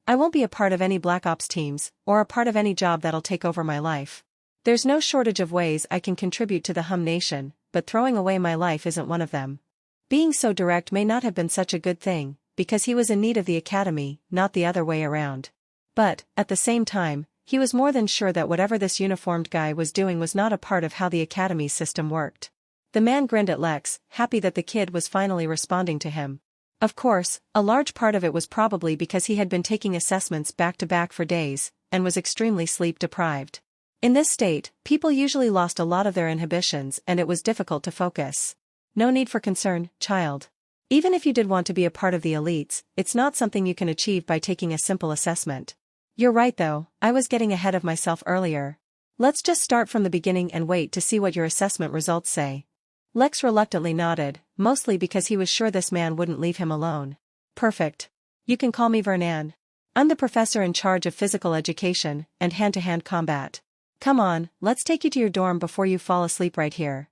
I won't be a part of any Black Ops teams, or a part of any job that'll take over my life. There's no shortage of ways I can contribute to the Hum Nation, but throwing away my life isn't one of them." Being so direct may not have been such a good thing, because he was in need of the academy, not the other way around. But, at the same time, he was more than sure that whatever this uniformed guy was doing was not a part of how the academy's system worked. The man grinned at Lex, happy that the kid was finally responding to him. Of course, a large part of it was probably because he had been taking assessments back to back for days, and was extremely sleep-deprived. In this state, people usually lost a lot of their inhibitions and it was difficult to focus. "No need for concern, child. Even if you did want to be a part of the elites, it's not something you can achieve by taking a simple assessment. You're right though, I was getting ahead of myself earlier. Let's just start from the beginning and wait to see what your assessment results say." Lex reluctantly nodded, mostly because he was sure this man wouldn't leave him alone. "Perfect. You can call me Vernan. I'm the professor in charge of physical education and hand-to-hand combat. Come on, let's take you to your dorm before you fall asleep right here."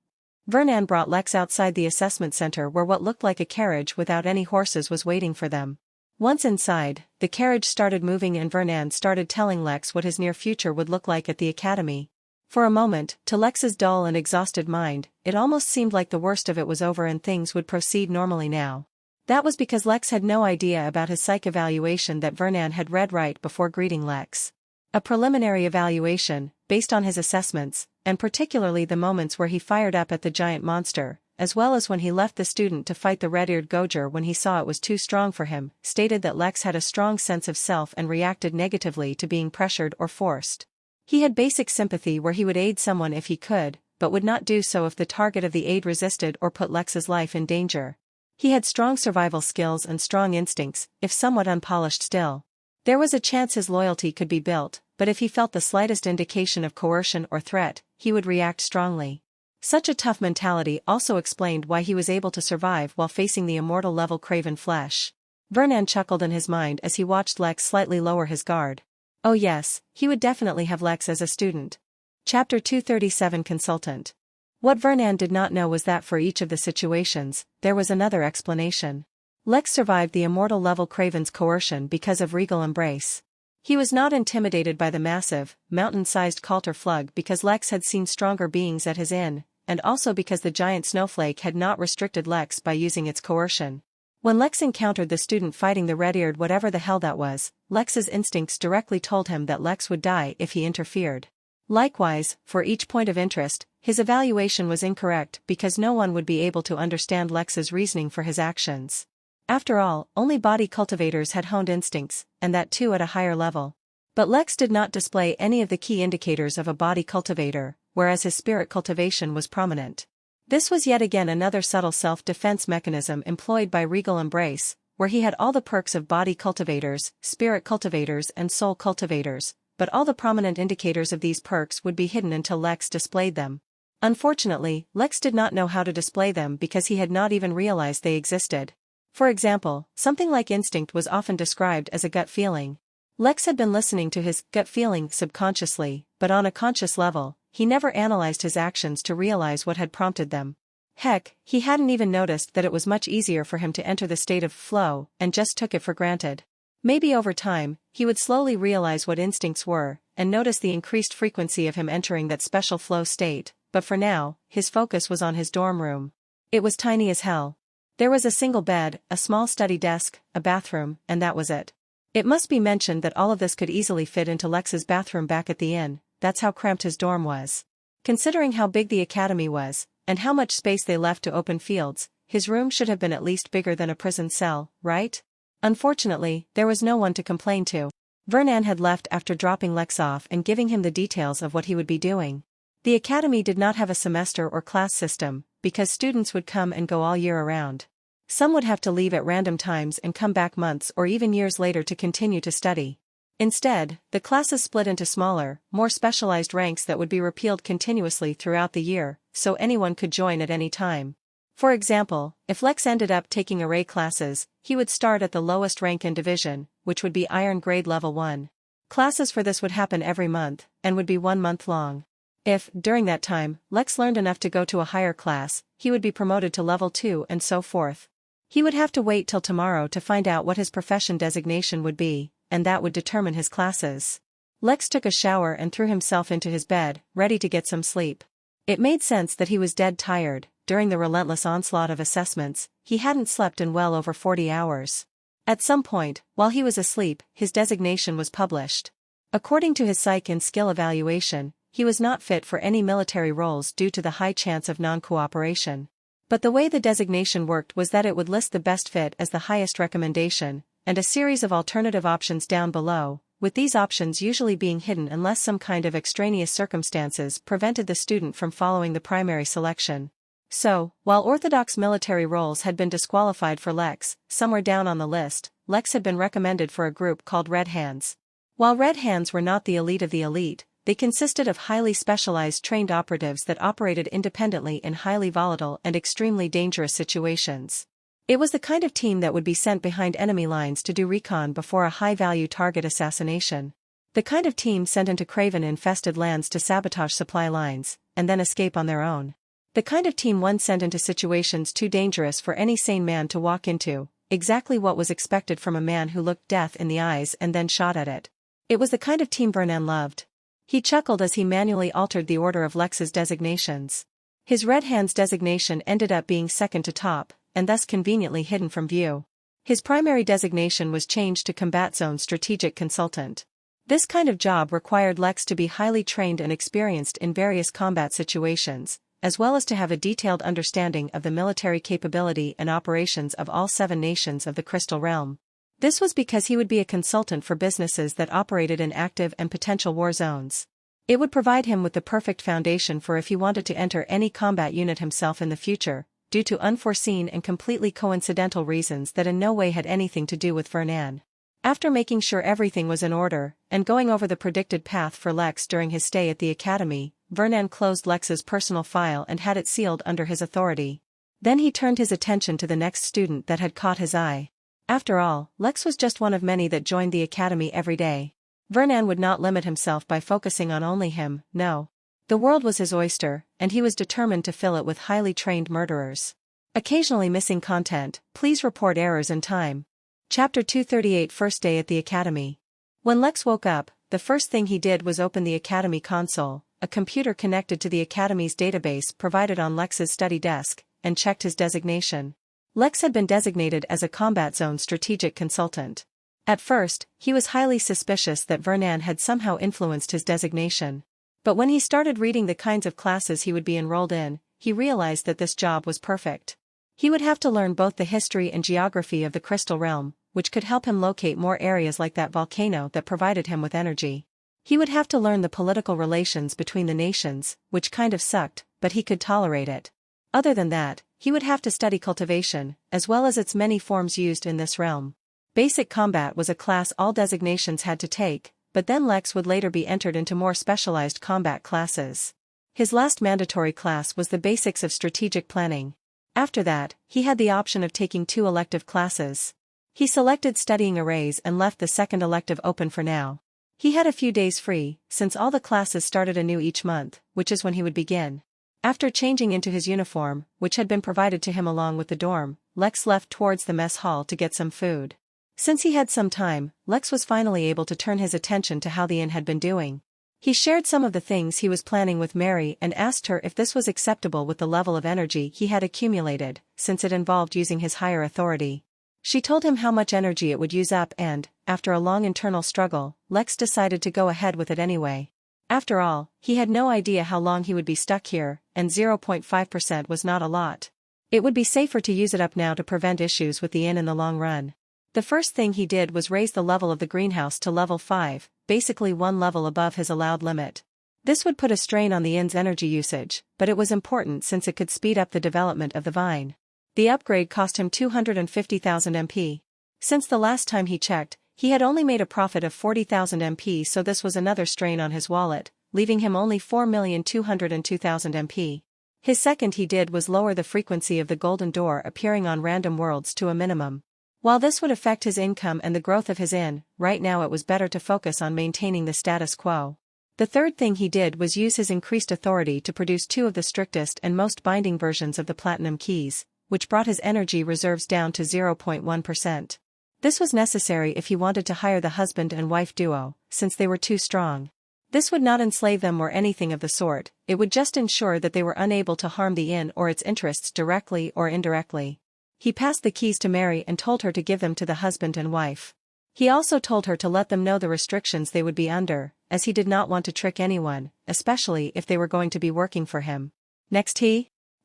Vernan brought Lex outside the assessment center where what looked like a carriage without any horses was waiting for them. Once inside, the carriage started moving and Vernan started telling Lex what his near future would look like at the academy. For a moment, to Lex's dull and exhausted mind, it almost seemed like the worst of it was over and things would proceed normally now. That was because Lex had no idea about his psych evaluation that Vernan had read right before greeting Lex. A preliminary evaluation, based on his assessments, and particularly the moments where he fired up at the giant monster, as well as when he left the student to fight the red-eared Goger when he saw it was too strong for him, stated that Lex had a strong sense of self and reacted negatively to being pressured or forced. He had basic sympathy where he would aid someone if he could, but would not do so if the target of the aid resisted or put Lex's life in danger. He had strong survival skills and strong instincts, if somewhat unpolished still. There was a chance his loyalty could be built, but if he felt the slightest indication of coercion or threat, he would react strongly. Such a tough mentality also explained why he was able to survive while facing the immortal-level craven flesh. Vernan chuckled in his mind as he watched Lex slightly lower his guard. Oh yes, he would definitely have Lex as a student. Chapter 237 Consultant. What Vernan did not know was that for each of the situations, there was another explanation. Lex survived the immortal-level craven's coercion because of regal embrace. He was not intimidated by the massive, mountain-sized Coulter Flug because Lex had seen stronger beings at his inn, and also because the giant snowflake had not restricted Lex by using its coercion. When Lex encountered the student fighting the red-eared whatever the hell that was, Lex's instincts directly told him that Lex would die if he interfered. Likewise, for each point of interest, his evaluation was incorrect because no one would be able to understand Lex's reasoning for his actions. After all, only body cultivators had honed instincts, and that too at a higher level. But Lex did not display any of the key indicators of a body cultivator, whereas his spirit cultivation was prominent. This was yet again another subtle self-defense mechanism employed by Regal Embrace, where he had all the perks of body cultivators, spirit cultivators and soul cultivators, but all the prominent indicators of these perks would be hidden until Lex displayed them. Unfortunately, Lex did not know how to display them because he had not even realized they existed. For example, something like instinct was often described as a gut feeling. Lex had been listening to his gut feeling subconsciously, but on a conscious level, he never analyzed his actions to realize what had prompted them. Heck, he hadn't even noticed that it was much easier for him to enter the state of flow and just took it for granted. Maybe over time, he would slowly realize what instincts were, and notice the increased frequency of him entering that special flow state, but for now, his focus was on his dorm room. It was tiny as hell. There was a single bed, a small study desk, a bathroom, and that was it. It must be mentioned that all of this could easily fit into Lex's bathroom back at the inn. That's how cramped his dorm was. Considering how big the academy was, and how much space they left to open fields, his room should have been at least bigger than a prison cell, right? Unfortunately, there was no one to complain to. Vernan had left after dropping Lex off and giving him the details of what he would be doing. The academy did not have a semester or class system, because students would come and go all year around. Some would have to leave at random times and come back months or even years later to continue to study. Instead, the classes split into smaller, more specialized ranks that would be repealed continuously throughout the year, so anyone could join at any time. For example, if Lex ended up taking array classes, he would start at the lowest rank in division, which would be Iron Grade Level 1. Classes for this would happen every month, and would be 1 month long. If, during that time, Lex learned enough to go to a higher class, he would be promoted to Level 2 and so forth. He would have to wait till tomorrow to find out what his profession designation would be, and that would determine his classes. Lex took a shower and threw himself into his bed, ready to get some sleep. It made sense that he was dead tired. During the relentless onslaught of assessments, he hadn't slept in well over 40 hours. At some point, while he was asleep, his designation was published. According to his psych and skill evaluation, he was not fit for any military roles due to the high chance of non-cooperation. But the way the designation worked was that it would list the best fit as the highest recommendation, and a series of alternative options down below, with these options usually being hidden unless some kind of extraneous circumstances prevented the student from following the primary selection. So, while orthodox military roles had been disqualified for Lex, somewhere down on the list, Lex had been recommended for a group called Red Hands. While Red Hands were not the elite of the elite, they consisted of highly specialized trained operatives that operated independently in highly volatile and extremely dangerous situations. It was the kind of team that would be sent behind enemy lines to do recon before a high-value target assassination. The kind of team sent into craven-infested lands to sabotage supply lines, and then escape on their own. The kind of team one sent into situations too dangerous for any sane man to walk into, exactly what was expected from a man who looked death in the eyes and then shot at it. It was the kind of team Vernan loved. He chuckled as he manually altered the order of Lex's designations. His Red Hands designation ended up being second to top, and thus conveniently hidden from view. His primary designation was changed to Combat Zone Strategic Consultant. This kind of job required Lex to be highly trained and experienced in various combat situations, as well as to have a detailed understanding of the military capability and operations of all 7 nations of the Crystal Realm. This was because he would be a consultant for businesses that operated in active and potential war zones. It would provide him with the perfect foundation for if he wanted to enter any combat unit himself in the future, due to unforeseen and completely coincidental reasons that in no way had anything to do with Vernan. After making sure everything was in order, and going over the predicted path for Lex during his stay at the academy, Vernan closed Lex's personal file and had it sealed under his authority. Then he turned his attention to the next student that had caught his eye. After all, Lex was just one of many that joined the academy every day. Vernan would not limit himself by focusing on only him, no. The world was his oyster, and he was determined to fill it with highly trained murderers. Occasionally missing content, please report errors in time. Chapter 238 First Day at the Academy. When Lex woke up, the first thing he did was open the Academy console, a computer connected to the Academy's database provided on Lex's study desk, and checked his designation. Lex had been designated as a Combat Zone Strategic Consultant. At first, he was highly suspicious that Vernan had somehow influenced his designation. But when he started reading the kinds of classes he would be enrolled in, he realized that this job was perfect. He would have to learn both the history and geography of the Crystal Realm, which could help him locate more areas like that volcano that provided him with energy. He would have to learn the political relations between the nations, which kind of sucked, but he could tolerate it. Other than that, he would have to study cultivation, as well as its many forms used in this realm. Basic combat was a class all designations had to take, but then Lex would later be entered into more specialized combat classes. His last mandatory class was the basics of strategic planning. After that, he had the option of taking 2 elective classes. He selected studying arrays and left the second elective open for now. He had a few days free, since all the classes started anew each month, which is when he would begin. After changing into his uniform, which had been provided to him along with the dorm, Lex left towards the mess hall to get some food. Since he had some time, Lex was finally able to turn his attention to how the inn had been doing. He shared some of the things he was planning with Mary and asked her if this was acceptable with the level of energy he had accumulated, since it involved using his higher authority. She told him how much energy it would use up and, after a long internal struggle, Lex decided to go ahead with it anyway. After all, he had no idea how long he would be stuck here, and 0.5% was not a lot. It would be safer to use it up now to prevent issues with the inn in the long run. The first thing he did was raise the level of the greenhouse to level 5, basically 1 level above his allowed limit. This would put a strain on the inn's energy usage, but it was important since it could speed up the development of the vine. The upgrade cost him 250,000 MP. Since the last time he checked, he had only made a profit of 40,000 MP, so this was another strain on his wallet, leaving him only 4,202,000 MP. His second he did was lower the frequency of the golden door appearing on random worlds to a minimum. While this would affect his income and the growth of his inn, right now it was better to focus on maintaining the status quo. The third thing he did was use his increased authority to produce 2 of the strictest and most binding versions of the platinum keys, which brought his energy reserves down to 0.1%. This was necessary if he wanted to hire the husband and wife duo, since they were too strong. This would not enslave them or anything of the sort, it would just ensure that they were unable to harm the inn or its interests directly or indirectly. He passed the keys to Mary and told her to give them to the husband and wife. He also told her to let them know the restrictions they would be under, as he did not want to trick anyone, especially if they were going to be working for him. Next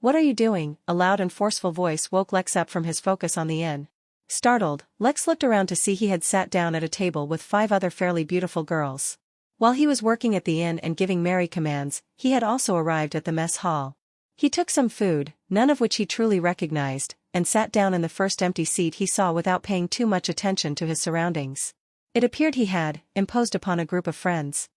What are you doing? A loud and forceful voice woke Lex up from his focus on the inn. Startled, Lex looked around to see he had sat down at a table with 5 other fairly beautiful girls. While he was working at the inn and giving Mary commands, he had also arrived at the mess hall. He took some food, none of which he truly recognized, and sat down in the first empty seat he saw without paying too much attention to his surroundings. It appeared he had imposed upon a group of friends.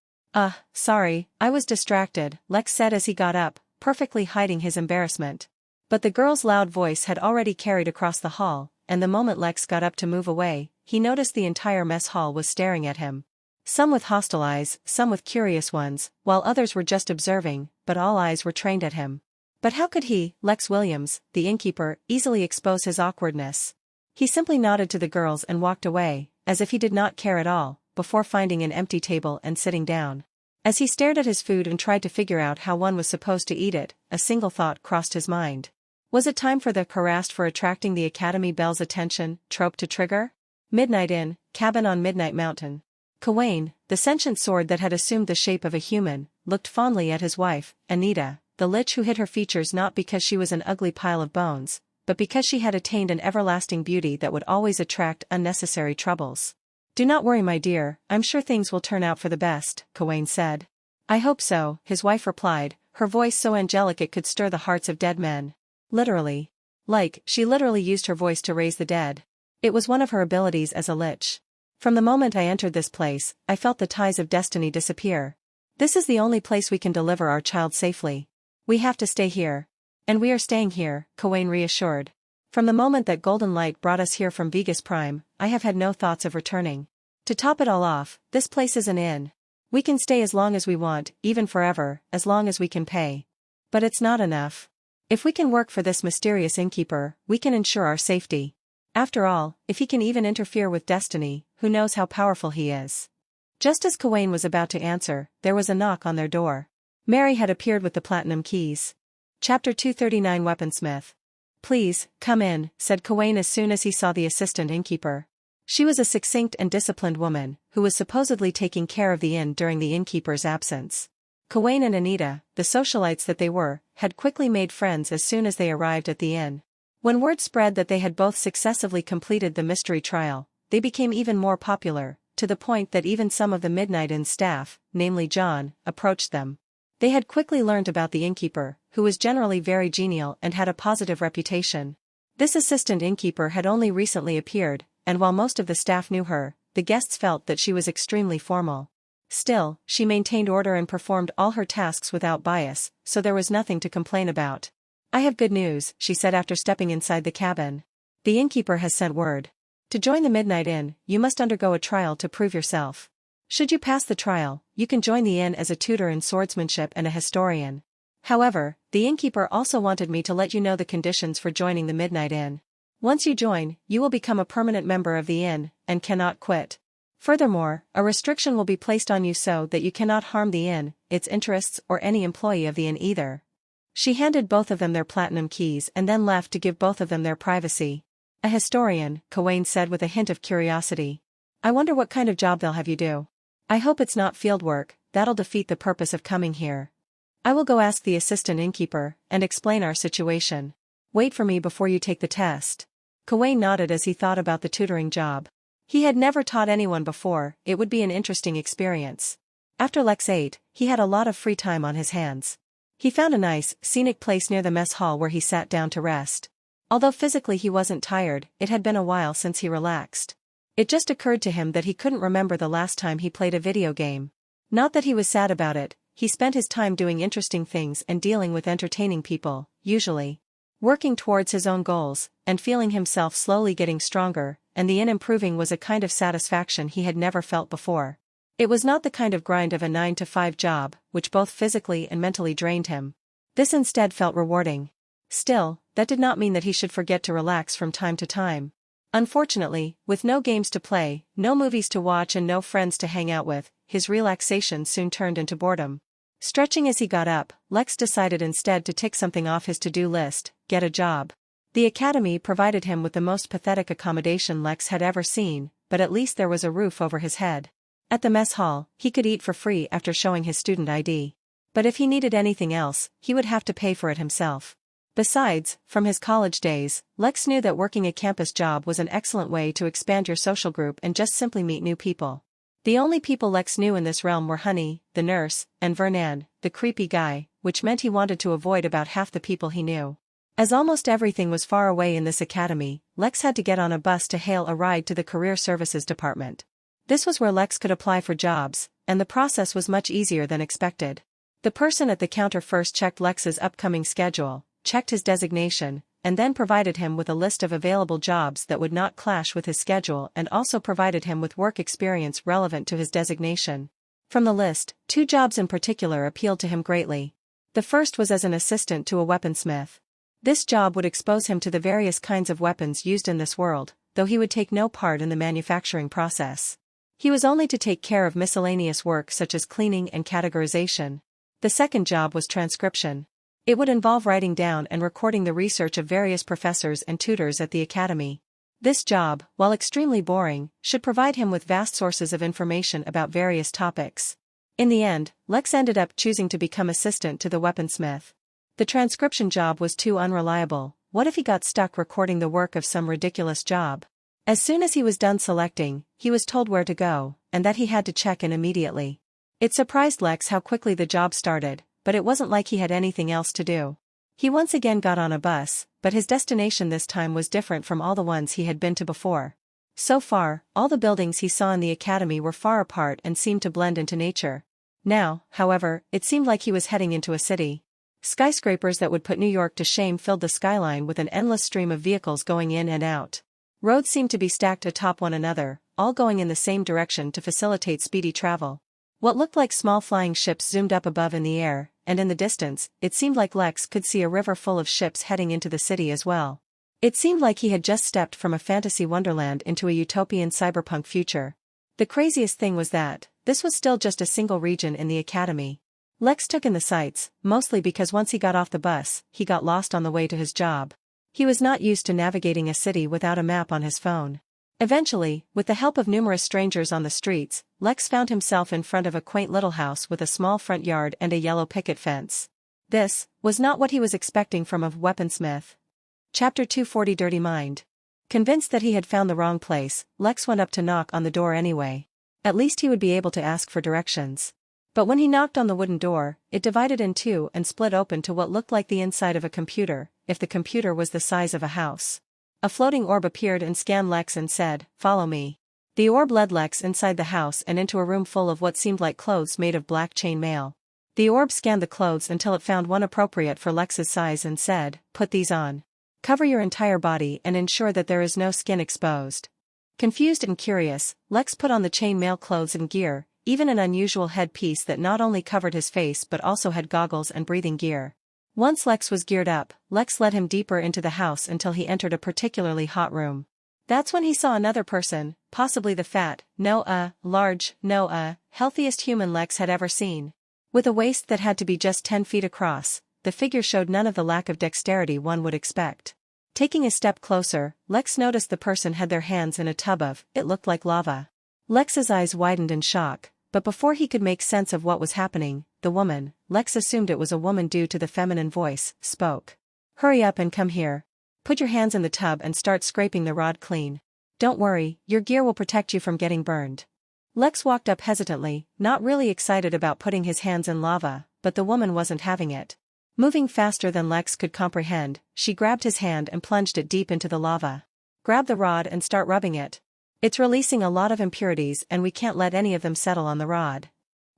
Sorry, I was distracted, Lex said as he got up, perfectly hiding his embarrassment. But the girl's loud voice had already carried across the hall, and the moment Lex got up to move away, he noticed the entire mess hall was staring at him. Some with hostile eyes, some with curious ones, while others were just observing, but all eyes were trained at him. But how could he, Lex Williams, the innkeeper, easily expose his awkwardness? He simply nodded to the girls and walked away, as if he did not care at all, before finding an empty table and sitting down. As he stared at his food and tried to figure out how one was supposed to eat it, a single thought crossed his mind. Was it time for the harassed for attracting the Academy Belle's attention trope to trigger? Midnight Inn, cabin on Midnight Mountain. Gawain, the sentient sword that had assumed the shape of a human, looked fondly at his wife, Anita, the lich who hid her features not because she was an ugly pile of bones, but because she had attained an everlasting beauty that would always attract unnecessary troubles. Do not worry, my dear, I'm sure things will turn out for the best, Gawain said. I hope so, his wife replied, her voice so angelic it could stir the hearts of dead men. Literally. She literally used her voice to raise the dead. It was one of her abilities as a lich. From the moment I entered this place, I felt the ties of destiny disappear. This is the only place we can deliver our child safely. We have to stay here. And we are staying here, Gawain reassured. From the moment that golden light brought us here from Vegas Prime, I have had no thoughts of returning. To top it all off, this place is an inn. We can stay as long as we want, even forever, as long as we can pay. But it's not enough. If we can work for this mysterious innkeeper, we can ensure our safety. After all, if he can even interfere with destiny, who knows how powerful he is. Just as Gawain was about to answer, there was a knock on their door. Mary had appeared with the platinum keys. Chapter 239 Weaponsmith. Please, come in, said Gawain as soon as he saw the assistant innkeeper. She was a succinct and disciplined woman, who was supposedly taking care of the inn during the innkeeper's absence. Gawain and Anita, the socialites that they were, had quickly made friends as soon as they arrived at the inn. When word spread that they had both successfully completed the mystery trial, they became even more popular, to the point that even some of the Midnight Inn staff, namely John, approached them. They had quickly learned about the innkeeper, who was generally very genial and had a positive reputation. This assistant innkeeper had only recently appeared, and while most of the staff knew her, the guests felt that she was extremely formal. Still, she maintained order and performed all her tasks without bias, so there was nothing to complain about. "I have good news," she said after stepping inside the cabin. "The innkeeper has sent word. To join the Midnight Inn, you must undergo a trial to prove yourself. Should you pass the trial, you can join the inn as a tutor in swordsmanship and a historian. However, the innkeeper also wanted me to let you know the conditions for joining the Midnight Inn. Once you join, you will become a permanent member of the inn, and cannot quit. Furthermore, a restriction will be placed on you so that you cannot harm the inn, its interests or any employee of the inn either." She handed both of them their platinum keys and then left to give both of them their privacy. "A historian," Gawain said with a hint of curiosity. "I wonder what kind of job they'll have you do. I hope it's not field work, that'll defeat the purpose of coming here. I will go ask the assistant innkeeper and explain our situation. Wait for me before you take the test." Gawain nodded as he thought about the tutoring job. He had never taught anyone before, it would be an interesting experience. After Lex ate, he had a lot of free time on his hands. He found a nice, scenic place near the mess hall where he sat down to rest. Although physically he wasn't tired, it had been a while since he relaxed. It just occurred to him that he couldn't remember the last time he played a video game. Not that he was sad about it, he spent his time doing interesting things and dealing with entertaining people, usually. Working towards his own goals, and feeling himself slowly getting stronger, and the inn improving was a kind of satisfaction he had never felt before. It was not the kind of grind of a 9-to-5 job, which both physically and mentally drained him. This instead felt rewarding. Still, that did not mean that he should forget to relax from time to time. Unfortunately, with no games to play, no movies to watch and no friends to hang out with, his relaxation soon turned into boredom. Stretching as he got up, Lex decided instead to tick something off his to-do list: get a job. The academy provided him with the most pathetic accommodation Lex had ever seen, but at least there was a roof over his head. At the mess hall, he could eat for free after showing his student ID. But if he needed anything else, he would have to pay for it himself. Besides, from his college days, Lex knew that working a campus job was an excellent way to expand your social group and just simply meet new people. The only people Lex knew in this realm were Honey, the nurse, and Vernan, the creepy guy, which meant he wanted to avoid about half the people he knew. As almost everything was far away in this academy, Lex had to get on a bus to hail a ride to the career services department. This was where Lex could apply for jobs, and the process was much easier than expected. The person at the counter first checked Lex's upcoming schedule, checked his designation, and then provided him with a list of available jobs that would not clash with his schedule and also provided him with work experience relevant to his designation. From the list, 2 jobs in particular appealed to him greatly. The first was as an assistant to a weaponsmith. This job would expose him to the various kinds of weapons used in this world, though he would take no part in the manufacturing process. He was only to take care of miscellaneous work such as cleaning and categorization. The second job was transcription. It would involve writing down and recording the research of various professors and tutors at the academy. This job, while extremely boring, should provide him with vast sources of information about various topics. In the end, Lex ended up choosing to become assistant to the weaponsmith. The transcription job was too unreliable. What if he got stuck recording the work of some ridiculous job? As soon as he was done selecting, he was told where to go, and that he had to check in immediately. It surprised Lex how quickly the job started, but it wasn't like he had anything else to do. He once again got on a bus, but his destination this time was different from all the ones he had been to before. So far, all the buildings he saw in the academy were far apart and seemed to blend into nature. Now, however, it seemed like he was heading into a city. Skyscrapers that would put New York to shame filled the skyline with an endless stream of vehicles going in and out. Roads seemed to be stacked atop one another, all going in the same direction to facilitate speedy travel. What looked like small flying ships zoomed up above in the air, and in the distance, it seemed like Lex could see a river full of ships heading into the city as well. It seemed like he had just stepped from a fantasy wonderland into a utopian cyberpunk future. The craziest thing was that this was still just a single region in the academy. Lex took in the sights, mostly because once he got off the bus, he got lost on the way to his job. He was not used to navigating a city without a map on his phone. Eventually, with the help of numerous strangers on the streets, Lex found himself in front of a quaint little house with a small front yard and a yellow picket fence. This was not what he was expecting from a weaponsmith. Chapter 240 Dirty Mind. Convinced that he had found the wrong place, Lex went up to knock on the door anyway. At least he would be able to ask for directions. But when he knocked on the wooden door, it divided in two and split open to what looked like the inside of a computer, if the computer was the size of a house. A floating orb appeared and scanned Lex and said, "Follow me." The orb led Lex inside the house and into a room full of what seemed like clothes made of black chain mail. The orb scanned the clothes until it found one appropriate for Lex's size and said, "Put these on. Cover your entire body and ensure that there is no skin exposed." Confused and curious, Lex put on the chain mail clothes and gear, even an unusual headpiece that not only covered his face but also had goggles and breathing gear. Once Lex was geared up, Lex led him deeper into the house until he entered a particularly hot room. That's when he saw another person, possibly the healthiest human Lex had ever seen. With a waist that had to be just 10 feet across, the figure showed none of the lack of dexterity one would expect. Taking a step closer, Lex noticed the person had their hands in a tub of, it looked like lava. Lex's eyes widened in shock, but before he could make sense of what was happening, the woman, Lex assumed it was a woman due to the feminine voice, spoke. "Hurry up and come here. Put your hands in the tub and start scraping the rod clean. Don't worry, your gear will protect you from getting burned." Lex walked up hesitantly, not really excited about putting his hands in lava, but the woman wasn't having it. Moving faster than Lex could comprehend, she grabbed his hand and plunged it deep into the lava. "Grab the rod and start rubbing it. It's releasing a lot of impurities and we can't let any of them settle on the rod."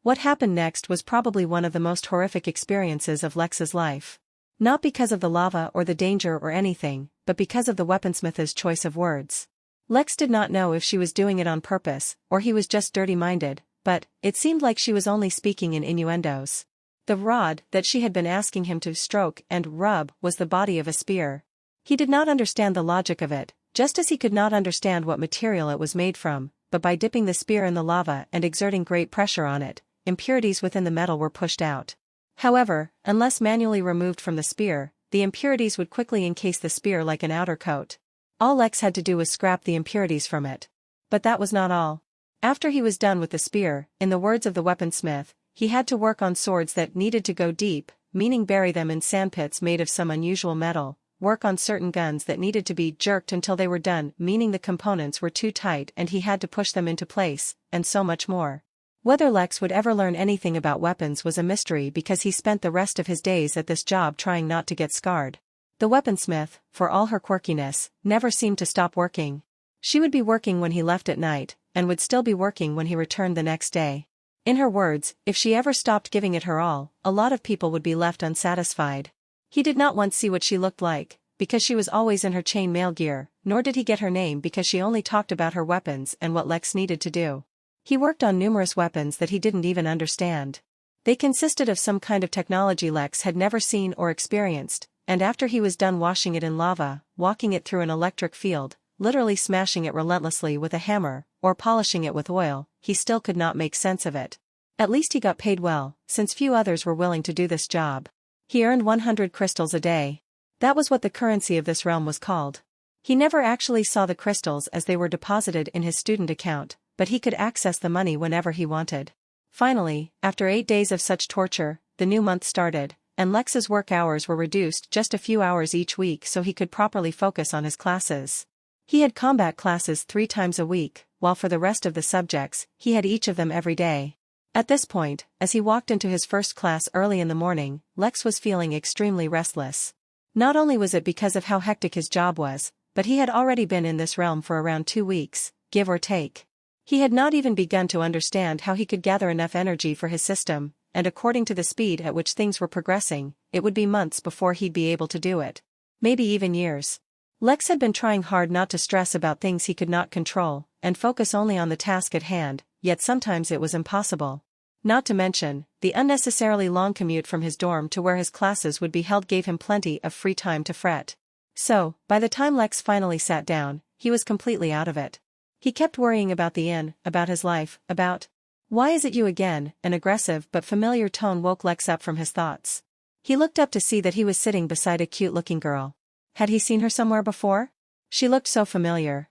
What happened next was probably one of the most horrific experiences of Lex's life. Not because of the lava or the danger or anything, but because of the weaponsmith's choice of words. Lex did not know if she was doing it on purpose, or he was just dirty-minded, but it seemed like she was only speaking in innuendos. The rod that she had been asking him to stroke and rub was the body of a spear. He did not understand the logic of it, just as he could not understand what material it was made from, but by dipping the spear in the lava and exerting great pressure on it, impurities within the metal were pushed out. However, unless manually removed from the spear, the impurities would quickly encase the spear like an outer coat. All Lex had to do was scrap the impurities from it. But that was not all. After he was done with the spear, in the words of the weaponsmith, he had to work on swords that needed to go deep, meaning bury them in sandpits made of some unusual metal, work on certain guns that needed to be jerked until they were done, meaning the components were too tight and he had to push them into place, and so much more. Whether Lex would ever learn anything about weapons was a mystery because he spent the rest of his days at this job trying not to get scarred. The weaponsmith, for all her quirkiness, never seemed to stop working. She would be working when he left at night, and would still be working when he returned the next day. In her words, if she ever stopped giving it her all, a lot of people would be left unsatisfied. He did not once see what she looked like, because she was always in her chain mail gear, nor did he get her name because she only talked about her weapons and what Lex needed to do. He worked on numerous weapons that he didn't even understand. They consisted of some kind of technology Lex had never seen or experienced, and after he was done washing it in lava, walking it through an electric field, literally smashing it relentlessly with a hammer, or polishing it with oil, he still could not make sense of it. At least he got paid well, since few others were willing to do this job. He earned 100 crystals a day. That was what the currency of this realm was called. He never actually saw the crystals as they were deposited in his student account, but he could access the money whenever he wanted. Finally, after 8 days of such torture, the new month started, and Lex's work hours were reduced just a few hours each week so he could properly focus on his classes. He had combat classes 3 times a week, while for the rest of the subjects, he had each of them every day. At this point, as he walked into his first class early in the morning, Lex was feeling extremely restless. Not only was it because of how hectic his job was, but he had already been in this realm for around 2 weeks, give or take. He had not even begun to understand how he could gather enough energy for his system, and according to the speed at which things were progressing, it would be months before he'd be able to do it. Maybe even years. Lex had been trying hard not to stress about things he could not control, and focus only on the task at hand, yet sometimes it was impossible. Not to mention, the unnecessarily long commute from his dorm to where his classes would be held gave him plenty of free time to fret. So, by the time Lex finally sat down, he was completely out of it. He kept worrying about the inn, about his life, about, "Why is it you again?" An aggressive but familiar tone woke Lex up from his thoughts. He looked up to see that he was sitting beside a cute-looking girl. Had he seen her somewhere before? She looked so familiar.